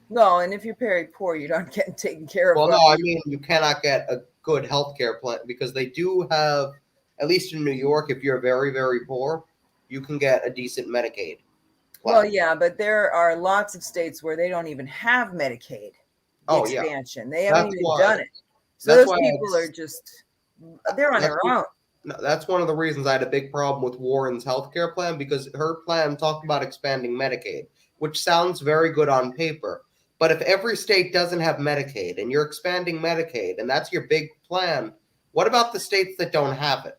No, and if you're very poor, you don't get taken care of. Well, no, I mean, you cannot get a good healthcare plan because they do have, at least in New York, if you're very, very poor, you can get a decent Medicaid plan. Well, yeah, but there are lots of states where they don't even have Medicaid expansion. They haven't even done it. So those people are just, they're on their own. No, that's one of the reasons I had a big problem with Warren's healthcare plan because her plan talked about expanding Medicaid, which sounds very good on paper. But if every state doesn't have Medicaid and you're expanding Medicaid and that's your big plan, what about the states that don't have it?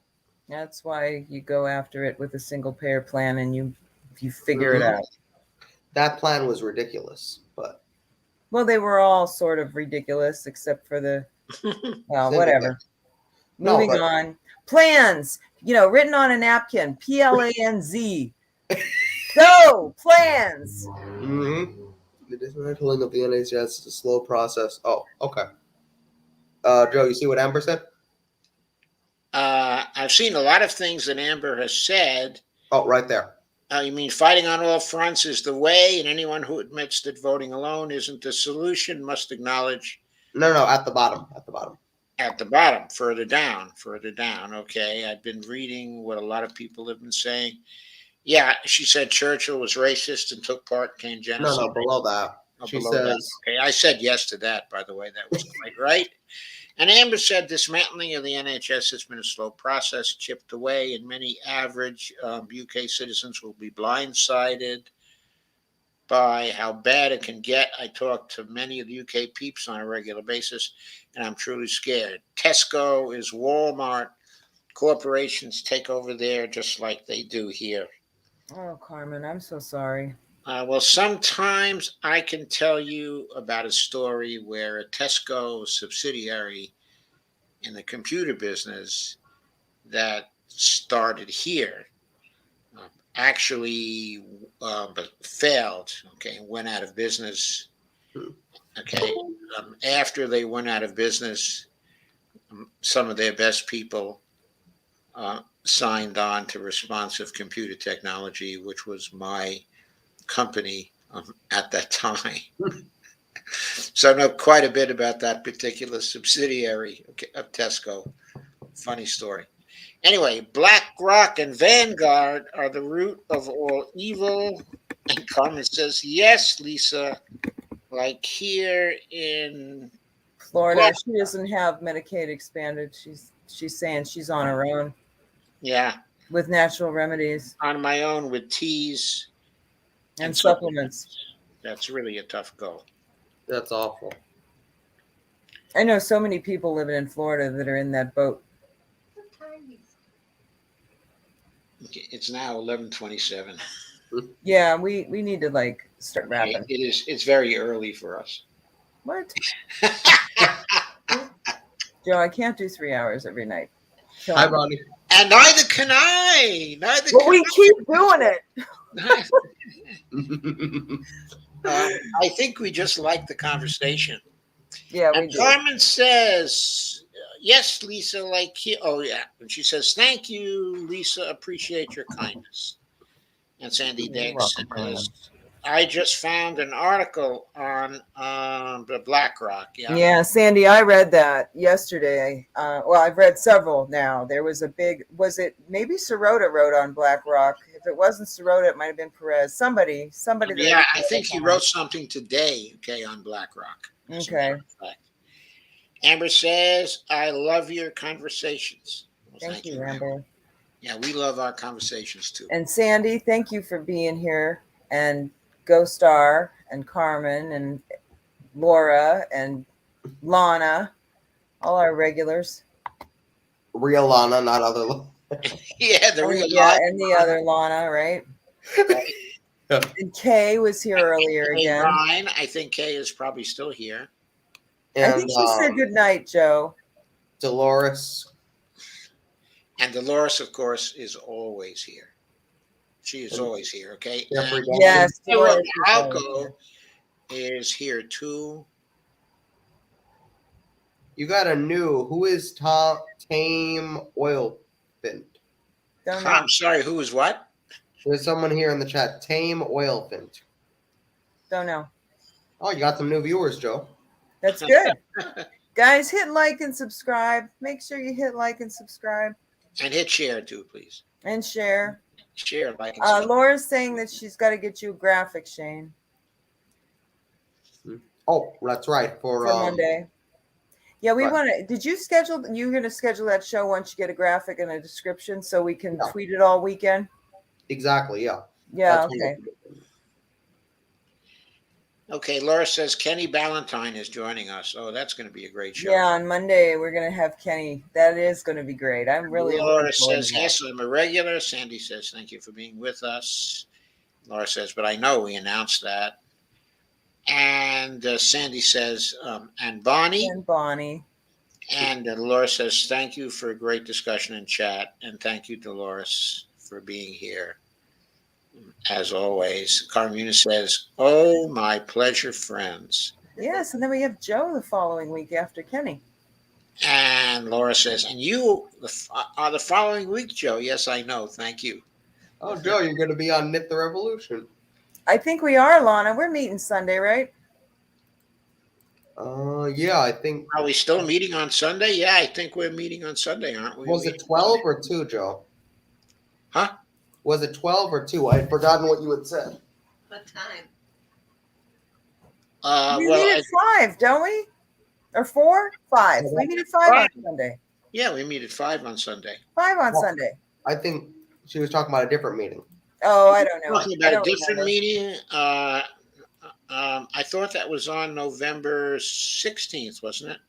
That's why you go after it with a single payer plan and you figure it out. That plan was ridiculous, but. Well, they were all sort of ridiculous except for the, well, whatever. Moving on. Plans, written on a napkin, PLANZ. Go, plans. Mm-hmm. The dismantling of the NHS is a slow process. Oh, okay. Joe, you see what Amber said? I've seen a lot of things that Amber has said. Oh, right there. You mean fighting on all fronts is the way, and anyone who admits that voting alone isn't the solution must acknowledge. No, at the bottom. At the bottom, further down. Okay, I've been reading what a lot of people have been saying. Yeah, she said Churchill was racist and took part in genocide. No, below that. She says. Okay, I said yes to that, by the way. That was quite right. And Amber said dismantling of the NHS has been a slow process, chipped away, and many average UK citizens will be blindsided by how bad it can get. I talk to many of the UK peeps on a regular basis, and I'm truly scared. Tesco is Walmart. Corporations take over there just like they do here. Oh, Carmen, I'm so sorry. Well, sometimes I can tell you about a story where a Tesco subsidiary in the computer business that started here actually but failed, okay, went out of business. Okay, after they went out of business, some of their best people signed on to responsive computer technology, which was my company at that time. So I know quite a bit about that particular subsidiary of Tesco. Funny story. Anyway, BlackRock and Vanguard are the root of all evil. And Carmen says, yes, Lisa, like here in Florida, she doesn't have Medicaid expanded. She's saying she's on her own. Yeah. With natural remedies. On my own with teas. And supplements. That's really a tough go. That's awful. I know so many people living in Florida that are in that boat. It's now 11:27. Yeah, we need to like start wrapping. It's very early for us. What? Joe, I can't do 3 hours every night. Hi, Ronnie. And neither can I. We keep doing it. I think we just like the conversation. Yeah, and Carmen says, yes, Lisa, like here. Oh, yeah. And she says, thank you, Lisa. Appreciate your kindness. And Sandy Diggs says, I just found an article on the BlackRock. Yeah, Sandy, I read that yesterday. Well, I've read several now. There was a big, was it maybe Sirota wrote on BlackRock? If it wasn't Sirota, it might have been Perez. Somebody. Yeah, I think he wrote something today, okay, on BlackRock. Okay. Amber says, I love your conversations. Well, thank you, Amber. Yeah, we love our conversations too. And Sandy, thank you for being here. And Go Star and Carmen and Laura and Lana, all our regulars. Real Lana, not other Lana. Yeah, the real Lana. And the other Lana, right? And Kay was here earlier again. Ryan, I think Kay is probably still here. And, I think she said good night, Joe. Dolores. And Dolores, of course, is always here. She is always here, okay? Yes. Alco is here too. You got a new. Who is Tame Oilfint? I'm sorry, who is what? There's someone here in the chat. Tame Oilfint. Don't know. Oh, you got some new viewers, Joe. That's good. Guys, hit like and subscribe. Make sure you hit like and subscribe. And hit share too, please. And share. Share, like, and subscribe. Laura's saying that she's got to get you a graphic, Shane. Oh, that's right. For Monday. Yeah, we want to. Did you schedule? You're going to schedule that show once you get a graphic and a description so we can tweet it all weekend? Exactly, yeah. Yeah, that's okay. Okay, Laura says Kenny Ballantyne is joining us. Oh, that's going to be a great show. Yeah, on Monday we're going to have Kenny. That is going to be great. I'm really. Laura says, yes, I'm a regular. Sandy says, thank you for being with us. Laura says, but I know we announced that. And Sandy says, and Bonnie. And Bonnie. And Laura says, thank you for a great discussion in chat. And thank you, Dolores, for being here. As always, Carmina says, oh, my pleasure, friends. Yes, and then we have Joe the following week after Kenny. And Laura says, and you are the following week, Joe. Yes, I know. Thank you. Oh, Joe, you're going to be on Knit the Revolution. I think we are, Lana. We're meeting Sunday, right? Yeah, I think. Are we still meeting on Sunday? Yeah, I think we're meeting on Sunday, aren't we? Was it 12 or 2, Joe? Huh? Was it 12 or 2? I had forgotten what you had said. What time? We meet at 5, don't we? Or 4? 5. We meet at 5 on Sunday. Yeah, we meet at 5 on Sunday. 5 on Well, Sunday. I think she was talking about a different meeting. Oh, I don't know. Talking I about a don't different remember. meeting. I thought that was on November 16th, wasn't it?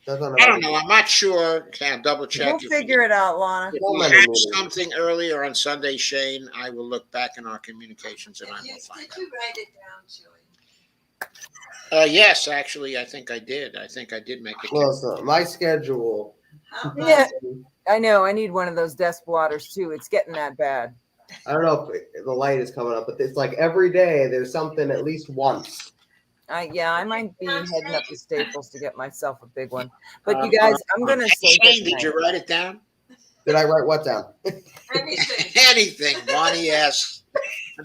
That's on I don't know. I'm not sure. Can't double check. We'll figure it out, Lana. If So we many had meetings. something earlier on Sunday, Shane, I will look back in our communications and I will find Did you write it down, Julie? out. Yes, actually, I think I did. I think I did make it. Well, so my schedule. How about Yeah, I know. I need one of those desk blotters too. It's getting that bad. I don't know if the light is coming up, but it's like every day there's something at least once. I might be heading up to Staples to get myself a big one. But you guys, I'm gonna say Shane, good did you night. write it down? Did I write what down? anything? Anything, Bonnie asks.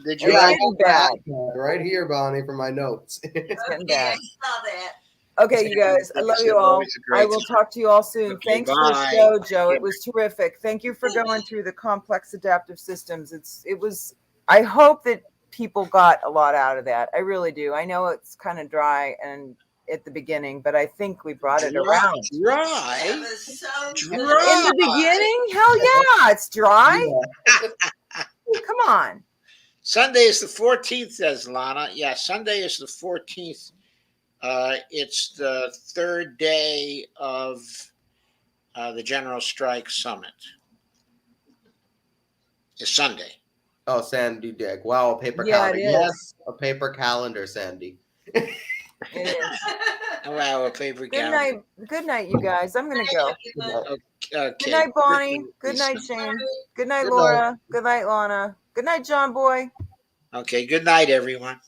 Did you It's Yeah, write I getting got bad. that right here, Bonnie, for my notes. It's getting Okay, I bad. saw that. Okay, you guys, I love you all. Always a great I will time. talk to you all soon. Okay, Thanks for the bye. show, Joe. It was terrific. Thank you for going through the complex adaptive systems. It was. I hope that people got a lot out of that. I really do. I know it's kind of dry and at the beginning, but I think we brought it around. That Dry. was so Dry. good. In the beginning, hell yeah, it's dry. Come on. Sunday is the 14th, says Lana. Yeah, Sunday is the 14th. It's the third day of the General Strike Summit. It's Sunday. Oh, Sandy Dick. Wow, a paper Yeah, calendar. it is. Yes, a paper calendar, Sandy. It is. Wow, a paper Good calendar. night. Good night, you guys. I'm gonna go. Okay. Good night, Bonnie. Good night, Shane. Good night, Good Laura. Good night, Lana. Good night, John Boy. Okay, good night, everyone.